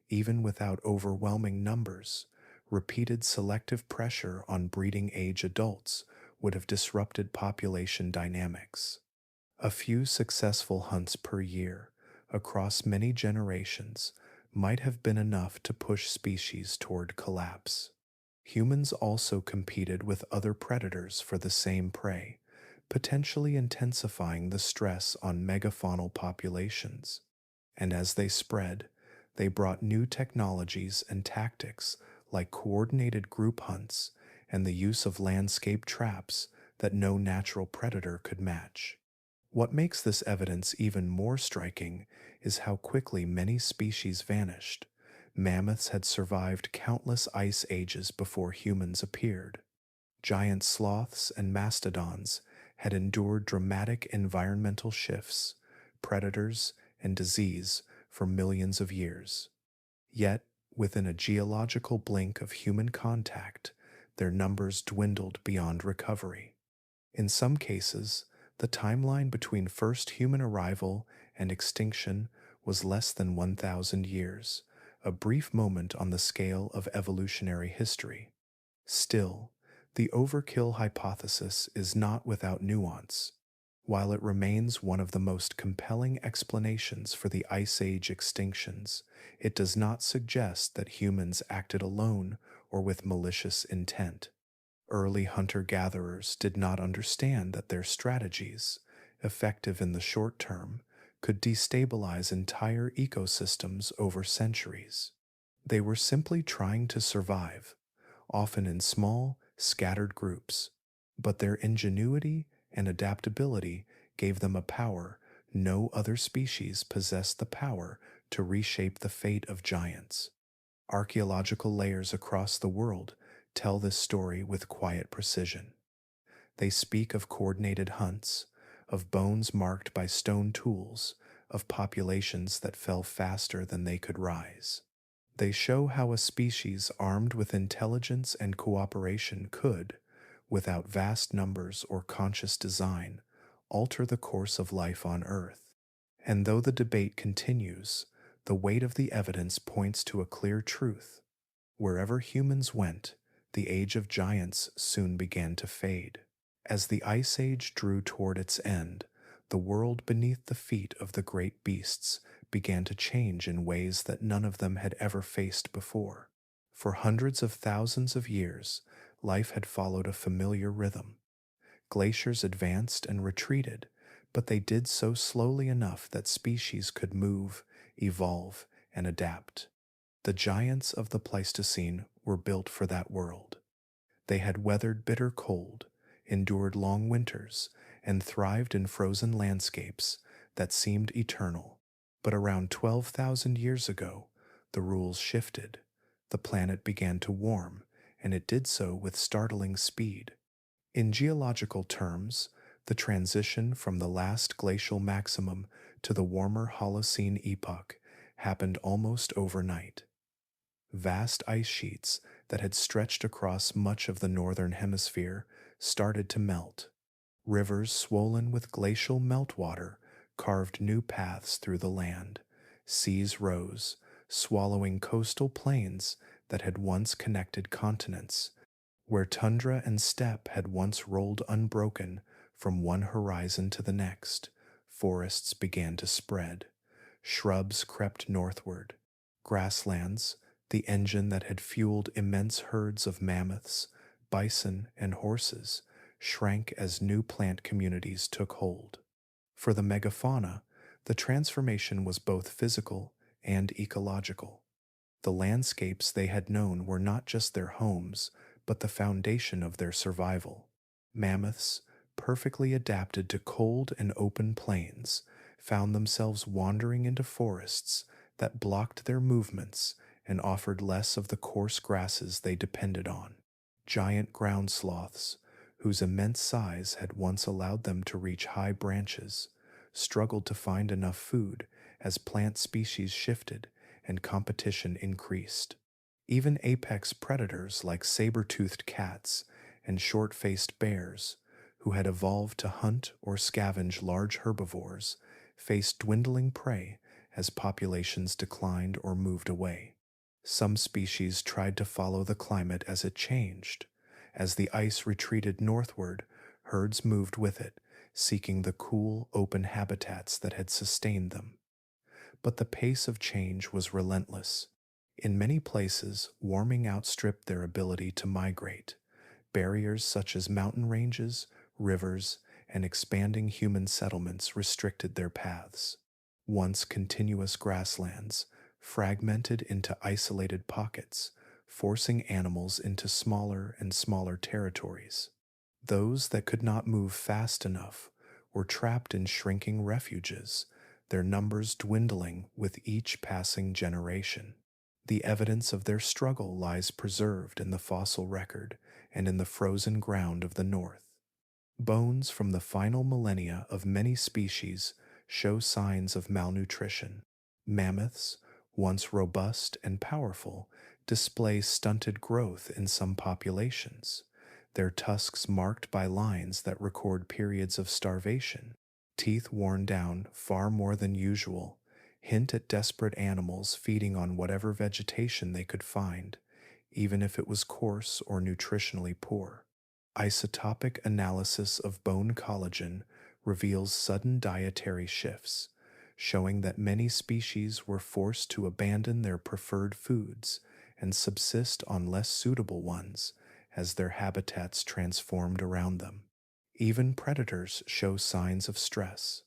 Even without overwhelming numbers, repeated selective pressure on breeding age adults would have disrupted population dynamics. A few successful hunts per year, across many generations, might have been enough to push species toward collapse. Humans also competed with other predators for the same prey, potentially intensifying the stress on megafaunal populations. And as they spread, they brought new technologies and tactics like coordinated group hunts and the use of landscape traps that no natural predator could match. What makes this evidence even more striking is how quickly many species vanished. Mammoths had survived countless ice ages before humans appeared. Giant sloths and mastodons had endured dramatic environmental shifts, predators, and disease for millions of years. Yet, within a geological blink of human contact, their numbers dwindled beyond recovery. In some cases, the timeline between first human arrival and extinction was less than 1,000 years, a brief moment on the scale of evolutionary history. Still, the overkill hypothesis is not without nuance. While it remains one of the most compelling explanations for the Ice Age extinctions, it does not suggest that humans acted alone or with malicious intent. Early hunter-gatherers did not understand that their strategies, effective in the short term, could destabilize entire ecosystems over centuries. They were simply trying to survive, often in small, scattered groups, but their ingenuity and adaptability gave them a power no other species possessed the power to reshape the fate of giants. Archaeological layers across the world tell this story with quiet precision. They speak of coordinated hunts, of bones marked by stone tools, of populations that fell faster than they could rise. They show how a species armed with intelligence and cooperation could, without vast numbers or conscious design, alter the course of life on Earth. And though the debate continues, the weight of the evidence points to a clear truth. Wherever humans went, the age of giants soon began to fade. As the Ice Age drew toward its end, the world beneath the feet of the great beasts began to change in ways that none of them had ever faced before. For hundreds of thousands of years, life had followed a familiar rhythm. Glaciers advanced and retreated, but they did so slowly enough that species could move, evolve, and adapt. The giants of the Pleistocene were built for that world. They had weathered bitter cold, endured long winters, and thrived in frozen landscapes that seemed eternal. But around 12,000 years ago, the rules shifted. The planet began to warm, and it did so with startling speed. In geological terms, the transition from the last glacial maximum to the warmer Holocene epoch happened almost overnight. Vast ice sheets that had stretched across much of the northern hemisphere started to melt. Rivers swollen with glacial meltwater carved new paths through the land. Seas rose, swallowing coastal plains that had once connected continents. Where tundra and steppe had once rolled unbroken from one horizon to the next, forests began to spread. Shrubs crept northward. Grasslands, the engine that had fueled immense herds of mammoths, bison, and horses, shrank as new plant communities took hold. For the megafauna, the transformation was both physical and ecological. The landscapes they had known were not just their homes, but the foundation of their survival. Mammoths, perfectly adapted to cold and open plains, found themselves wandering into forests that blocked their movements and offered less of the coarse grasses they depended on. Giant ground sloths, whose immense size had once allowed them to reach high branches, struggled to find enough food as plant species shifted and competition increased. Even apex predators like saber-toothed cats and short-faced bears, who had evolved to hunt or scavenge large herbivores, faced dwindling prey as populations declined or moved away. Some species tried to follow the climate as it changed. As the ice retreated northward, herds moved with it, seeking the cool, open habitats that had sustained them. But the pace of change was relentless. In many places, warming outstripped their ability to migrate. Barriers such as mountain ranges, rivers, and expanding human settlements restricted their paths. Once continuous grasslands, fragmented into isolated pockets, forcing animals into smaller and smaller territories. Those that could not move fast enough were trapped in shrinking refuges, their numbers dwindling with each passing generation. The evidence of their struggle lies preserved in the fossil record and in the frozen ground of the north. Bones from the final millennia of many species show signs of malnutrition. Mammoths, once robust and powerful, display stunted growth in some populations, their tusks marked by lines that record periods of starvation. Teeth worn down far more than usual hint at desperate animals feeding on whatever vegetation they could find, even if it was coarse or nutritionally poor. Isotopic analysis of bone collagen reveals sudden dietary shifts, showing that many species were forced to abandon their preferred foods and subsist on less suitable ones as their habitats transformed around them. Even predators show signs of stress.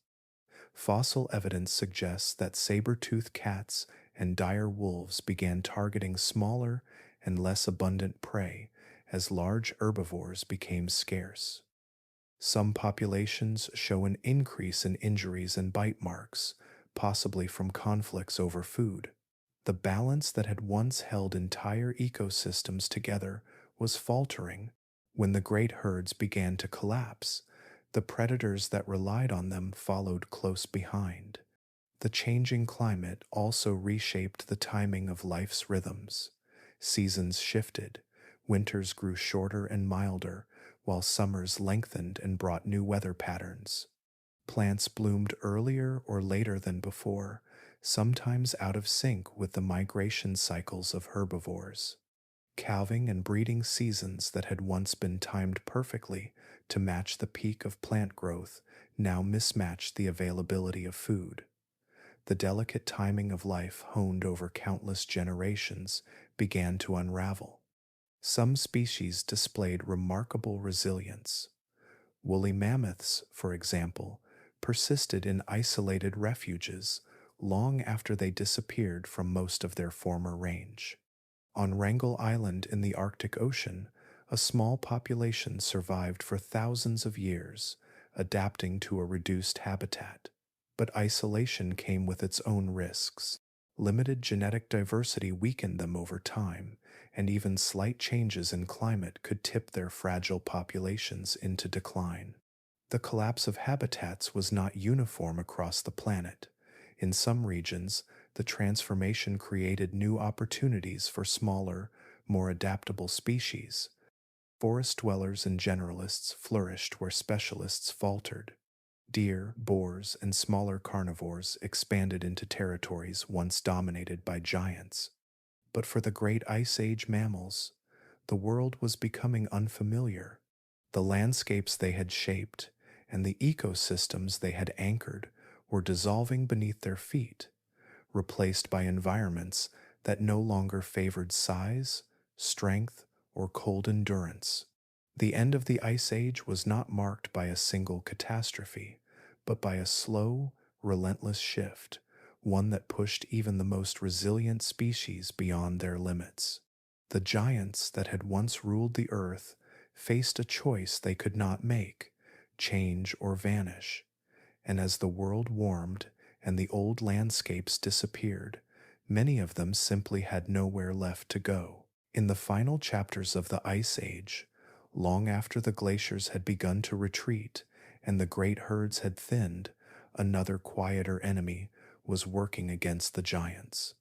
Fossil evidence suggests that saber-toothed cats and dire wolves began targeting smaller and less abundant prey as large herbivores became scarce. Some populations show an increase in injuries and bite marks, possibly from conflicts over food. The balance that had once held entire ecosystems together was faltering when the great herds began to collapse. The predators that relied on them followed close behind. The changing climate also reshaped the timing of life's rhythms. Seasons shifted, winters grew shorter and milder, while summers lengthened and brought new weather patterns. Plants bloomed earlier or later than before, sometimes out of sync with the migration cycles of herbivores. Calving and breeding seasons that had once been timed perfectly to match the peak of plant growth now mismatched the availability of food. The delicate timing of life honed over countless generations began to unravel. Some species displayed remarkable resilience. Woolly mammoths, for example, persisted in isolated refuges long after they disappeared from most of their former range. On Wrangel Island in the Arctic Ocean, a small population survived for thousands of years, adapting to a reduced habitat. But isolation came with its own risks. Limited genetic diversity weakened them over time, and even slight changes in climate could tip their fragile populations into decline. The collapse of habitats was not uniform across the planet. In some regions, the transformation created new opportunities for smaller, more adaptable species. Forest dwellers and generalists flourished where specialists faltered. Deer, boars, and smaller carnivores expanded into territories once dominated by giants. But for the great Ice Age mammals, the world was becoming unfamiliar. The landscapes they had shaped and the ecosystems they had anchored were dissolving beneath their feet, replaced by environments that no longer favored size, strength, or cold endurance. The end of the Ice Age was not marked by a single catastrophe, but by a slow, relentless shift, one that pushed even the most resilient species beyond their limits. The giants that had once ruled the earth faced a choice they could not make: change or vanish. And as the world warmed and the old landscapes disappeared, many of them simply had nowhere left to go. In the final chapters of the Ice Age, long after the glaciers had begun to retreat and the great herds had thinned, another quieter enemy was working against the giants.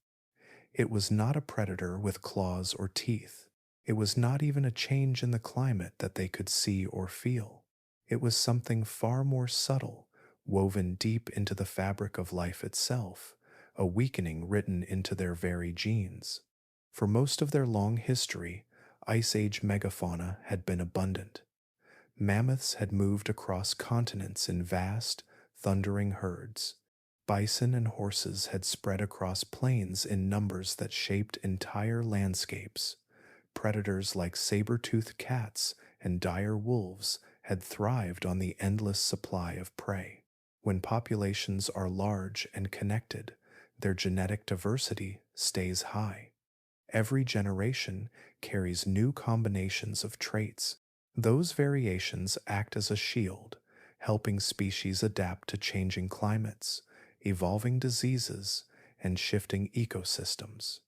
It was not a predator with claws or teeth. It was not even a change in the climate that they could see or feel. It was something far more subtle, woven deep into the fabric of life itself, a weakening written into their very genes. For most of their long history, Ice Age megafauna had been abundant. Mammoths had moved across continents in vast, thundering herds. Bison and horses had spread across plains in numbers that shaped entire landscapes. Predators like saber-toothed cats and dire wolves had thrived on the endless supply of prey. When populations are large and connected, their genetic diversity stays high. Every generation carries new combinations of traits. Those variations act as a shield, helping species adapt to changing climates, evolving diseases, and shifting ecosystems.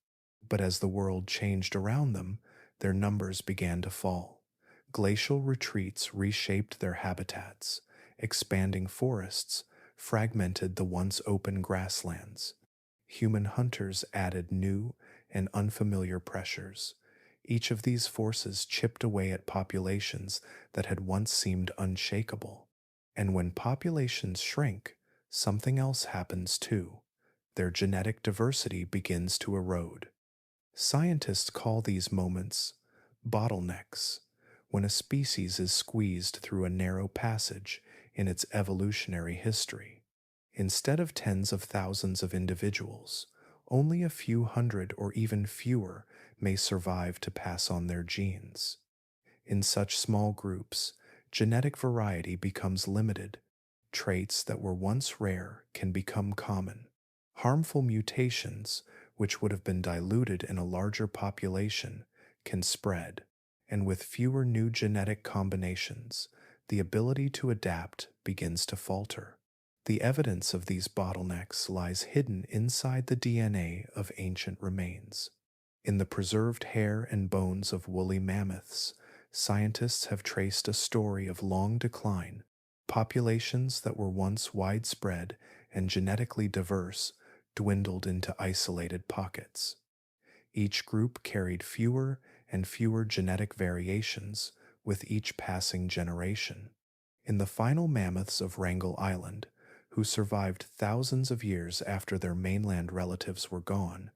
But as the world changed around them, their numbers began to fall. Glacial retreats reshaped their habitats. Expanding forests fragmented the once open grasslands. Human hunters added new and unfamiliar pressures. Each of these forces chipped away at populations that had once seemed unshakable. And when populations shrink, something else happens too. Their genetic diversity begins to erode. Scientists call these moments bottlenecks, when a species is squeezed through a narrow passage in its evolutionary history. Instead of tens of thousands of individuals, only a few hundred or even fewer may survive to pass on their genes. In such small groups, genetic variety becomes limited. Traits that were once rare can become common. Harmful mutations, which would have been diluted in a larger population, can spread, and with fewer new genetic combinations, the ability to adapt begins to falter. The evidence of these bottlenecks lies hidden inside the DNA of ancient remains. In the preserved hair and bones of woolly mammoths, scientists have traced a story of long decline. Populations that were once widespread and genetically diverse dwindled into isolated pockets. Each group carried fewer and fewer genetic variations with each passing generation. In the final mammoths of Wrangel Island, who survived thousands of years after their mainland relatives were gone,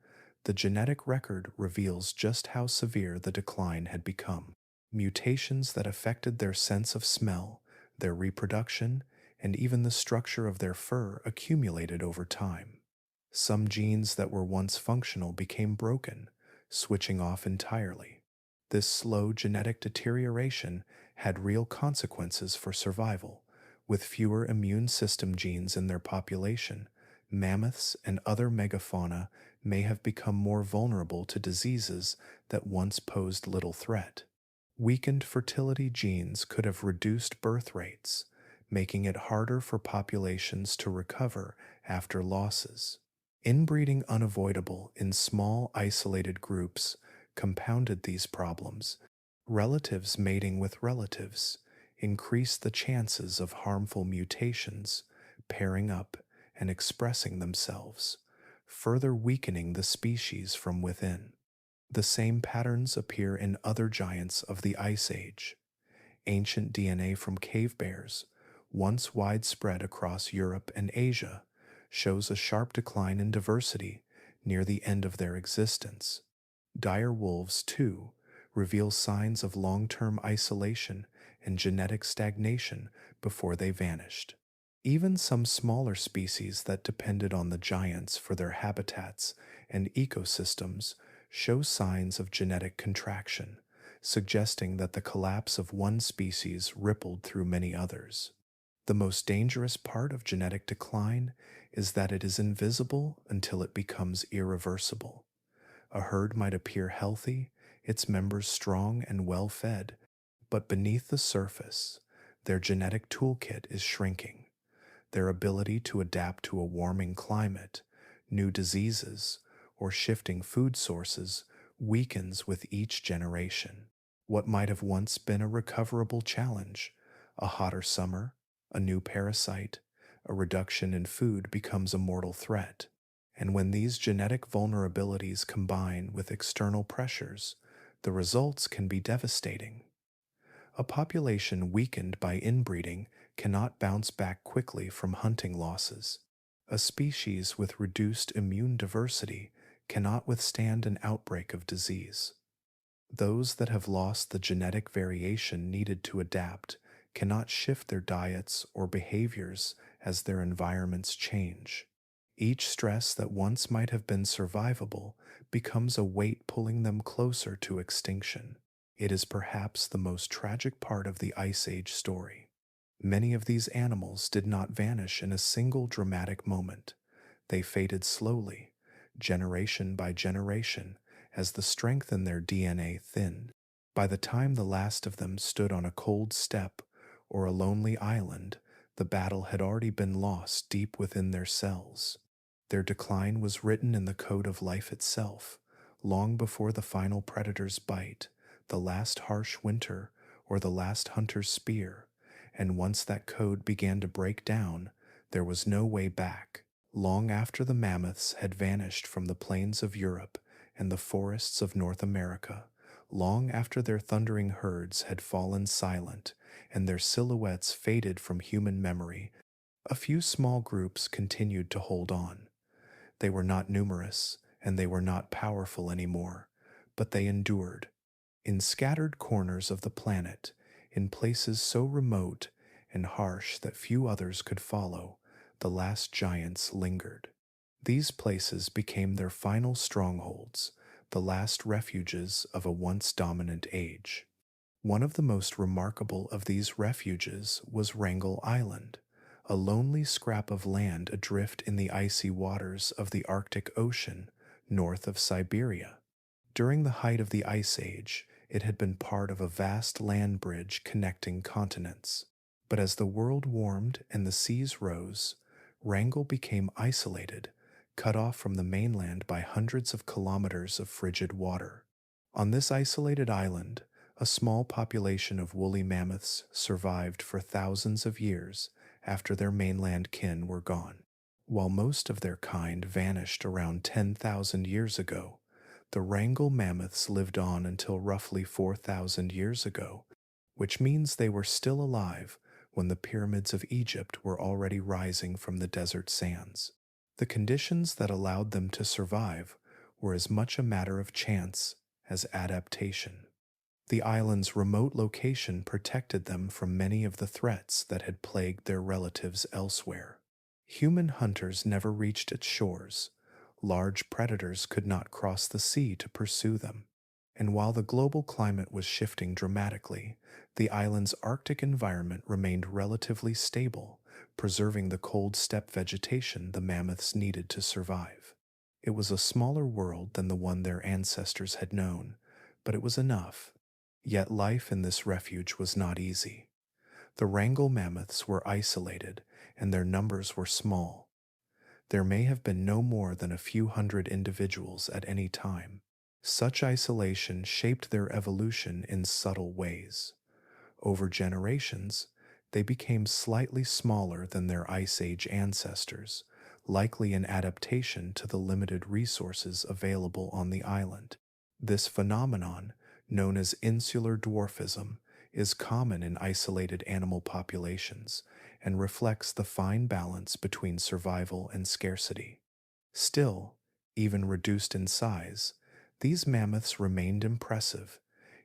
the genetic record reveals just how severe the decline had become. Mutations that affected their sense of smell, their reproduction, and even the structure of their fur accumulated over time. Some genes that were once functional became broken, switching off entirely. This slow genetic deterioration had real consequences for survival. With fewer immune system genes in their population, mammoths and other megafauna may have become more vulnerable to diseases that once posed little threat. Weakened fertility genes could have reduced birth rates, making it harder for populations to recover after losses. Inbreeding, unavoidable in small, isolated groups, compounded these problems. Relatives mating with relatives increased the chances of harmful mutations pairing up and expressing themselves, further weakening the species from within. The same patterns appear in other giants of the Ice Age. Ancient DNA from cave bears, once widespread across Europe and Asia, shows a sharp decline in diversity near the end of their existence. Dire wolves, too, reveal signs of long-term isolation and genetic stagnation before they vanished. Even some smaller species that depended on the giants for their habitats and ecosystems show signs of genetic contraction, suggesting that the collapse of one species rippled through many others. The most dangerous part of genetic decline is that it is invisible until it becomes irreversible. A herd might appear healthy, its members strong and well fed, but beneath the surface, their genetic toolkit is shrinking. Their ability to adapt to a warming climate, new diseases, or shifting food sources weakens with each generation. What might have once been a recoverable challenge, a hotter summer, a new parasite, a reduction in food becomes a mortal threat. And when these genetic vulnerabilities combine with external pressures, the results can be devastating. A population weakened by inbreeding cannot bounce back quickly from hunting losses. A species with reduced immune diversity cannot withstand an outbreak of disease. Those that have lost the genetic variation needed to adapt cannot shift their diets or behaviors as their environments change. Each stress that once might have been survivable becomes a weight pulling them closer to extinction. It is perhaps the most tragic part of the Ice Age story. Many of these animals did not vanish in a single dramatic moment. They faded slowly, generation by generation, as the strength in their DNA thinned. By the time the last of them stood on a cold steppe or a lonely island, the battle had already been lost deep within their cells. Their decline was written in the code of life itself, long before the final predator's bite, the last harsh winter, or the last hunter's spear, and once that code began to break down, there was no way back. Long after the mammoths had vanished from the plains of Europe and the forests of North America, long after their thundering herds had fallen silent and their silhouettes faded from human memory, a few small groups continued to hold on. They were not numerous, and they were not powerful anymore, but they endured. In scattered corners of the planet, in places so remote and harsh that few others could follow, the last giants lingered. These places became their final strongholds, the last refuges of a once dominant age. One of the most remarkable of these refuges was Wrangel Island, a lonely scrap of land adrift in the icy waters of the Arctic Ocean north of Siberia. During the height of the Ice Age, it had been part of a vast land bridge connecting continents. But as the world warmed and the seas rose, Wrangel became isolated, cut off from the mainland by hundreds of kilometers of frigid water. On this isolated island, a small population of woolly mammoths survived for thousands of years after their mainland kin were gone. While most of their kind vanished around 10,000 years ago, the Wrangel mammoths lived on until roughly 4,000 years ago, which means they were still alive when the pyramids of Egypt were already rising from the desert sands. The conditions that allowed them to survive were as much a matter of chance as adaptation. The island's remote location protected them from many of the threats that had plagued their relatives elsewhere. Human hunters never reached its shores. Large predators could not cross the sea to pursue them. And while the global climate was shifting dramatically, the island's Arctic environment remained relatively stable, preserving the cold steppe vegetation the mammoths needed to survive. It was a smaller world than the one their ancestors had known, but it was enough. Yet life in this refuge was not easy. The Wrangel mammoths were isolated, and their numbers were small. There may have been no more than a few hundred individuals at any time. Such isolation shaped their evolution in subtle ways. Over generations, they became slightly smaller than their Ice Age ancestors, likely an adaptation to the limited resources available on the island. This phenomenon, known as insular dwarfism, is common in isolated animal populations and reflects the fine balance between survival and scarcity. Still, even reduced in size, these mammoths remained impressive,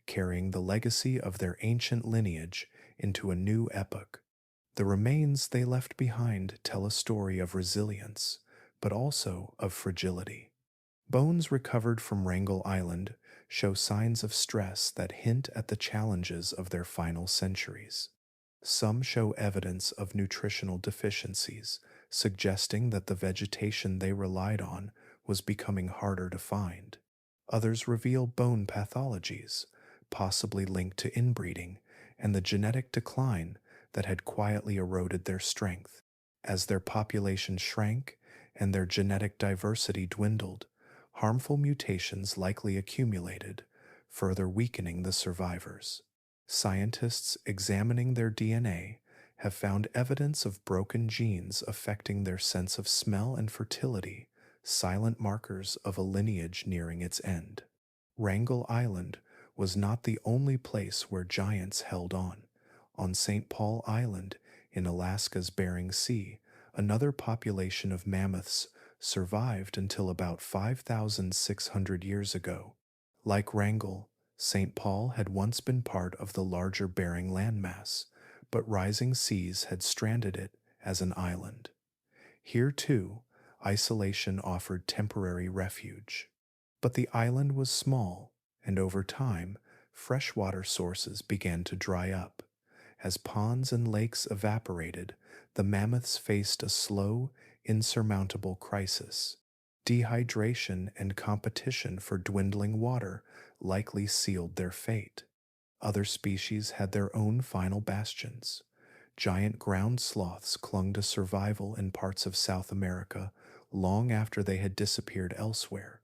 carrying the legacy of their ancient lineage into a new epoch. The remains they left behind tell a story of resilience, but also of fragility. Bones recovered from Wrangel Island show signs of stress that hint at the challenges of their final centuries. Some show evidence of nutritional deficiencies, suggesting that the vegetation they relied on was becoming harder to find. Others reveal bone pathologies, possibly linked to inbreeding and the genetic decline that had quietly eroded their strength. As their population shrank and their genetic diversity dwindled, harmful mutations likely accumulated, further weakening the survivors. Scientists examining their DNA have found evidence of broken genes affecting their sense of smell and fertility, silent markers of a lineage nearing its end. Wrangel Island was not the only place where giants held on. On St. Paul Island, in Alaska's Bering Sea, another population of mammoths survived until about 5,600 years ago. Like Wrangel, St. Paul had once been part of the larger Bering landmass, but rising seas had stranded it as an island. Here, too, isolation offered temporary refuge. But the island was small, and over time, freshwater sources began to dry up. As ponds and lakes evaporated, the mammoths faced a slow, insurmountable crisis. Dehydration and competition for dwindling water likely sealed their fate. Other species had their own final bastions. Giant ground sloths clung to survival in parts of South America long after they had disappeared elsewhere.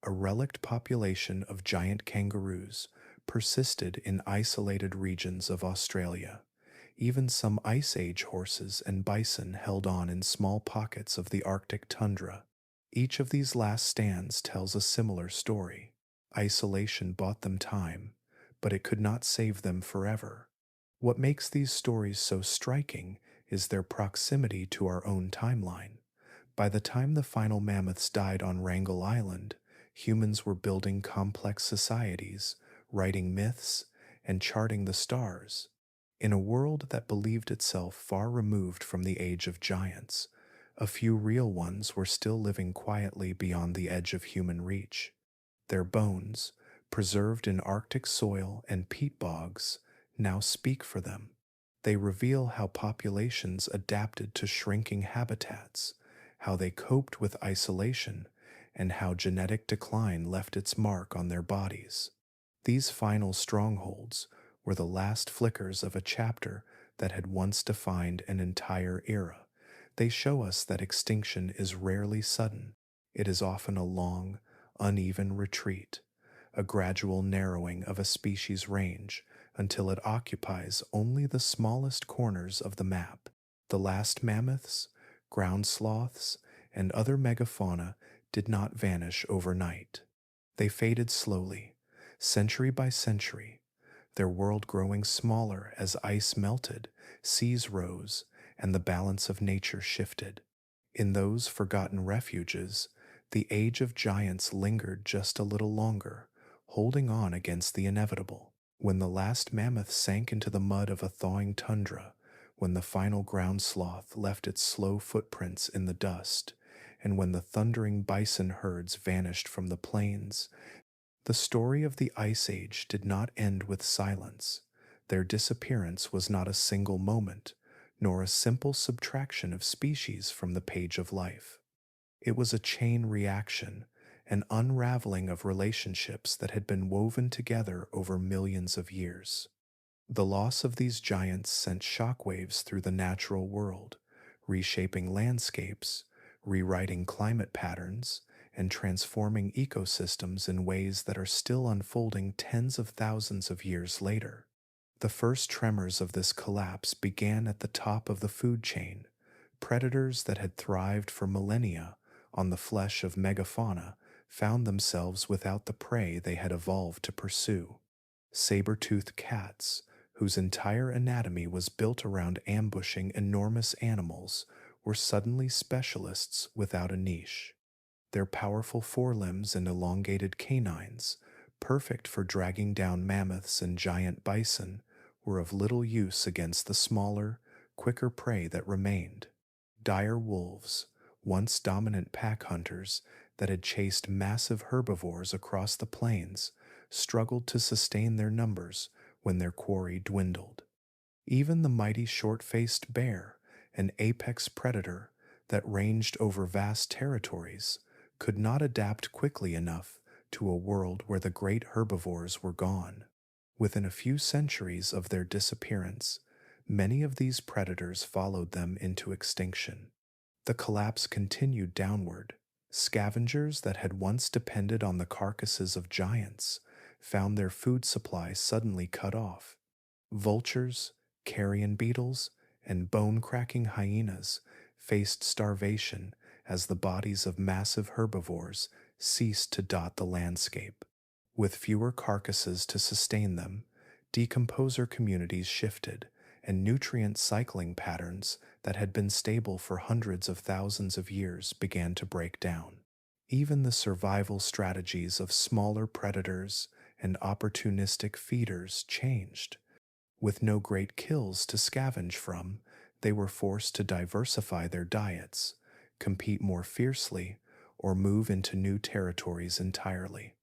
A relict population of giant kangaroos persisted in isolated regions of Australia. Even some Ice Age horses and bison held on in small pockets of the Arctic tundra. Each of these last stands tells a similar story. Isolation bought them time, but it could not save them forever. What makes these stories so striking is their proximity to our own timeline. By the time the final mammoths died on Wrangel Island, humans were building complex societies, writing myths, and charting the stars. In a world that believed itself far removed from the age of giants, a few real ones were still living quietly beyond the edge of human reach. Their bones, preserved in Arctic soil and peat bogs, now speak for them. They reveal how populations adapted to shrinking habitats, how they coped with isolation, and how genetic decline left its mark on their bodies. These final strongholds were the last flickers of a chapter that had once defined an entire era. They show us that extinction is rarely sudden. It is often a long, uneven retreat, a gradual narrowing of a species' range until it occupies only the smallest corners of the map. The last mammoths, ground sloths, and other megafauna did not vanish overnight. They faded slowly, century by century, their world growing smaller as ice melted, seas rose, and the balance of nature shifted. In those forgotten refuges, the age of giants lingered just a little longer, holding on against the inevitable. When the last mammoth sank into the mud of a thawing tundra, when the final ground sloth left its slow footprints in the dust, and when the thundering bison herds vanished from the plains, the story of the Ice Age did not end with silence. Their disappearance was not a single moment, nor a simple subtraction of species from the page of life. It was a chain reaction, an unraveling of relationships that had been woven together over millions of years. The loss of these giants sent shockwaves through the natural world, reshaping landscapes, rewriting climate patterns, and transforming ecosystems in ways that are still unfolding tens of thousands of years later. The first tremors of this collapse began at the top of the food chain. Predators that had thrived for millennia on the flesh of megafauna found themselves without the prey they had evolved to pursue. Saber-toothed cats, whose entire anatomy was built around ambushing enormous animals, were suddenly specialists without a niche. Their powerful forelimbs and elongated canines, perfect for dragging down mammoths and giant bison, were of little use against the smaller, quicker prey that remained. Dire wolves, once dominant pack hunters that had chased massive herbivores across the plains, struggled to sustain their numbers when their quarry dwindled. Even the mighty short-faced bear, an apex predator that ranged over vast territories, could not adapt quickly enough to a world where the great herbivores were gone. Within a few centuries of their disappearance, many of these predators followed them into extinction. The collapse continued downward. Scavengers that had once depended on the carcasses of giants found their food supply suddenly cut off. Vultures, carrion beetles, and bone-cracking hyenas faced starvation as the bodies of massive herbivores ceased to dot the landscape. With fewer carcasses to sustain them, decomposer communities shifted, and nutrient cycling patterns that had been stable for hundreds of thousands of years began to break down. Even the survival strategies of smaller predators and opportunistic feeders changed. With no great kills to scavenge from, they were forced to diversify their diets, compete more fiercely, or move into new territories entirely.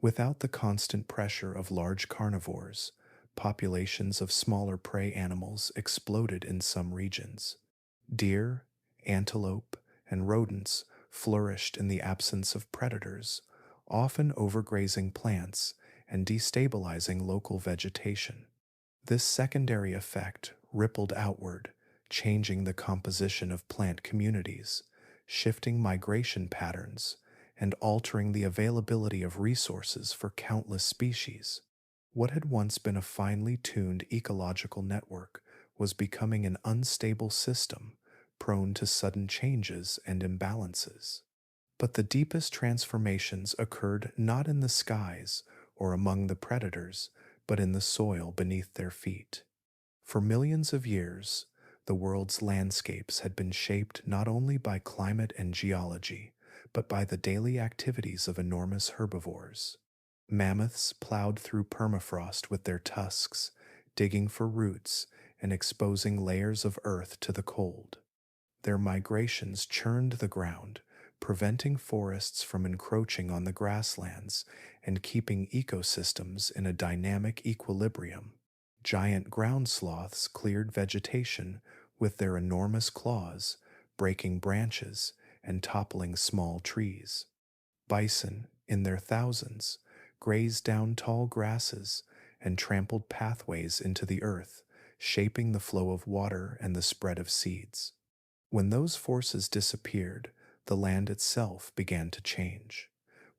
Without the constant pressure of large carnivores, populations of smaller prey animals exploded in some regions. Deer, antelope, and rodents flourished in the absence of predators, often overgrazing plants and destabilizing local vegetation. This secondary effect rippled outward, changing the composition of plant communities, shifting migration patterns, and altering the availability of resources for countless species. What had once been a finely tuned ecological network was becoming an unstable system, prone to sudden changes and imbalances. But the deepest transformations occurred not in the skies or among the predators, but in the soil beneath their feet. For millions of years, the world's landscapes had been shaped not only by climate and geology, but by the daily activities of enormous herbivores. Mammoths plowed through permafrost with their tusks, digging for roots and exposing layers of earth to the cold. Their migrations churned the ground, preventing forests from encroaching on the grasslands and keeping ecosystems in a dynamic equilibrium. Giant ground sloths cleared vegetation with their enormous claws, breaking branches and toppling small trees. Bison, in their thousands, grazed down tall grasses and trampled pathways into the earth, shaping the flow of water and the spread of seeds. When those forces disappeared, the land itself began to change.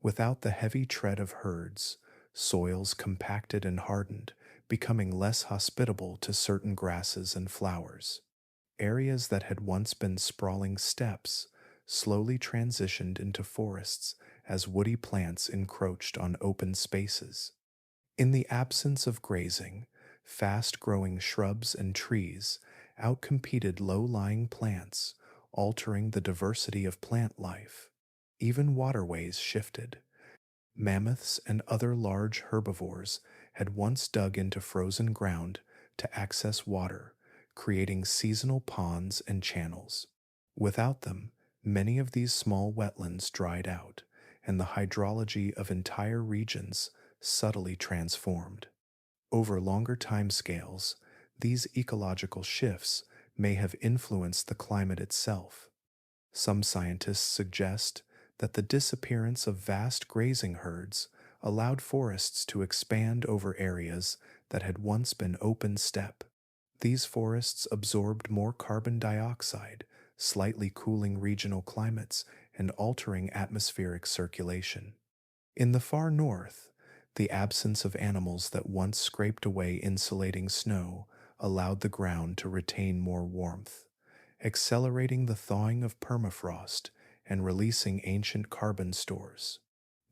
Without the heavy tread of herds, soils compacted and hardened, becoming less hospitable to certain grasses and flowers. Areas that had once been sprawling steppes slowly transitioned into forests as woody plants encroached on open spaces. In the absence of grazing, fast-growing shrubs and trees outcompeted low-lying plants, altering the diversity of plant life. Even waterways shifted. Mammoths and other large herbivores had once dug into frozen ground to access water, creating seasonal ponds and channels. Without them, many of these small wetlands dried out, and the hydrology of entire regions subtly transformed. Over longer timescales, these ecological shifts may have influenced the climate itself. Some scientists suggest that the disappearance of vast grazing herds allowed forests to expand over areas that had once been open steppe. These forests absorbed more carbon dioxide, slightly cooling regional climates and altering atmospheric circulation. In the far north, the absence of animals that once scraped away insulating snow allowed the ground to retain more warmth, accelerating the thawing of permafrost and releasing ancient carbon stores.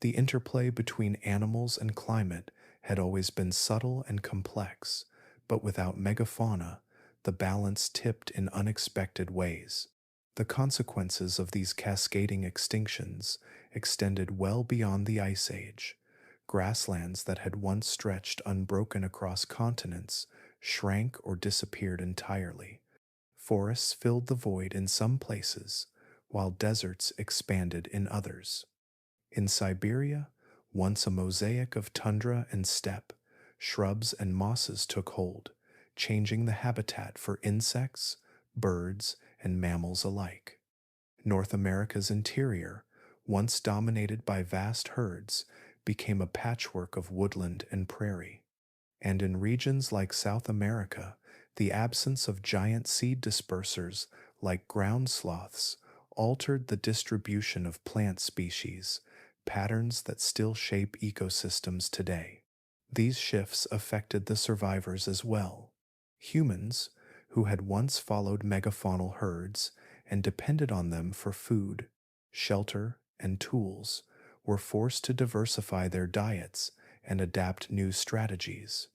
The interplay between animals and climate had always been subtle and complex, but without megafauna, the balance tipped in unexpected ways. The consequences of these cascading extinctions extended well beyond the Ice Age. Grasslands that had once stretched unbroken across continents shrank or disappeared entirely. Forests filled the void in some places, while deserts expanded in others. In Siberia, once a mosaic of tundra and steppe, shrubs and mosses took hold, changing the habitat for insects, birds, and mammals alike. North America's interior, once dominated by vast herds, became a patchwork of woodland and prairie. And in regions like South America, the absence of giant seed dispersers like ground sloths altered the distribution of plant species, patterns that still shape ecosystems today. These shifts affected the survivors as well. Humans, who had once followed megafaunal herds and depended on them for food, shelter, and tools, were forced to diversify their diets and adapt new strategies.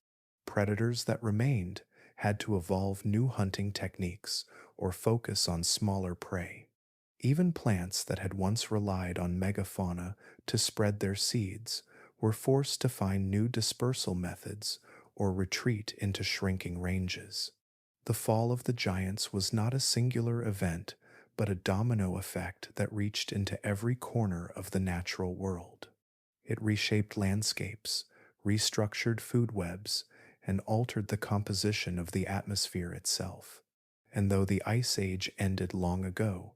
Predators that remained had to evolve new hunting techniques or focus on smaller prey. Even plants that had once relied on megafauna to spread their seeds were forced to find new dispersal methods or retreat into shrinking ranges. The fall of the giants was not a singular event, but a domino effect that reached into every corner of the natural world. It reshaped landscapes, restructured food webs, and altered the composition of the atmosphere itself. And though the Ice Age ended long ago,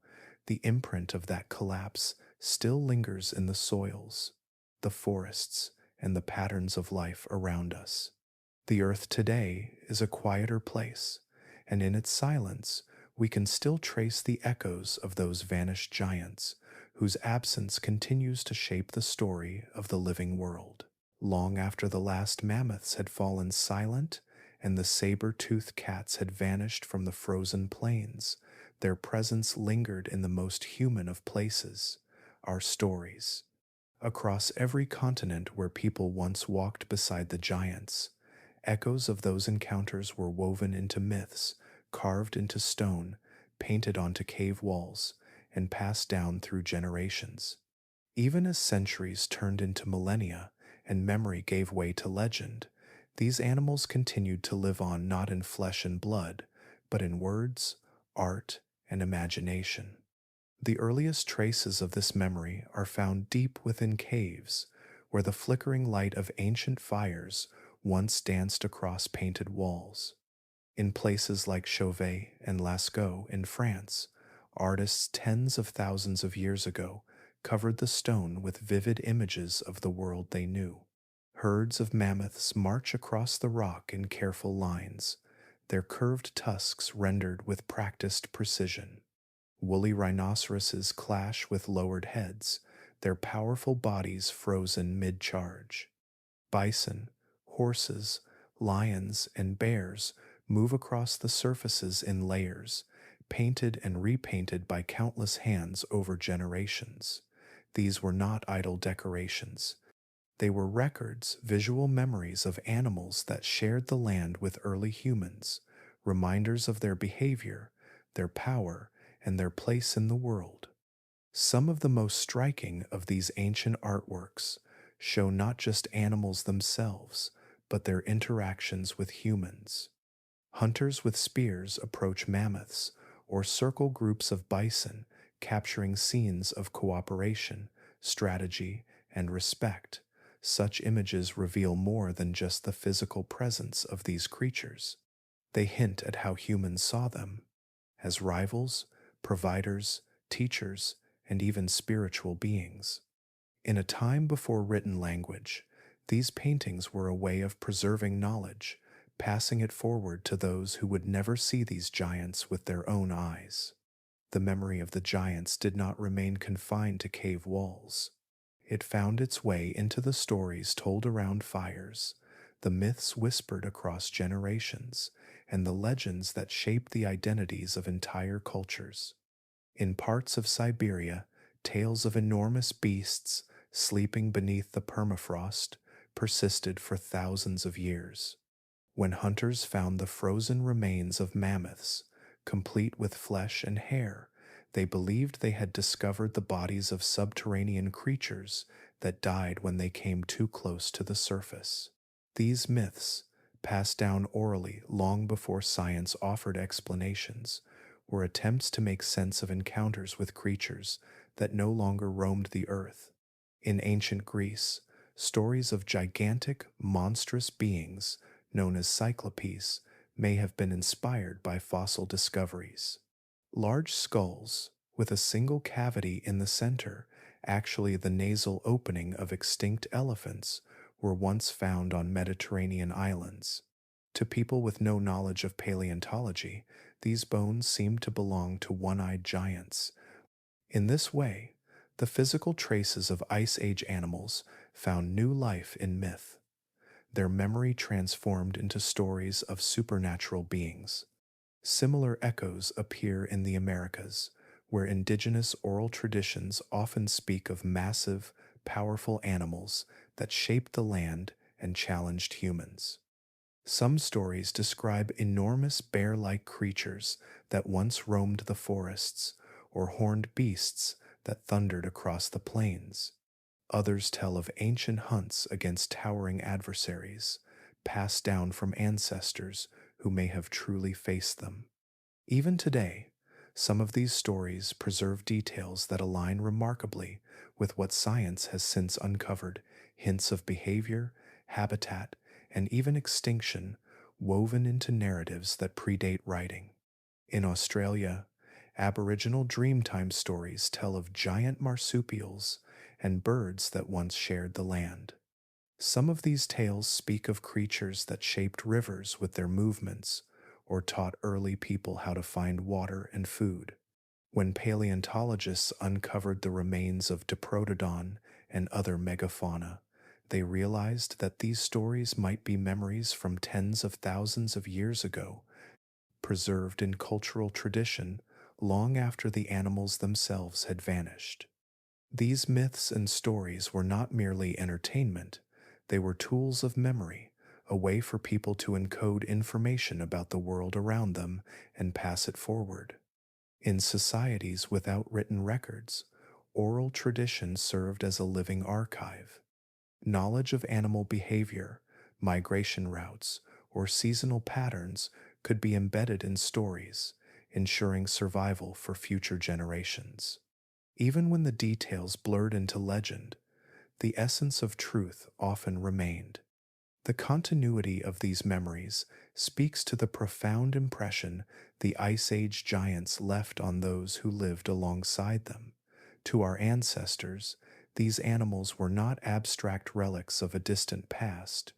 the imprint of that collapse still lingers in the soils, the forests, and the patterns of life around us. The earth today is a quieter place, and in its silence, we can still trace the echoes of those vanished giants, whose absence continues to shape the story of the living world. Long after the last mammoths had fallen silent and the saber-toothed cats had vanished from the frozen plains, their presence lingered in the most human of places, our stories. Across every continent where people once walked beside the giants, echoes of those encounters were woven into myths, carved into stone, painted onto cave walls, and passed down through generations. Even as centuries turned into millennia and memory gave way to legend, these animals continued to live on not in flesh and blood, but in words, art, and imagination. The earliest traces of this memory are found deep within caves, where the flickering light of ancient fires once danced across painted walls. In places like Chauvet and Lascaux in France, artists tens of thousands of years ago covered the stone with vivid images of the world they knew. Herds of mammoths march across the rock in careful lines, their curved tusks rendered with practiced precision. Woolly rhinoceroses clash with lowered heads, their powerful bodies frozen mid-charge. Bison, horses, lions, and bears move across the surfaces in layers, painted and repainted by countless hands over generations. These were not idle decorations. They were records, visual memories of animals that shared the land with early humans, reminders of their behavior, their power, and their place in the world. Some of the most striking of these ancient artworks show not just animals themselves, but their interactions with humans. Hunters with spears approach mammoths or circle groups of bison, capturing scenes of cooperation, strategy, and respect. Such images reveal more than just the physical presence of these creatures. They hint at how humans saw them as rivals, providers, teachers, and even spiritual beings. In a time before written language, these paintings were a way of preserving knowledge, passing it forward to those who would never see these giants with their own eyes. The memory of the giants did not remain confined to cave walls. It found its way into the stories told around fires, the myths whispered across generations, and the legends that shaped the identities of entire cultures. In parts of Siberia, tales of enormous beasts, sleeping beneath the permafrost, persisted for thousands of years. When hunters found the frozen remains of mammoths, complete with flesh and hair, they believed they had discovered the bodies of subterranean creatures that died when they came too close to the surface. These myths, passed down orally long before science offered explanations, were attempts to make sense of encounters with creatures that no longer roamed the earth. In ancient Greece, stories of gigantic, monstrous beings known as cyclopes may have been inspired by fossil discoveries. Large skulls, with a single cavity in the center, actually the nasal opening of extinct elephants, were once found on Mediterranean islands. To people with no knowledge of paleontology, these bones seemed to belong to one-eyed giants. In this way, the physical traces of Ice Age animals found new life in myth, their memory transformed into stories of supernatural beings. Similar echoes appear in the Americas, where indigenous oral traditions often speak of massive, powerful animals that shaped the land and challenged humans. Some stories describe enormous bear-like creatures that once roamed the forests, or horned beasts that thundered across the plains. Others tell of ancient hunts against towering adversaries, passed down from ancestors who may have truly faced them. Even today, some of these stories preserve details that align remarkably with what science has since uncovered: hints of behavior, habitat, and even extinction woven into narratives that predate writing. In Australia, Aboriginal Dreamtime stories tell of giant marsupials and birds that once shared the land. Some of these tales speak of creatures that shaped rivers with their movements or taught early people how to find water and food. When paleontologists uncovered the remains of Diprotodon and other megafauna, they realized that these stories might be memories from tens of thousands of years ago, preserved in cultural tradition long after the animals themselves had vanished. These myths and stories were not merely entertainment, they were tools of memory, a way for people to encode information about the world around them and pass it forward. In societies without written records, oral tradition served as a living archive. Knowledge of animal behavior, migration routes, or seasonal patterns could be embedded in stories, ensuring survival for future generations. Even when the details blurred into legend, the essence of truth often remained. The continuity of these memories speaks to the profound impression the Ice Age giants left on those who lived alongside them. To our ancestors, these animals were not abstract relics of a distant past.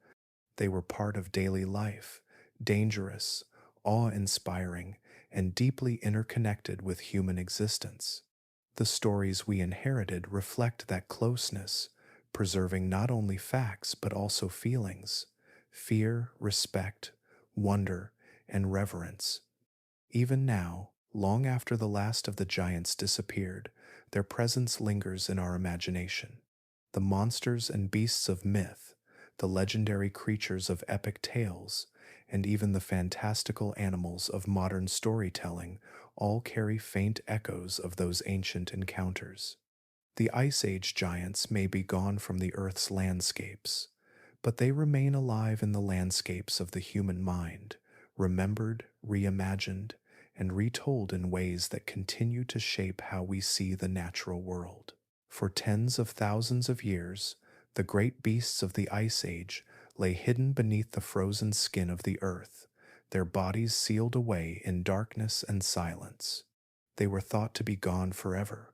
They were part of daily life, dangerous, awe-inspiring, and deeply interconnected with human existence. The stories we inherited reflect that closeness, preserving not only facts but also feelings: fear, respect, wonder, and reverence. Even now, long after the last of the giants disappeared, their presence lingers in our imagination. The monsters and beasts of myth, the legendary creatures of epic tales, and even the fantastical animals of modern storytelling all carry faint echoes of those ancient encounters. The Ice Age giants may be gone from the Earth's landscapes, but they remain alive in the landscapes of the human mind, remembered, reimagined, and retold in ways that continue to shape how we see the natural world. For tens of thousands of years, the great beasts of the Ice Age lay hidden beneath the frozen skin of the earth, their bodies sealed away in darkness and silence. They were thought to be gone forever,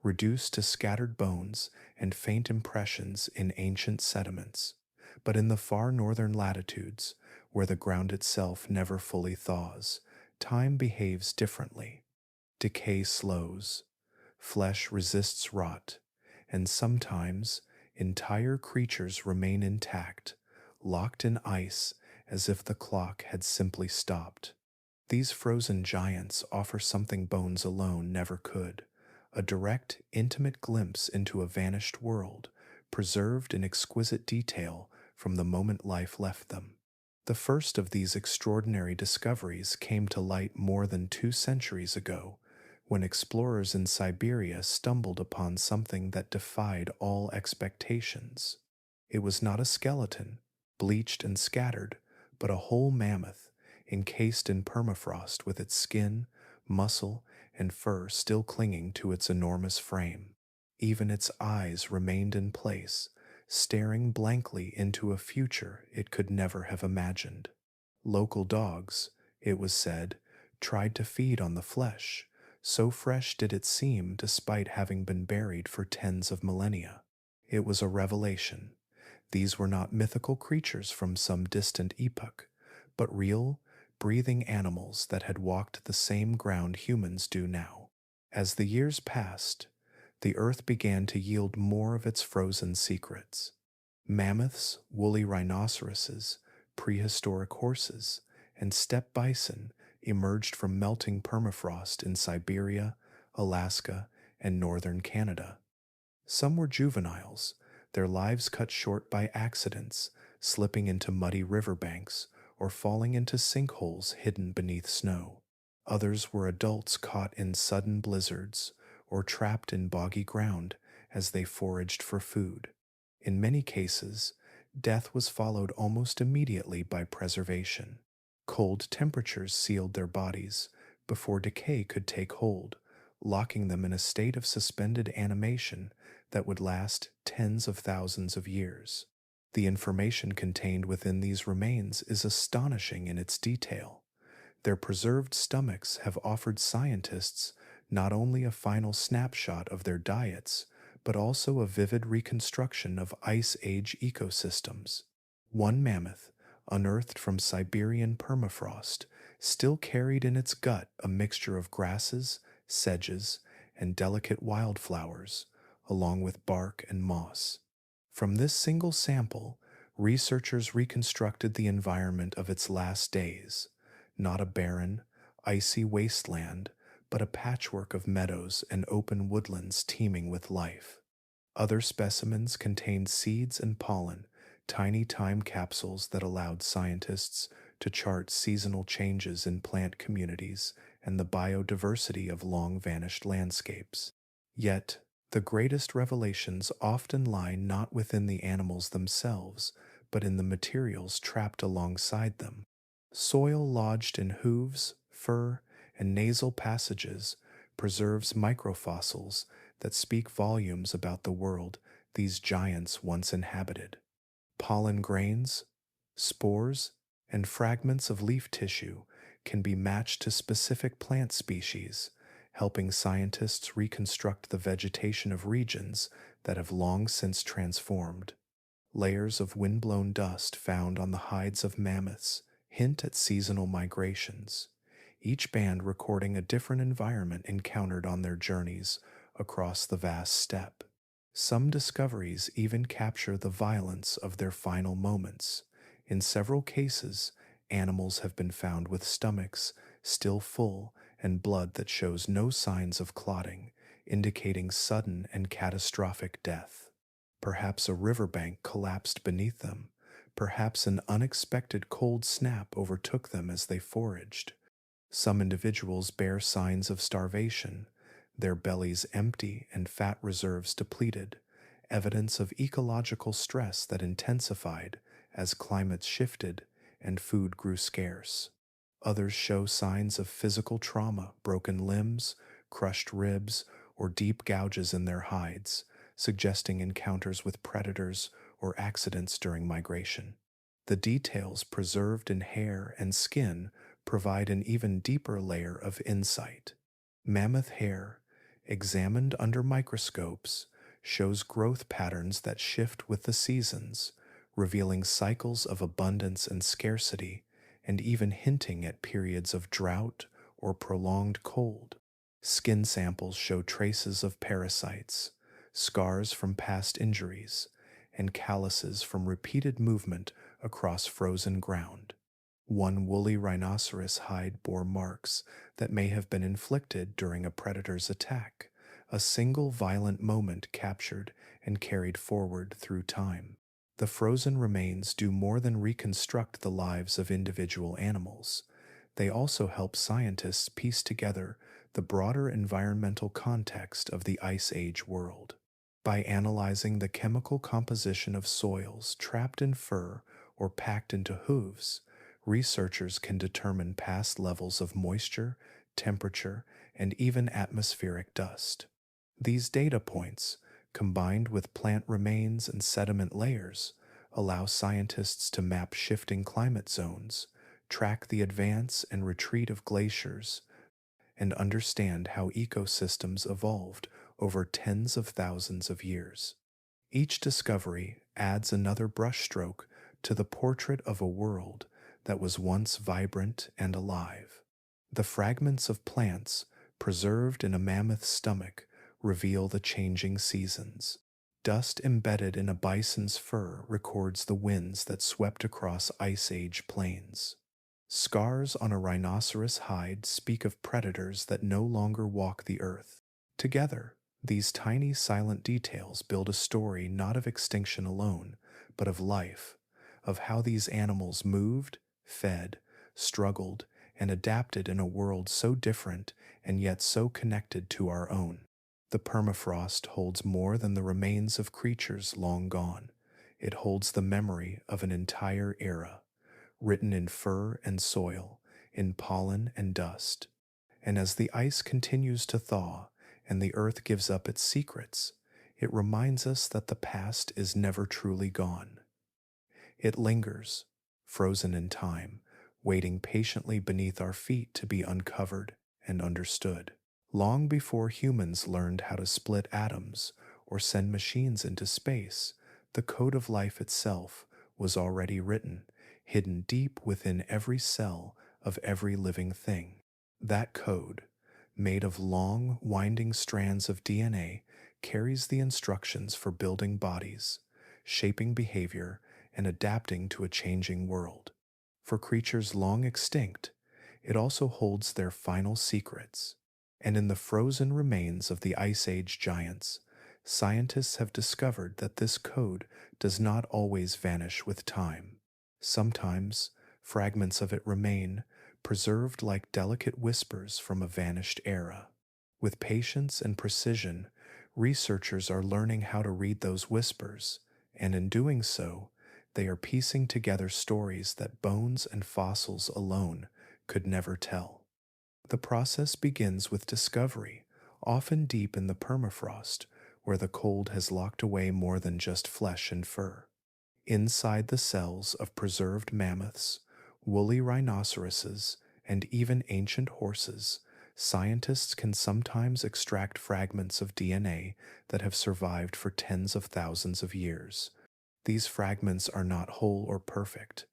reduced to scattered bones and faint impressions in ancient sediments. But in the far northern latitudes, where the ground itself never fully thaws, time behaves differently. Decay slows, flesh resists rot, and sometimes entire creatures remain intact, locked in ice as if the clock had simply stopped. These frozen giants offer something bones alone never could: a direct, intimate glimpse into a vanished world preserved in exquisite detail from the moment life left them. The first of these extraordinary discoveries came to light more than 2 centuries ago, when explorers in Siberia stumbled upon something that defied all expectations. It was not a skeleton, bleached and scattered, but a whole mammoth, encased in permafrost with its skin, muscle, and fur still clinging to its enormous frame. Even its eyes remained in place, staring blankly into a future it could never have imagined. Local dogs, it was said, tried to feed on the flesh, so fresh did it seem despite having been buried for tens of millennia. It was a revelation. These were not mythical creatures from some distant epoch, but real, breathing animals that had walked the same ground humans do now. As the years passed, the earth began to yield more of its frozen secrets. Mammoths, woolly rhinoceroses, prehistoric horses, and steppe bison emerged from melting permafrost in Siberia, Alaska, and northern Canada. Some were juveniles, their lives cut short by accidents, slipping into muddy riverbanks or falling into sinkholes hidden beneath snow. Others were adults caught in sudden blizzards or trapped in boggy ground as they foraged for food. In many cases, death was followed almost immediately by preservation. Cold temperatures sealed their bodies before decay could take hold, locking them in a state of suspended animation that would last tens of thousands of years. The information contained within these remains is astonishing in its detail. Their preserved stomachs have offered scientists not only a final snapshot of their diets, but also a vivid reconstruction of Ice Age ecosystems. One mammoth, unearthed from Siberian permafrost, still carried in its gut a mixture of grasses, sedges, and delicate wildflowers, along with bark and moss. From this single sample, researchers reconstructed the environment of its last days, not a barren, icy wasteland, but a patchwork of meadows and open woodlands teeming with life. Other specimens contained seeds and pollen, tiny time capsules that allowed scientists to chart seasonal changes in plant communities and the biodiversity of long-vanished landscapes. Yet, the greatest revelations often lie not within the animals themselves, but in the materials trapped alongside them. Soil lodged in hooves, fur, and nasal passages preserves microfossils that speak volumes about the world these giants once inhabited. Pollen grains, spores, and fragments of leaf tissue can be matched to specific plant species, helping scientists reconstruct the vegetation of regions that have long since transformed. Layers of windblown dust found on the hides of mammoths hint at seasonal migrations, each band recording a different environment encountered on their journeys across the vast steppe. Some discoveries even capture the violence of their final moments. In several cases, animals have been found with stomachs still full and blood that shows no signs of clotting, indicating sudden and catastrophic death. Perhaps a riverbank collapsed beneath them. Perhaps an unexpected cold snap overtook them as they foraged. Some individuals bear signs of starvation, their bellies empty and fat reserves depleted, evidence of ecological stress that intensified as climates shifted and food grew scarce. Others show signs of physical trauma, broken limbs, crushed ribs, or deep gouges in their hides, suggesting encounters with predators or accidents during migration. The details preserved in hair and skin provide an even deeper layer of insight. Mammoth hair, examined under microscopes, shows growth patterns that shift with the seasons, revealing cycles of abundance and scarcity, and even hinting at periods of drought or prolonged cold. Skin samples show traces of parasites, scars from past injuries, and calluses from repeated movement across frozen ground. One woolly rhinoceros hide bore marks that may have been inflicted during a predator's attack, a single violent moment captured and carried forward through time. The frozen remains do more than reconstruct the lives of individual animals. They also help scientists piece together the broader environmental context of the Ice Age world. By analyzing the chemical composition of soils trapped in fur or packed into hooves, researchers can determine past levels of moisture, temperature, and even atmospheric dust. These data points, combined with plant remains and sediment layers, allow scientists to map shifting climate zones, track the advance and retreat of glaciers, and understand how ecosystems evolved over tens of thousands of years. Each discovery adds another brushstroke to the portrait of a world that was once vibrant and alive. The fragments of plants preserved in a mammoth's stomach reveal the changing seasons. Dust embedded in a bison's fur records the winds that swept across Ice Age plains. Scars on a rhinoceros hide speak of predators that no longer walk the earth. Together, these tiny silent details build a story not of extinction alone, but of life, of how these animals moved, fed, struggled, and adapted in a world so different and yet so connected to our own. The permafrost holds more than the remains of creatures long gone. It holds the memory of an entire era, written in fur and soil, in pollen and dust. And as the ice continues to thaw and the earth gives up its secrets, it reminds us that the past is never truly gone. It lingers, frozen in time, waiting patiently beneath our feet to be uncovered and understood. Long before humans learned how to split atoms or send machines into space, the code of life itself was already written, hidden deep within every cell of every living thing. That code, made of long, winding strands of DNA, carries the instructions for building bodies, shaping behavior, and adapting to a changing world. For creatures long extinct, it also holds their final secrets. And in the frozen remains of the Ice Age giants, scientists have discovered that this code does not always vanish with time. Sometimes, fragments of it remain, preserved like delicate whispers from a vanished era. With patience and precision, researchers are learning how to read those whispers, and in doing so, they are piecing together stories that bones and fossils alone could never tell. The process begins with discovery, often deep in the permafrost, where the cold has locked away more than just flesh and fur. Inside the cells of preserved mammoths, woolly rhinoceroses, and even ancient horses, scientists can sometimes extract fragments of DNA that have survived for tens of thousands of years. These fragments are not whole or perfect.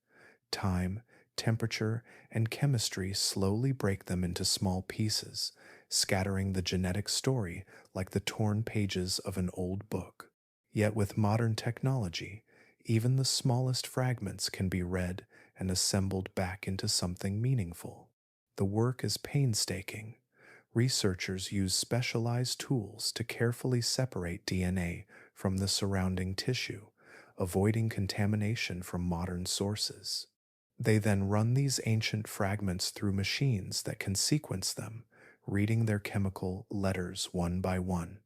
Time, temperature, and chemistry slowly break them into small pieces, scattering the genetic story like the torn pages of an old book. Yet with modern technology, even the smallest fragments can be read and assembled back into something meaningful. The work is painstaking. Researchers use specialized tools to carefully separate DNA from the surrounding tissue, avoiding contamination from modern sources. They then run these ancient fragments through machines that can sequence them, reading their chemical letters one by one.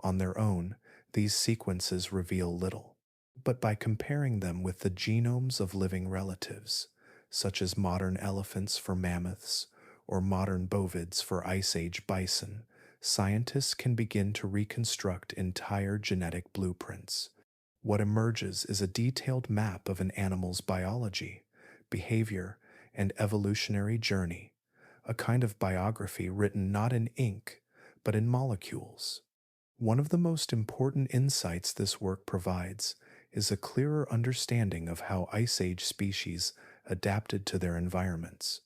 On their own, these sequences reveal little, but by comparing them with the genomes of living relatives, such as modern elephants for mammoths or modern bovids for Ice Age bison, scientists can begin to reconstruct entire genetic blueprints. What emerges is a detailed map of an animal's biology, behavior, and evolutionary journey, a kind of biography written not in ink, but in molecules. One of the most important insights this work provides is a clearer understanding of how Ice Age species adapted to their environments.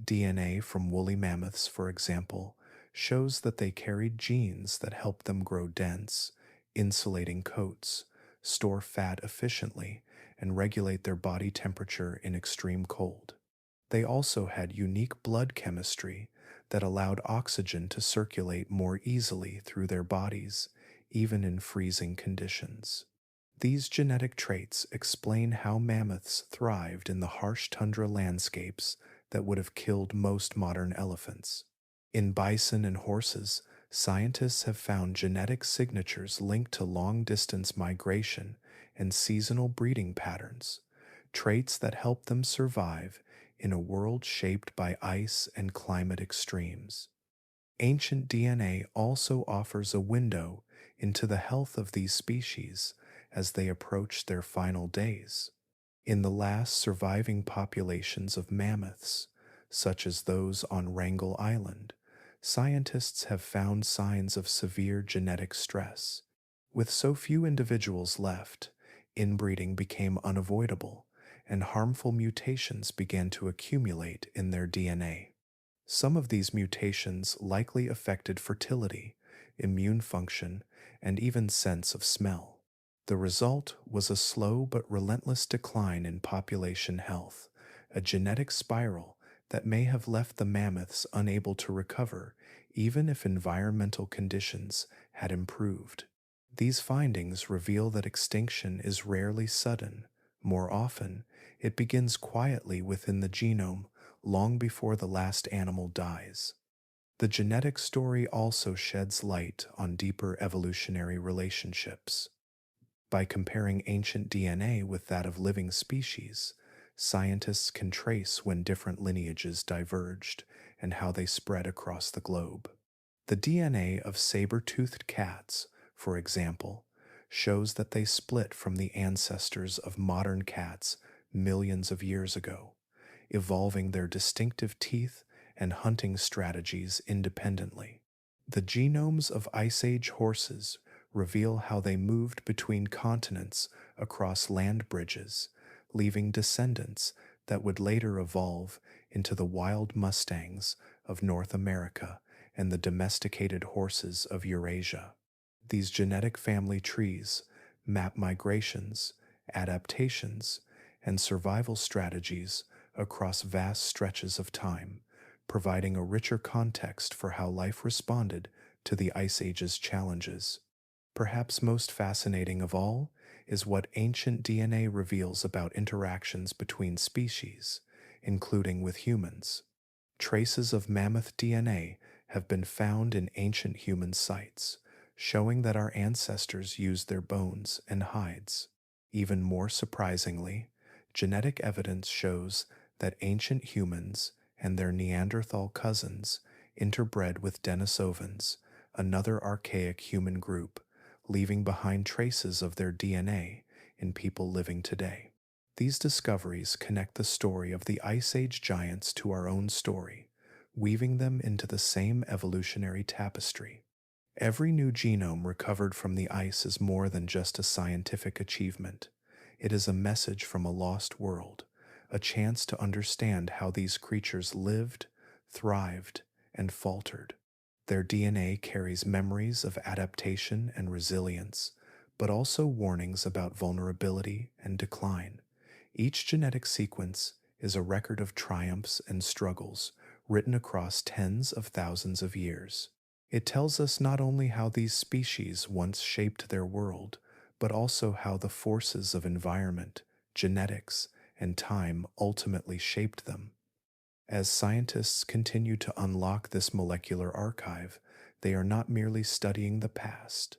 DNA from woolly mammoths, for example, shows that they carried genes that helped them grow dense, insulating coats, store fat efficiently, and regulate their body temperature in extreme cold. They also had unique blood chemistry that allowed oxygen to circulate more easily through their bodies, even in freezing conditions. These genetic traits explain how mammoths thrived in the harsh tundra landscapes that would have killed most modern elephants. In bison and horses, scientists have found genetic signatures linked to long distance migration and seasonal breeding patterns, traits that help them survive in a world shaped by ice and climate extremes. Ancient DNA also offers a window into the health of these species as they approach their final days. In the last surviving populations of mammoths, such as those on Wrangel Island, scientists have found signs of severe genetic stress. With so few individuals left, inbreeding became unavoidable, and harmful mutations began to accumulate in their DNA. Some of these mutations likely affected fertility, immune function, and even sense of smell. The result was a slow but relentless decline in population health, a genetic spiral that may have left the mammoths unable to recover even if environmental conditions had improved. These findings reveal that extinction is rarely sudden. More often, it begins quietly within the genome long before the last animal dies. The genetic story also sheds light on deeper evolutionary relationships. By comparing ancient DNA with that of living species, scientists can trace when different lineages diverged and how they spread across the globe. The DNA of saber-toothed cats, for example, shows that they split from the ancestors of modern cats millions of years ago, evolving their distinctive teeth and hunting strategies independently. The genomes of Ice Age horses reveal how they moved between continents across land bridges, leaving descendants that would later evolve into the wild mustangs of North America and the domesticated horses of Eurasia. These genetic family trees map migrations, adaptations, and survival strategies across vast stretches of time, providing a richer context for how life responded to the Ice Age's challenges. Perhaps most fascinating of all is what ancient DNA reveals about interactions between species, including with humans. Traces of mammoth DNA have been found in ancient human sites, showing that our ancestors used their bones and hides. Even more surprisingly, genetic evidence shows that ancient humans and their Neanderthal cousins interbred with Denisovans, another archaic human group, leaving behind traces of their DNA in people living today. These discoveries connect the story of the Ice Age giants to our own story, weaving them into the same evolutionary tapestry. Every new genome recovered from the ice is more than just a scientific achievement. It is a message from a lost world, a chance to understand how these creatures lived, thrived, and faltered. Their DNA carries memories of adaptation and resilience, but also warnings about vulnerability and decline. Each genetic sequence is a record of triumphs and struggles written across tens of thousands of years. It tells us not only how these species once shaped their world, but also how the forces of environment, genetics, and time ultimately shaped them. As scientists continue to unlock this molecular archive, they are not merely studying the past.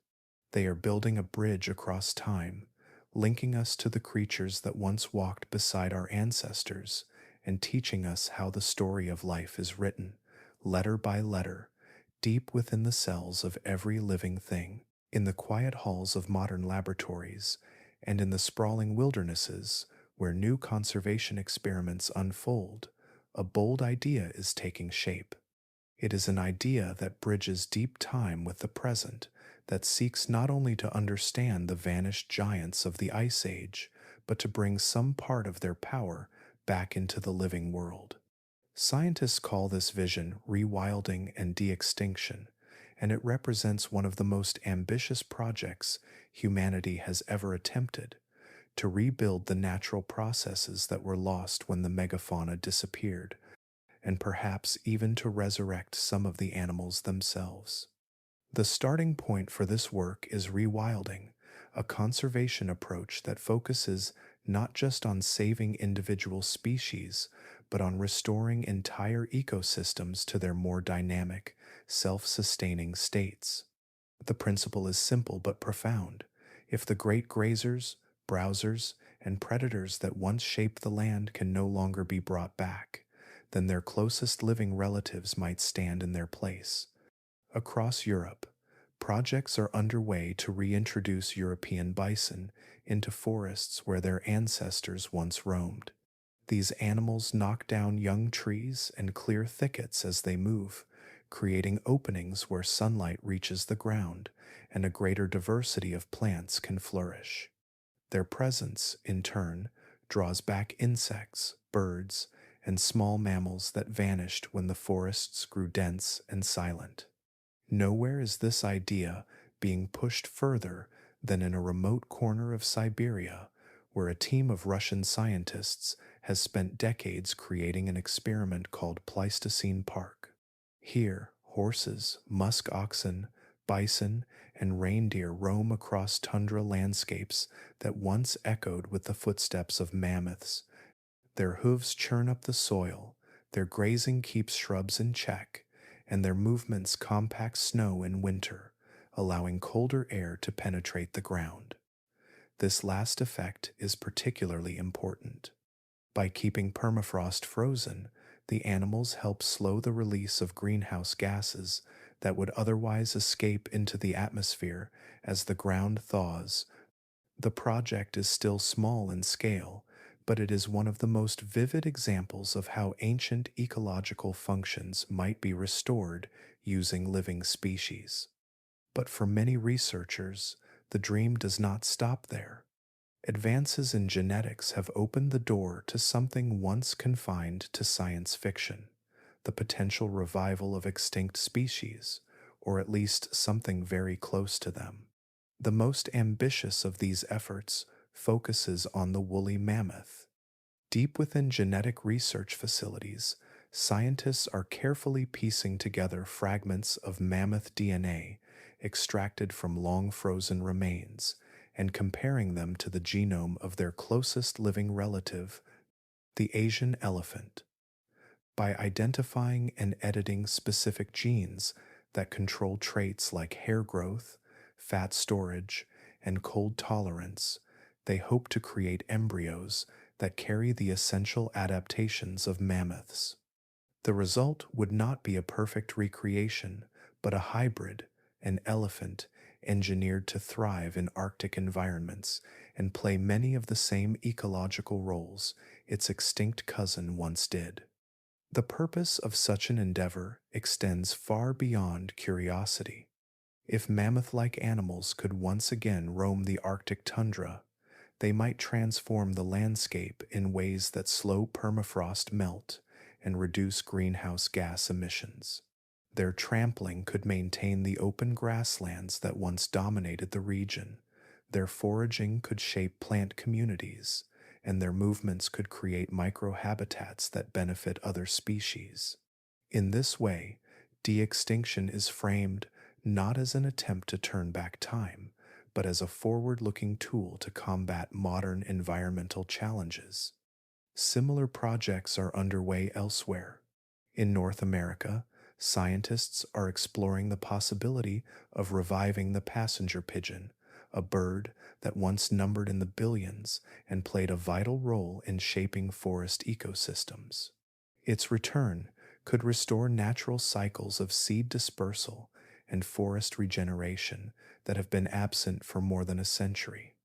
They are building a bridge across time, linking us to the creatures that once walked beside our ancestors and teaching us how the story of life is written, letter by letter, deep within the cells of every living thing. In the quiet halls of modern laboratories and in the sprawling wildernesses where new conservation experiments unfold, a bold idea is taking shape. It is an idea that bridges deep time with the present, that seeks not only to understand the vanished giants of the Ice Age, but to bring some part of their power back into the living world. Scientists call this vision rewilding and de-extinction, and it represents one of the most ambitious projects humanity has ever attempted, to rebuild the natural processes that were lost when the megafauna disappeared, and perhaps even to resurrect some of the animals themselves. The starting point for this work is rewilding, a conservation approach that focuses not just on saving individual species, but on restoring entire ecosystems to their more dynamic, self sustaining states. The principle is simple but profound. If the great grazers, browsers, and predators that once shaped the land can no longer be brought back, then their closest living relatives might stand in their place. Across Europe, projects are underway to reintroduce European bison into forests where their ancestors once roamed. These animals knock down young trees and clear thickets as they move, creating openings where sunlight reaches the ground and a greater diversity of plants can flourish. Their presence, in turn, draws back insects, birds, and small mammals that vanished when the forests grew dense and silent. Nowhere is this idea being pushed further than in a remote corner of Siberia, where a team of Russian scientists has spent decades creating an experiment called Pleistocene Park. Here, horses, musk oxen, bison, and reindeer roam across tundra landscapes that once echoed with the footsteps of mammoths. Their hooves churn up the soil, their grazing keeps shrubs in check, and their movements compact snow in winter, allowing colder air to penetrate the ground. This last effect is particularly important. By keeping permafrost frozen, the animals help slow the release of greenhouse gases that would otherwise escape into the atmosphere as the ground thaws. The project is still small in scale, but it is one of the most vivid examples of how ancient ecological functions might be restored using living species. But for many researchers, the dream does not stop there. Advances in genetics have opened the door to something once confined to science fiction, the potential revival of extinct species, or at least something very close to them. The most ambitious of these efforts focuses on the woolly mammoth. Deep within genetic research facilities, scientists are carefully piecing together fragments of mammoth DNA extracted from long frozen remains and comparing them to the genome of their closest living relative, the Asian elephant. By identifying and editing specific genes that control traits like hair growth, fat storage, and cold tolerance, they hope to create embryos that carry the essential adaptations of mammoths. The result would not be a perfect recreation, but a hybrid, an elephant engineered to thrive in Arctic environments and play many of the same ecological roles its extinct cousin once did. The purpose of such an endeavor extends far beyond curiosity. If mammoth-like animals could once again roam the Arctic tundra, they might transform the landscape in ways that slow permafrost melt and reduce greenhouse gas emissions. Their trampling could maintain the open grasslands that once dominated the region. Their foraging could shape plant communities, and their movements could create microhabitats that benefit other species. In this way, de-extinction is framed not as an attempt to turn back time, but as a forward-looking tool to combat modern environmental challenges. Similar projects are underway elsewhere. In North America, scientists are exploring the possibility of reviving the passenger pigeon, a bird that once numbered in the billions and played a vital role in shaping forest ecosystems. Its return could restore natural cycles of seed dispersal and forest regeneration that have been absent for more than a century.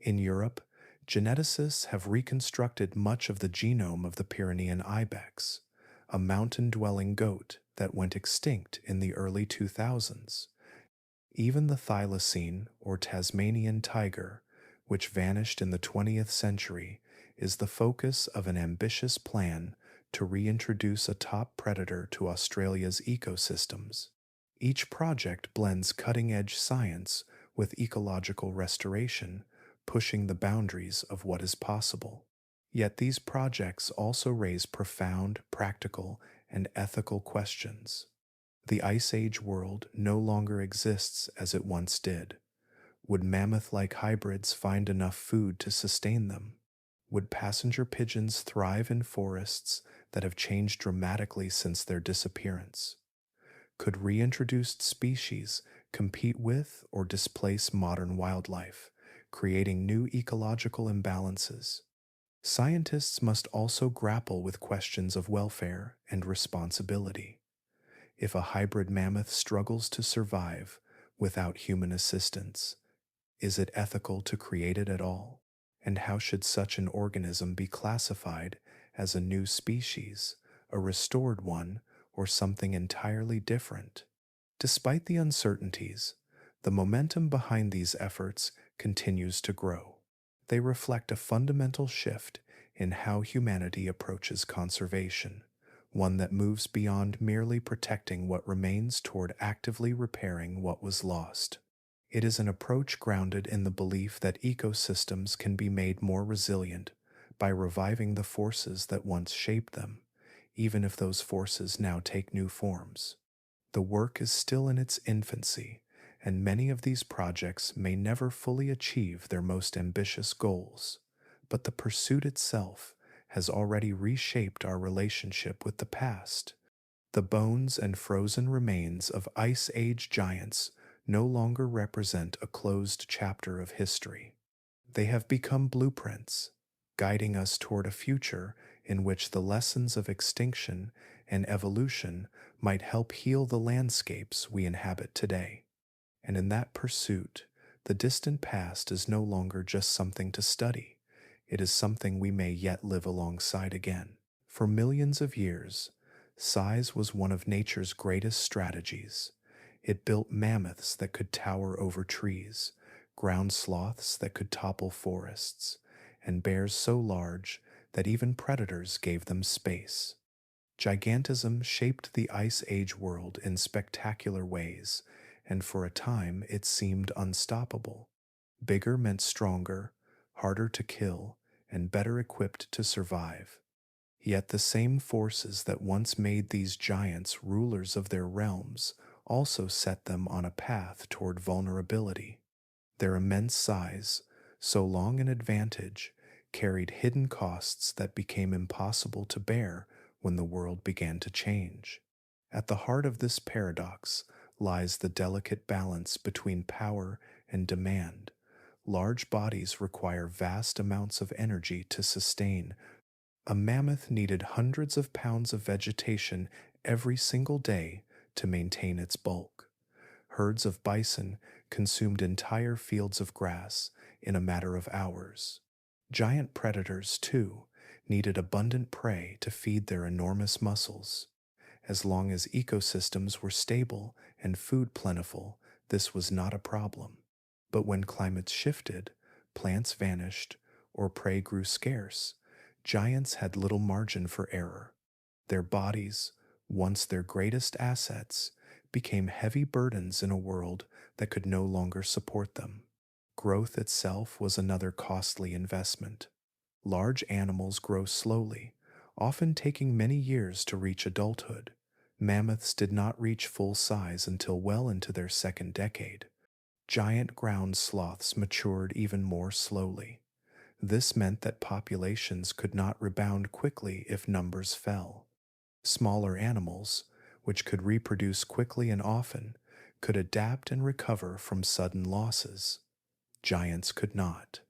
In Europe, geneticists have reconstructed much of the genome of the Pyrenean ibex, a mountain-dwelling goat that went extinct in the early 2000s. Even the thylacine, or Tasmanian tiger, which vanished in the 20th century, is the focus of an ambitious plan to reintroduce a top predator to Australia's ecosystems. Each project blends cutting-edge science with ecological restoration, pushing the boundaries of what is possible. Yet these projects also raise profound, practical, and ethical questions. The Ice Age world no longer exists as it once did. Would mammoth like hybrids find enough food to sustain them? Would passenger pigeons thrive in forests that have changed dramatically since their disappearance? Could reintroduced species compete with or displace modern wildlife, creating new ecological imbalances? Scientists must also grapple with questions of welfare and responsibility. If a hybrid mammoth struggles to survive without human assistance, is it ethical to create it at all? And how should such an organism be classified as a new species, a restored one, or something entirely different? Despite the uncertainties, the momentum behind these efforts continues to grow. They reflect a fundamental shift in how humanity approaches conservation, one that moves beyond merely protecting what remains toward actively repairing what was lost. It is an approach grounded in the belief that ecosystems can be made more resilient by reviving the forces that once shaped them, even if those forces now take new forms. The work is still in its infancy, and many of these projects may never fully achieve their most ambitious goals, but the pursuit itself has already reshaped our relationship with the past. The bones and frozen remains of Ice Age giants no longer represent a closed chapter of history. They have become blueprints, guiding us toward a future in which the lessons of extinction and evolution might help heal the landscapes we inhabit today. And in that pursuit, the distant past is no longer just something to study. It is something we may yet live alongside again. For millions of years, size was one of nature's greatest strategies. It built mammoths that could tower over trees, ground sloths that could topple forests, and bears so large that even predators gave them space. Gigantism shaped the Ice Age world in spectacular ways, and for a time it seemed unstoppable. Bigger meant stronger, harder to kill, and better equipped to survive. Yet the same forces that once made these giants rulers of their realms also set them on a path toward vulnerability. Their immense size, so long an advantage, carried hidden costs that became impossible to bear when the world began to change. At the heart of this paradox lies the delicate balance between power and demand. Large bodies require vast amounts of energy to sustain. A mammoth needed hundreds of pounds of vegetation every single day to maintain its bulk. Herds of bison consumed entire fields of grass in a matter of hours. Giant predators, too, needed abundant prey to feed their enormous muscles. As long as ecosystems were stable and food plentiful, this was not a problem. But when climates shifted, plants vanished, or prey grew scarce, giants had little margin for error. Their bodies, once their greatest assets, became heavy burdens in a world that could no longer support them. Growth itself was another costly investment. Large animals grow slowly, often taking many years to reach adulthood. Mammoths did not reach full size until well into their second decade. Giant ground sloths matured even more slowly. This meant that populations could not rebound quickly if numbers fell. Smaller animals, which could reproduce quickly and often, could adapt and recover from sudden losses. Giants could not.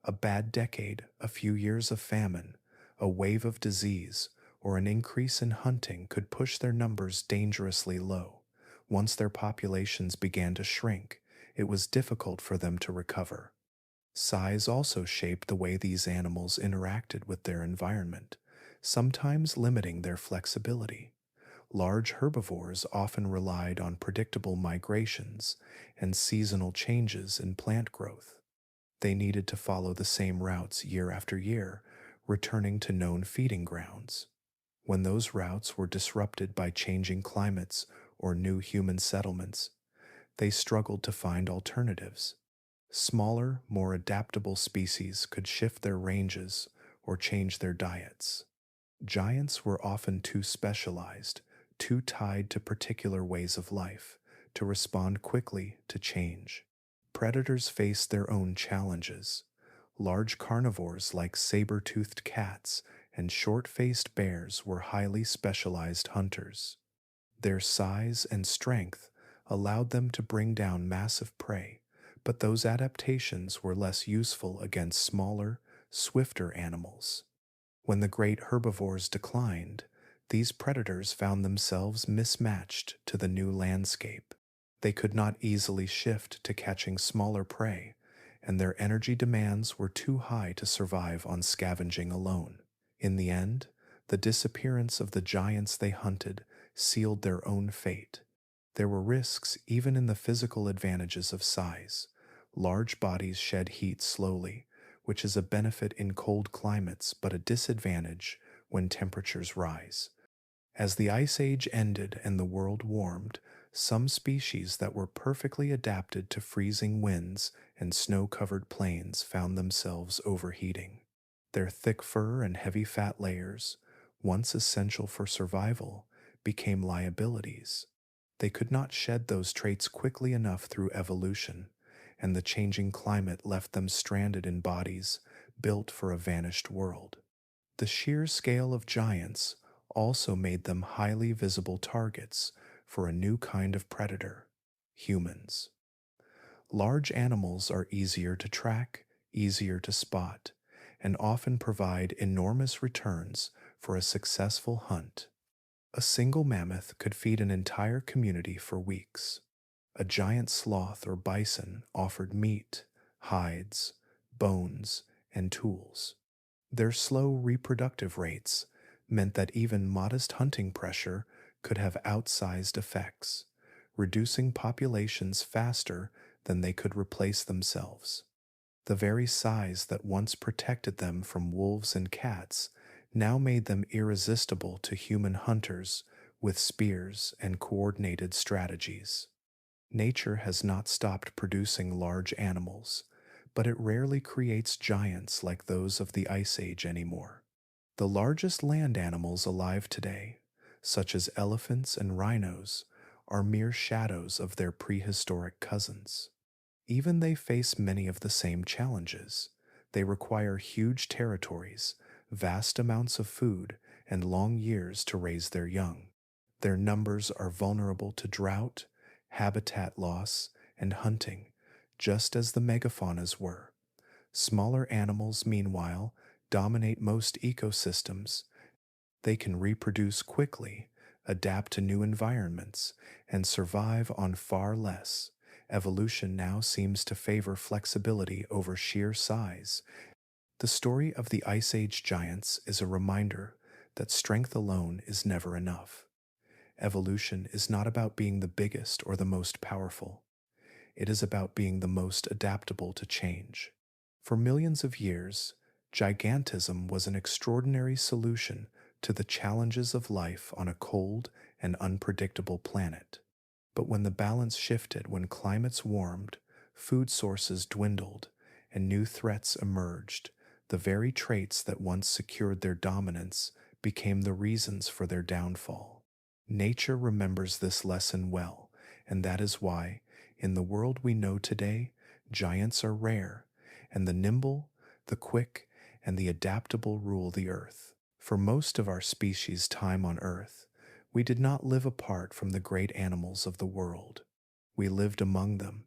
A bad decade, a few years of famine, a wave of disease, or an increase in hunting could push their numbers dangerously low. Once their populations began to shrink, it was difficult for them to recover. Size also shaped the way these animals interacted with their environment, sometimes limiting their flexibility. Large herbivores often relied on predictable migrations and seasonal changes in plant growth. They needed to follow the same routes year after year, returning to known feeding grounds. When those routes were disrupted by changing climates or new human settlements, they struggled to find alternatives. Smaller, more adaptable species could shift their ranges or change their diets. Giants were often too specialized, too tied to particular ways of life, to respond quickly to change. Predators faced their own challenges. Large carnivores like saber-toothed cats and short-faced bears were highly specialized hunters. Their size and strength allowed them to bring down massive prey, but those adaptations were less useful against smaller, swifter animals. When the great herbivores declined, these predators found themselves mismatched to the new landscape. They could not easily shift to catching smaller prey, and their energy demands were too high to survive on scavenging alone. In the end, the disappearance of the giants they hunted sealed their own fate. There were risks even in the physical advantages of size. Large bodies shed heat slowly, which is a benefit in cold climates but a disadvantage when temperatures rise. As the Ice Age ended and the world warmed, some species that were perfectly adapted to freezing winds and snow-covered plains found themselves overheating. Their thick fur and heavy fat layers, once essential for survival, became liabilities. They could not shed those traits quickly enough through evolution, and the changing climate left them stranded in bodies built for a vanished world. The sheer scale of giants also made them highly visible targets for a new kind of predator: humans. Large animals are easier to track, easier to spot, and often provide enormous returns for a successful hunt. A single mammoth could feed an entire community for weeks. A giant sloth or bison offered meat, hides, bones, and tools. Their slow reproductive rates meant that even modest hunting pressure could have outsized effects, reducing populations faster than they could replace themselves. The very size that once protected them from wolves and cats now made them irresistible to human hunters with spears and coordinated strategies. Nature has not stopped producing large animals, but it rarely creates giants like those of the Ice Age anymore. The largest land animals alive today, such as elephants and rhinos, are mere shadows of their prehistoric cousins. Even they face many of the same challenges. They require huge territories, vast amounts of food, and long years to raise their young. Their numbers are vulnerable to drought, habitat loss, and hunting, just as the megafaunas were. Smaller animals, meanwhile, dominate most ecosystems. They can reproduce quickly, adapt to new environments, and survive on far less. Evolution now seems to favor flexibility over sheer size. The story of the Ice Age giants is a reminder that strength alone is never enough. Evolution is not about being the biggest or the most powerful. It is about being the most adaptable to change. For millions of years, gigantism was an extraordinary solution to the challenges of life on a cold and unpredictable planet. But when the balance shifted, when climates warmed, food sources dwindled, and new threats emerged, the very traits that once secured their dominance became the reasons for their downfall. Nature remembers this lesson well, and that is why, in the world we know today, giants are rare, and the nimble, the quick, and the adaptable rule the earth. For most of our species' time on Earth, we did not live apart from the great animals of the world. We lived among them.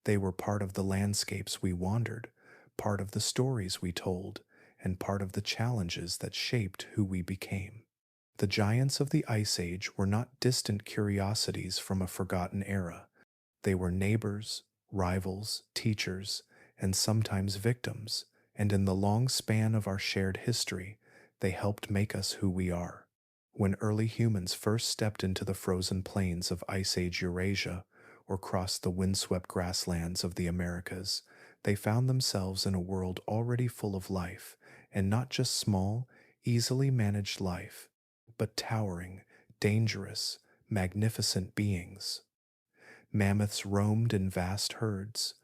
They were part of the landscapes we wandered, part of the stories we told, and part of the challenges that shaped who we became. The giants of the Ice Age were not distant curiosities from a forgotten era. They were neighbors, rivals, teachers, and sometimes victims, and in the long span of our shared history, they helped make us who we are. When early humans first stepped into the frozen plains of Ice Age Eurasia or crossed the windswept grasslands of the Americas, they found themselves in a world already full of life, and not just small, easily managed life, but towering, dangerous, magnificent beings. Mammoths roamed in vast herds,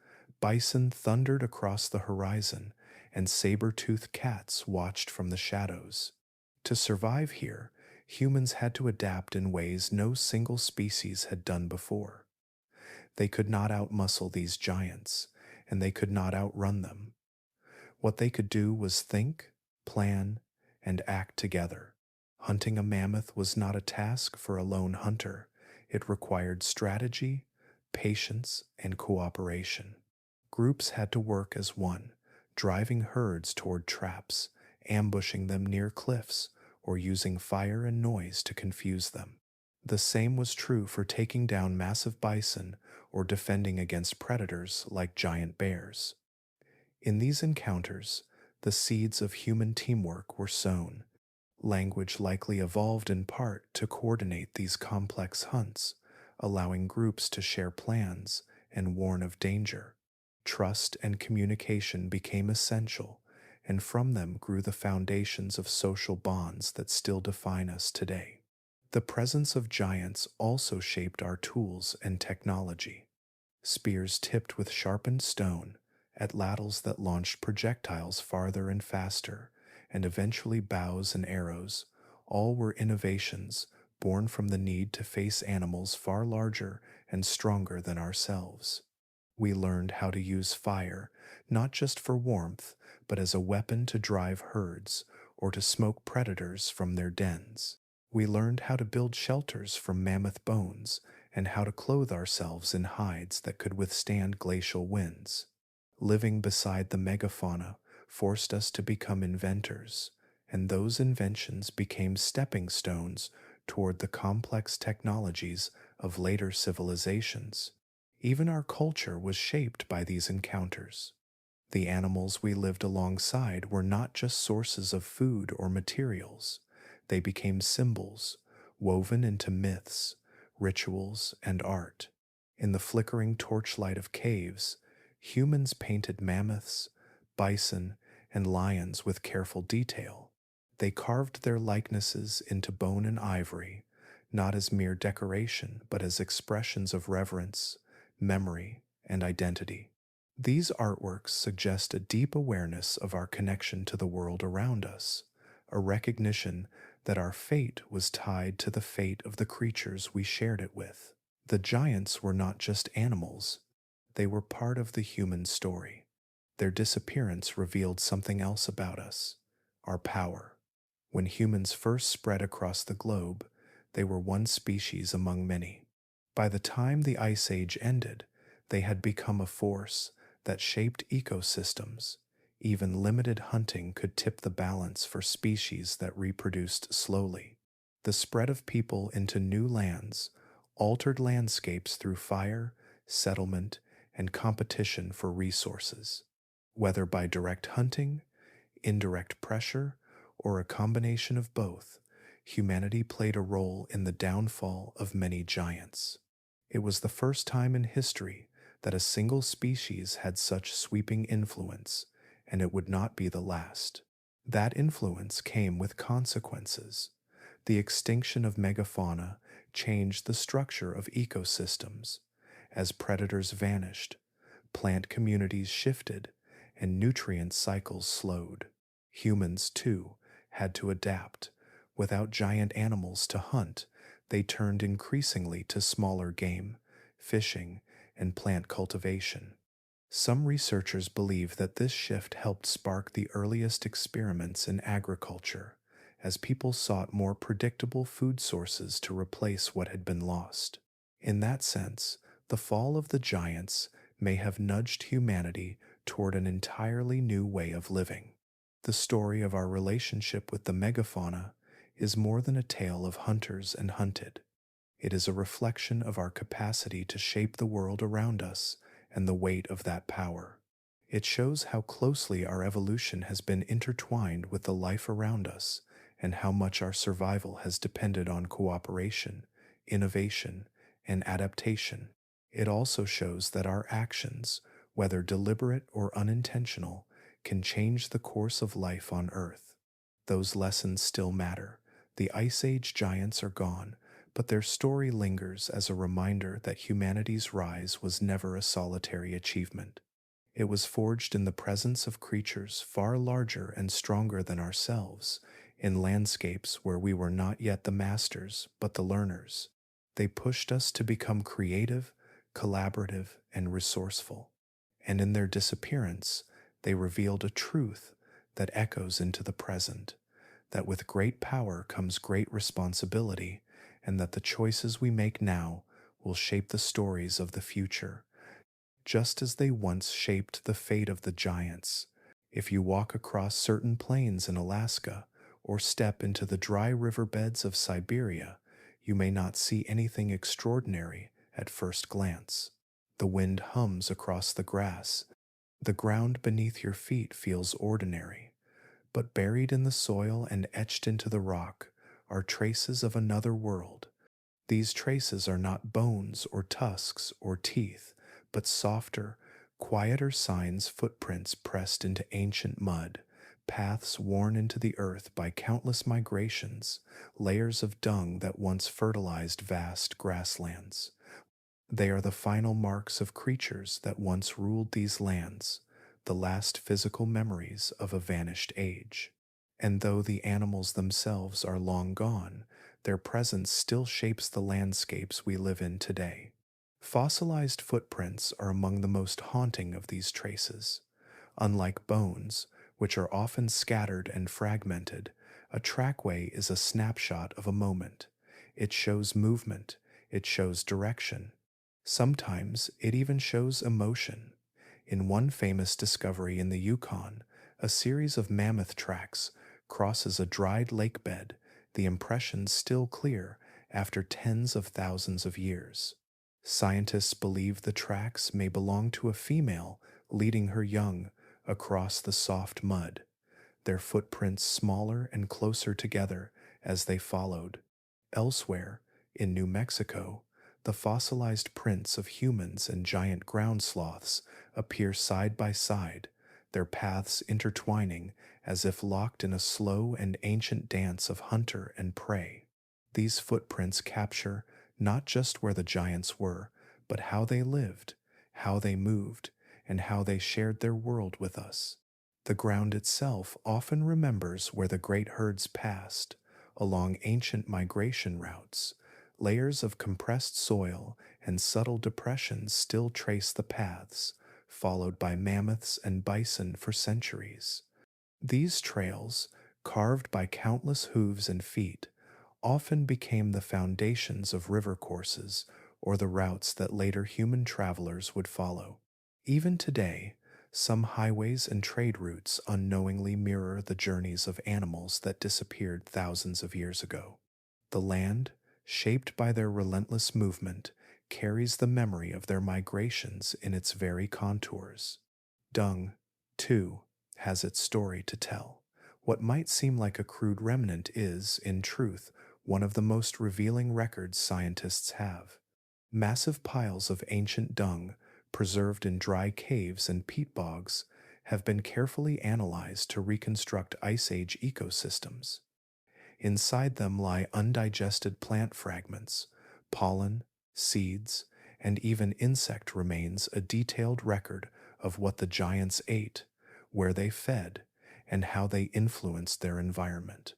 bison thundered across the horizon, and saber-toothed cats watched from the shadows. To survive here, humans had to adapt in ways no single species had done before. They could not outmuscle these giants, and they could not outrun them. What they could do was think, plan, and act together. Hunting a mammoth was not a task for a lone hunter. It required strategy, patience, and cooperation. Groups had to work as one, driving herds toward traps, ambushing them near cliffs, or using fire and noise to confuse them. The same was true for taking down massive bison or defending against predators like giant bears. In these encounters, the seeds of human teamwork were sown. Language likely evolved in part to coordinate these complex hunts, allowing groups to share plans and warn of danger. Trust and communication became essential, and from them grew the foundations of social bonds that still define us today. The presence of giants also shaped our tools and technology. Spears tipped with sharpened stone, atlatls that launched projectiles farther and faster, and eventually bows and arrows, all were innovations born from the need to face animals far larger and stronger than ourselves. We learned how to use fire, not just for warmth, but as a weapon to drive herds or to smoke predators from their dens. We learned how to build shelters from mammoth bones and how to clothe ourselves in hides that could withstand glacial winds. Living beside the megafauna forced us to become inventors, and those inventions became stepping stones toward the complex technologies of later civilizations. Even our culture was shaped by these encounters. The animals we lived alongside were not just sources of food or materials, they became symbols, woven into myths, rituals, and art. In the flickering torchlight of caves, humans painted mammoths, bison, and lions with careful detail. They carved their likenesses into bone and ivory, not as mere decoration, but as expressions of reverence, memory, and identity. These artworks suggest a deep awareness of our connection to the world around us, a recognition that our fate was tied to the fate of the creatures we shared it with. The giants were not just animals, they were part of the human story. Their disappearance revealed something else about us, our power. When humans first spread across the globe, they were one species among many. By the time the Ice Age ended, they had become a force that shaped ecosystems. Even limited hunting could tip the balance for species that reproduced slowly. The spread of people into new lands altered landscapes through fire, settlement, and competition for resources. Whether by direct hunting, indirect pressure, or a combination of both, humanity played a role in the downfall of many giants. It was the first time in history that a single species had such sweeping influence, and it would not be the last. That influence came with consequences. The extinction of megafauna changed the structure of ecosystems. As predators vanished, plant communities shifted, and nutrient cycles slowed. Humans, too, had to adapt. Without giant animals to hunt, they turned increasingly to smaller game, fishing, and plant cultivation. Some researchers believe that this shift helped spark the earliest experiments in agriculture, as people sought more predictable food sources to replace what had been lost. In that sense, the fall of the giants may have nudged humanity toward an entirely new way of living. The story of our relationship with the megafauna is more than a tale of hunters and hunted. It is a reflection of our capacity to shape the world around us and the weight of that power. It shows how closely our evolution has been intertwined with the life around us and how much our survival has depended on cooperation, innovation, and adaptation. It also shows that our actions, whether deliberate or unintentional, can change the course of life on Earth. Those lessons still matter. The Ice Age giants are gone, but their story lingers as a reminder that humanity's rise was never a solitary achievement. It was forged in the presence of creatures far larger and stronger than ourselves, in landscapes where we were not yet the masters but the learners. They pushed us to become creative, collaborative, and resourceful. And in their disappearance, they revealed a truth that echoes into the present, that with great power comes great responsibility, and that the choices we make now will shape the stories of the future, just as they once shaped the fate of the giants. If you walk across certain plains in Alaska or step into the dry riverbeds of Siberia, you may not see anything extraordinary at first glance. The wind hums across the grass. The ground beneath your feet feels ordinary, but buried in the soil and etched into the rock are traces of another world. These traces are not bones or tusks or teeth, but softer, quieter signs, footprints pressed into ancient mud, paths worn into the earth by countless migrations, layers of dung that once fertilized vast grasslands. They are the final marks of creatures that once ruled these lands, the last physical memories of a vanished age. And though the animals themselves are long gone, their presence still shapes the landscapes we live in today. Fossilized footprints are among the most haunting of these traces. Unlike bones, which are often scattered and fragmented, a trackway is a snapshot of a moment. It shows movement, it shows direction. Sometimes it even shows emotion. In one famous discovery in the Yukon, a series of mammoth tracks crosses a dried lake bed, the impressions still clear after tens of thousands of years. Scientists believe the tracks may belong to a female leading her young across the soft mud, their footprints smaller and closer together as they followed. Elsewhere, in New Mexico, the fossilized prints of humans and giant ground sloths appear side by side, their paths intertwining as if locked in a slow and ancient dance of hunter and prey. These footprints capture not just where the giants were, but how they lived, how they moved, and how they shared their world with us. The ground itself often remembers where the great herds passed, along ancient migration routes. Layers of compressed soil and subtle depressions still trace the paths, followed by mammoths and bison for centuries. These trails, carved by countless hooves and feet, often became the foundations of river courses or the routes that later human travelers would follow. Even today, some highways and trade routes unknowingly mirror the journeys of animals that disappeared thousands of years ago. The land, shaped by their relentless movement, carries the memory of their migrations in its very contours. Dung, too, has its story to tell. What might seem like a crude remnant is, in truth, one of the most revealing records scientists have. Massive piles of ancient dung, preserved in dry caves and peat bogs, have been carefully analyzed to reconstruct Ice Age ecosystems. Inside them lie undigested plant fragments, pollen, seeds, and even insect remains, a detailed record of what the giants ate, where they fed, and how they influenced their environment.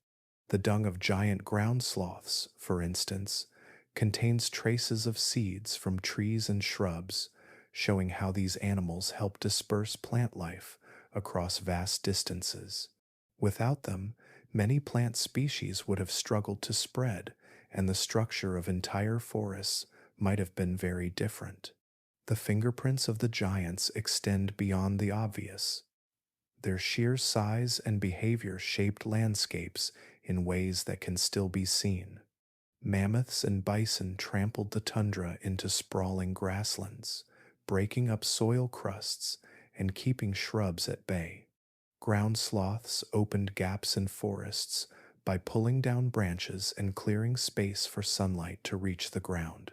The dung of giant ground sloths, for instance, contains traces of seeds from trees and shrubs, showing how these animals help disperse plant life across vast distances. Without them, many plant species would have struggled to spread, and the structure of entire forests might have been very different. The fingerprints of the giants extend beyond the obvious. Their sheer size and behavior shaped landscapes in ways that can still be seen. Mammoths and bison trampled the tundra into sprawling grasslands, breaking up soil crusts and keeping shrubs at bay. Ground sloths opened gaps in forests by pulling down branches and clearing space for sunlight to reach the ground.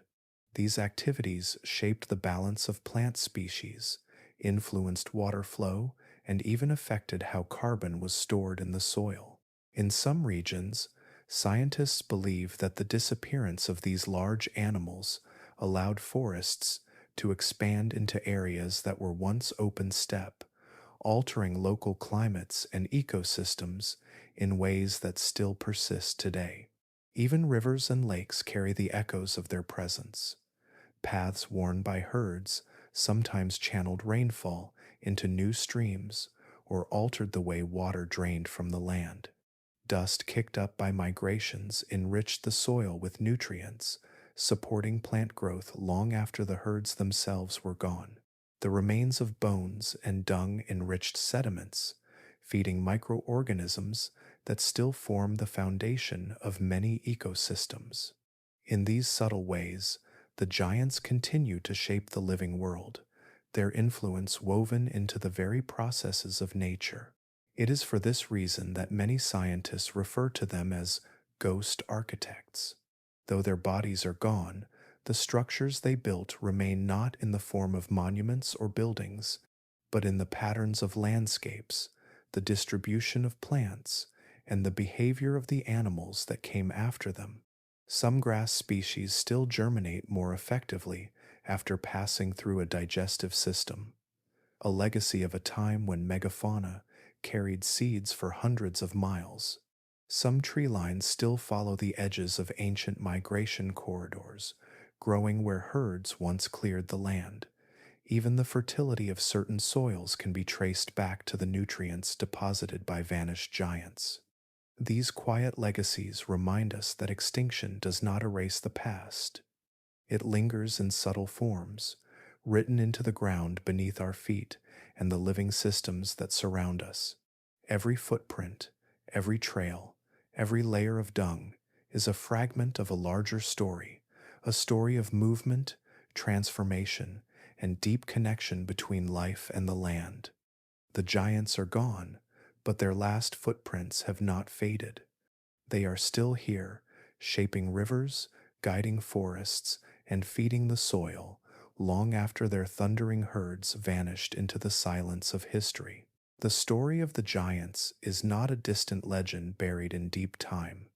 These activities shaped the balance of plant species, influenced water flow, and even affected how carbon was stored in the soil. In some regions, scientists believe that the disappearance of these large animals allowed forests to expand into areas that were once open steppe, altering local climates and ecosystems in ways that still persist today. Even rivers and lakes carry the echoes of their presence. Paths worn by herds sometimes channeled rainfall into new streams or altered the way water drained from the land. Dust kicked up by migrations enriched the soil with nutrients, supporting plant growth long after the herds themselves were gone. The remains of bones and dung enriched sediments, feeding microorganisms that still form the foundation of many ecosystems. In these subtle ways, the giants continue to shape the living world, their influence woven into the very processes of nature. It is for this reason that many scientists refer to them as ghost architects. Though their bodies are gone, the structures they built remain not in the form of monuments or buildings, but in the patterns of landscapes, the distribution of plants, and the behavior of the animals that came after them. Some grass species still germinate more effectively after passing through a digestive system, a legacy of a time when megafauna carried seeds for hundreds of miles. Some tree lines still follow the edges of ancient migration corridors, growing where herds once cleared the land. Even the fertility of certain soils can be traced back to the nutrients deposited by vanished giants. These quiet legacies remind us that extinction does not erase the past. It lingers in subtle forms, written into the ground beneath our feet and the living systems that surround us. Every footprint, every trail, every layer of dung is a fragment of a larger story, a story of movement, transformation, and deep connection between life and the land. The giants are gone, but their last footprints have not faded. They are still here, shaping rivers, guiding forests, and feeding the soil, long after their thundering herds vanished into the silence of history. The story of the giants is not a distant legend buried in deep time.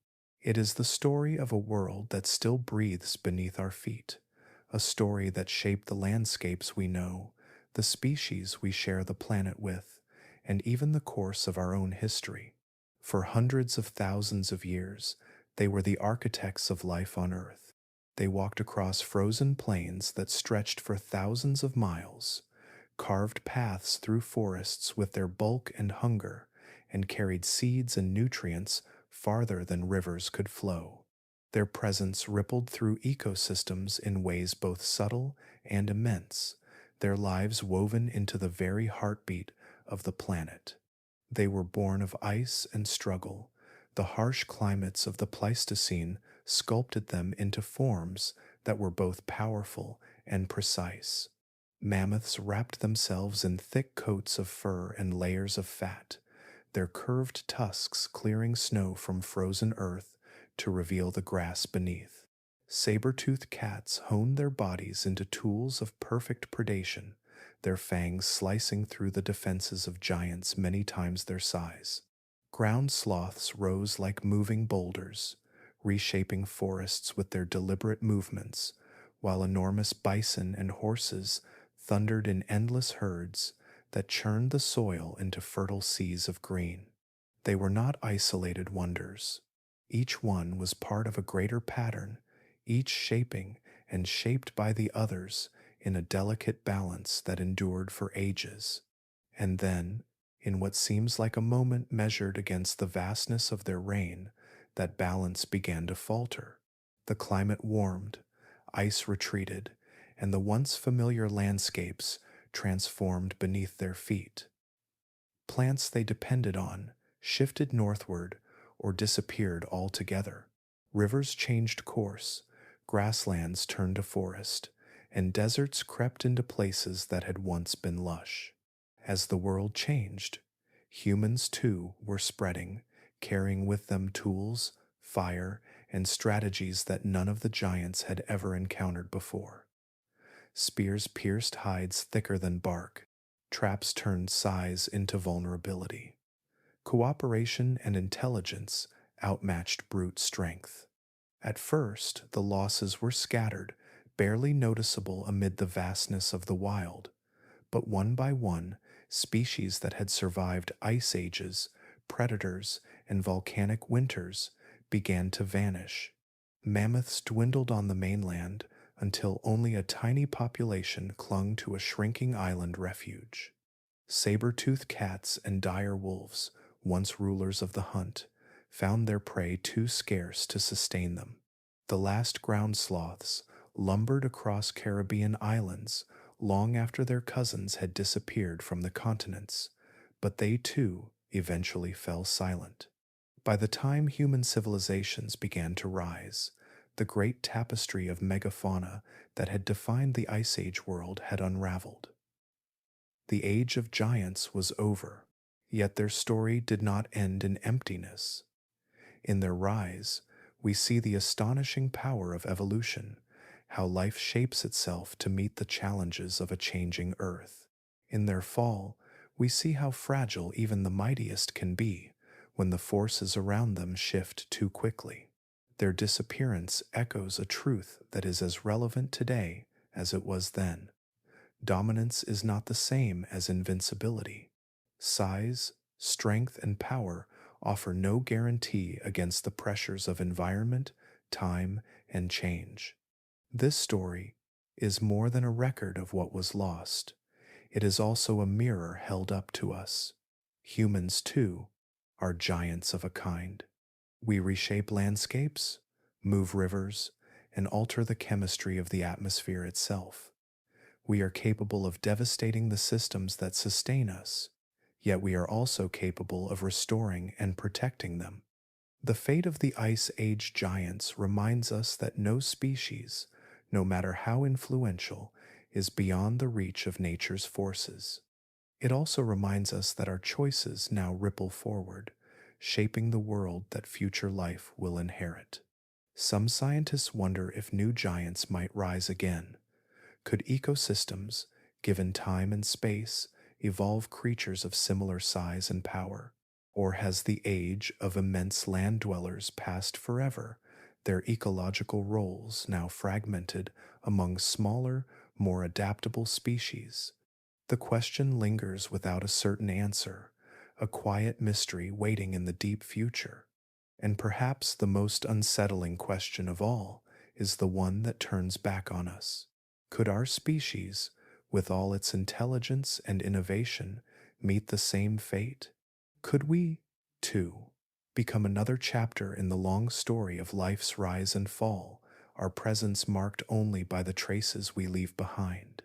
It is the story of a world that still breathes beneath our feet, a story that shaped the landscapes we know, the species we share the planet with, and even the course of our own history. For hundreds of thousands of years, they were the architects of life on Earth. They walked across frozen plains that stretched for thousands of miles, carved paths through forests with their bulk and hunger, and carried seeds and nutrients farther than rivers could flow. Their presence rippled through ecosystems in ways both subtle and immense, their lives woven into the very heartbeat of the planet. They were born of ice and struggle. The harsh climates of the Pleistocene sculpted them into forms that were both powerful and precise. Mammoths wrapped themselves in thick coats of fur and layers of fat, their curved tusks clearing snow from frozen earth to reveal the grass beneath. Saber-toothed cats honed their bodies into tools of perfect predation, their fangs slicing through the defenses of giants many times their size. Ground sloths rose like moving boulders, reshaping forests with their deliberate movements, while enormous bison and horses thundered in endless herds that churned the soil into fertile seas of green. They were not isolated wonders. Each one was part of a greater pattern, each shaping and shaped by the others in a delicate balance that endured for ages. And then, in what seems like a moment measured against the vastness of their reign, that balance began to falter. The climate warmed, ice retreated, and the once familiar landscapes transformed beneath their feet. Plants they depended on shifted northward or disappeared altogether. Rivers changed course, grasslands turned to forest, and deserts crept into places that had once been lush. As the world changed, humans too were spreading, carrying with them tools, fire, and strategies that none of the giants had ever encountered before. Spears pierced hides thicker than bark. Traps turned size into vulnerability. Cooperation and intelligence outmatched brute strength. At first, the losses were scattered, barely noticeable amid the vastness of the wild. But one by one, species that had survived ice ages, predators, and volcanic winters began to vanish. Mammoths dwindled on the mainland until only a tiny population clung to a shrinking island refuge. Saber-toothed cats and dire wolves, once rulers of the hunt, found their prey too scarce to sustain them. The last ground sloths lumbered across Caribbean islands long after their cousins had disappeared from the continents, but they too eventually fell silent. By the time human civilizations began to rise, the great tapestry of megafauna that had defined the Ice Age world had unraveled. The age of giants was over, yet their story did not end in emptiness. In their rise, we see the astonishing power of evolution, how life shapes itself to meet the challenges of a changing earth. In their fall, we see how fragile even the mightiest can be when the forces around them shift too quickly. Their disappearance echoes a truth that is as relevant today as it was then. Dominance is not the same as invincibility. Size, strength, and power offer no guarantee against the pressures of environment, time, and change. This story is more than a record of what was lost. It is also a mirror held up to us. Humans, too, are giants of a kind. We reshape landscapes, move rivers, and alter the chemistry of the atmosphere itself. We are capable of devastating the systems that sustain us, yet we are also capable of restoring and protecting them. The fate of the Ice Age giants reminds us that no species, no matter how influential, is beyond the reach of nature's forces. It also reminds us that our choices now ripple forward, shaping the world that future life will inherit. Some scientists wonder if new giants might rise again. Could ecosystems, given time and space, evolve creatures of similar size and power? Or has the age of immense land dwellers passed forever, their ecological roles now fragmented among smaller, more adaptable species? The question lingers without a certain answer, a quiet mystery waiting in the deep future. And perhaps the most unsettling question of all is the one that turns back on us. Could our species, with all its intelligence and innovation, meet the same fate? Could we, too, become another chapter in the long story of life's rise and fall, our presence marked only by the traces we leave behind?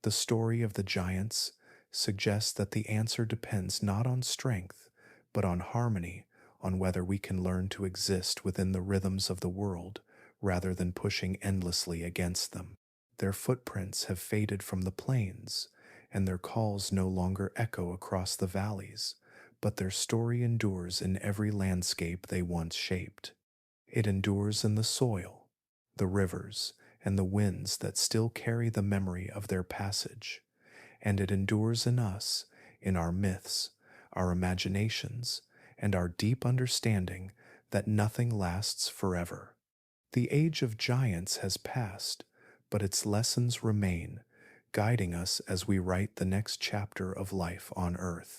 The story of the giants suggests that the answer depends not on strength, but on harmony, on whether we can learn to exist within the rhythms of the world rather than pushing endlessly against them. Their footprints have faded from the plains, and their calls no longer echo across the valleys, but their story endures in every landscape they once shaped. It endures in the soil, the rivers, and the winds that still carry the memory of their passage. And it endures in us, in our myths, our imaginations, and our deep understanding that nothing lasts forever. The age of giants has passed, but its lessons remain, guiding us as we write the next chapter of life on Earth.